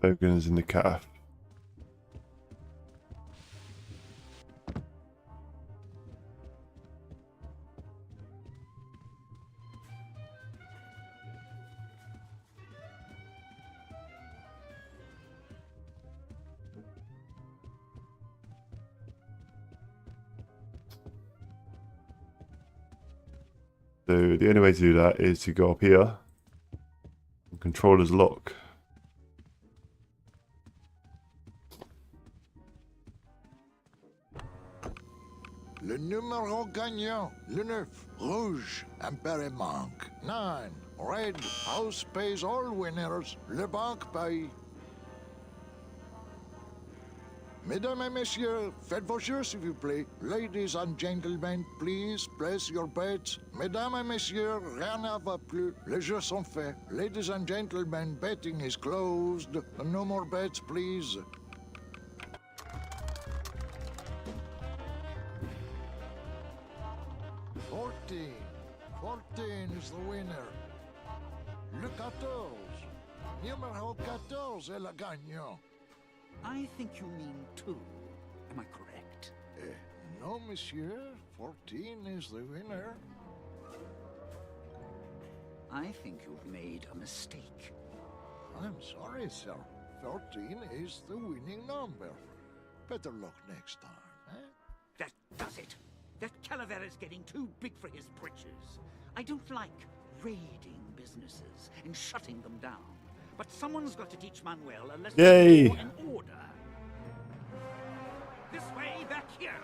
Bogan is in the calf. So the only way to do that is to go up here and controller's lock. Le numéro gagnant, le 9, rouge, impéré manque. 9, red, house pays all winners, le banque paye. Mesdames et messieurs, faites vos jeux s'il vous plaît. Ladies and gentlemen, please place your bets. Mesdames et messieurs, rien ne va plus. Les jeux sont faits. Ladies and gentlemen, betting is closed. No more bets, please. Fourteen is the winner. Le 14. Numéro 14 est le gagnant. I think you mean 2. Am I correct? No, monsieur. 14 is the winner. I think you've made a mistake. I'm sorry, sir. 14 is the winning number. Better luck next time, eh? That does it. That Calavera's getting too big for his britches. I don't like raiding businesses and shutting them down. But someone's got to teach Manuel a lesson Yay. of law and order. This way, back here.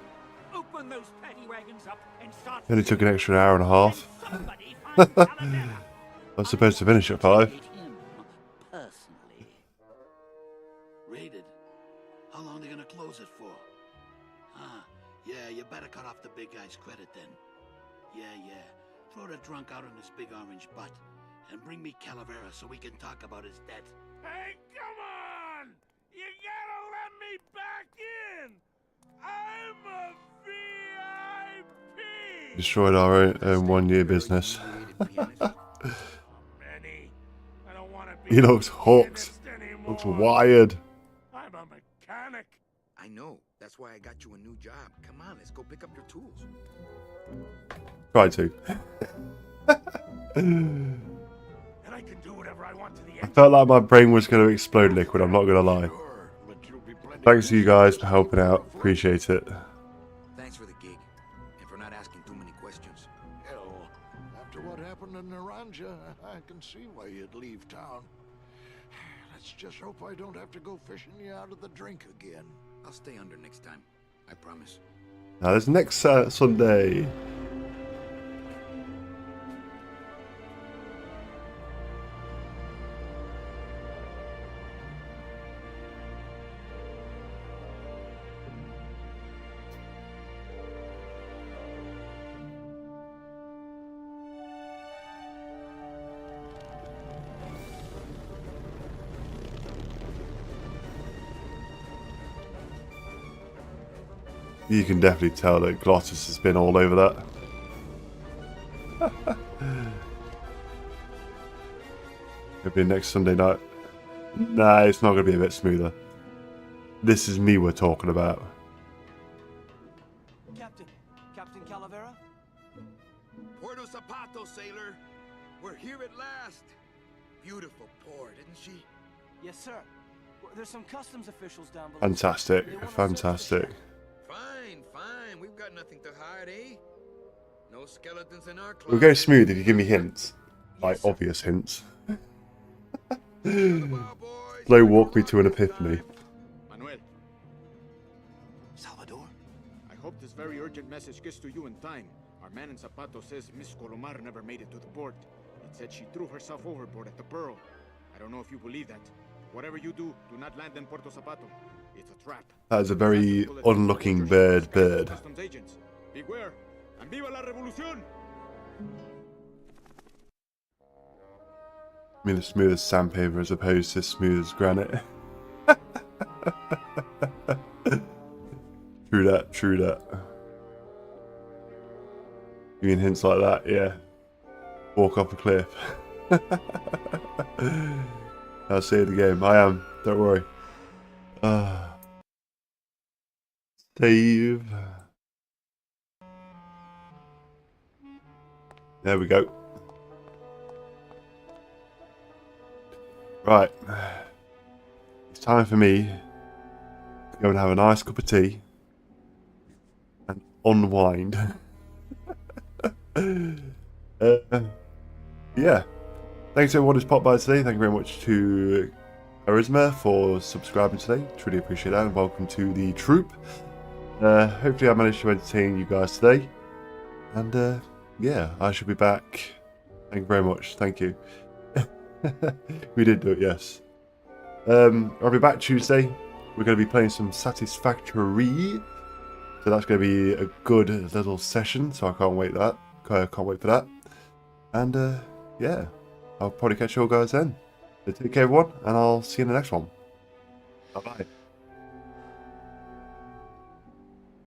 Open those paddy wagons up and start. Only took an extra hour and a half. I was supposed to finish at 5. Personally. Raided? How long are they gonna close it for? Yeah, you better cut off the big guy's credit then. Yeah. Throw the drunk out on his big orange butt. And bring me Calavera so we can talk about his debt. Hey, come on! You gotta let me back in! I'm a VIP! Destroyed our own 1-year business. He looks hooked. Looks wired. I'm a mechanic. I know. That's why I got you a new job. Come on, let's go pick up your tools. Try to. And I can do whatever I want to the I end. felt like my brain was going to explode liquid, I'm not going to lie. Thanks to you guys for helping out. Appreciate it. Thanks for the gig. And for not asking too many questions. Hell, after what happened in Naranja, I can see why you'd leave town. Let's just hope I don't have to go fishing you out of the drink again. I'll stay under next time. I promise. Now, there's next Sunday. You can definitely tell that Glottis has been all over that. It'll be next Sunday night. Nah, it's not going to be a bit smoother. This is me we're talking about. Captain Calavera? Puerto Zapato, sailor. We're here at last. Beautiful port, isn't she? Yes, sir. There's some customs officials down below. Fantastic. Fantastic. Fine. We've got nothing to hide, eh? No skeletons in our closet. We'll go smooth if you give me hints. Like, obvious hints. Slow walk me to an epiphany. Manuel. Salvador? I hope this very urgent message gets to you in time. Our man in Zapato says Miss Colomar never made it to the port. It said she threw herself overboard at the Pearl. I don't know if you believe that. Whatever you do not land in Puerto Zapato. It's a trap. That is a very unlooking bird. Customs agents. Beware, and viva la revolución! I mean, the smooth as sandpaper as opposed to smooth as granite. True that. You mean hints like that, yeah. Walk off a cliff. I'll see the game. I am. Don't worry. Save. There we go. Right. It's time for me to go and have a nice cup of tea and unwind. Yeah. Thanks everyone who's popped by today. Thank you very much to Charisma for subscribing today. Truly appreciate that, and welcome to the troop. Hopefully I managed to entertain you guys today. And yeah, I should be back. Thank you very much. Thank you. We did do it, yes. I'll be back Tuesday. We're going to be playing some Satisfactory. So that's going to be a good little session. So I can't wait for that. And yeah, I'll probably catch you all guys then. So take care everyone, and I'll see you in the next one. Bye bye.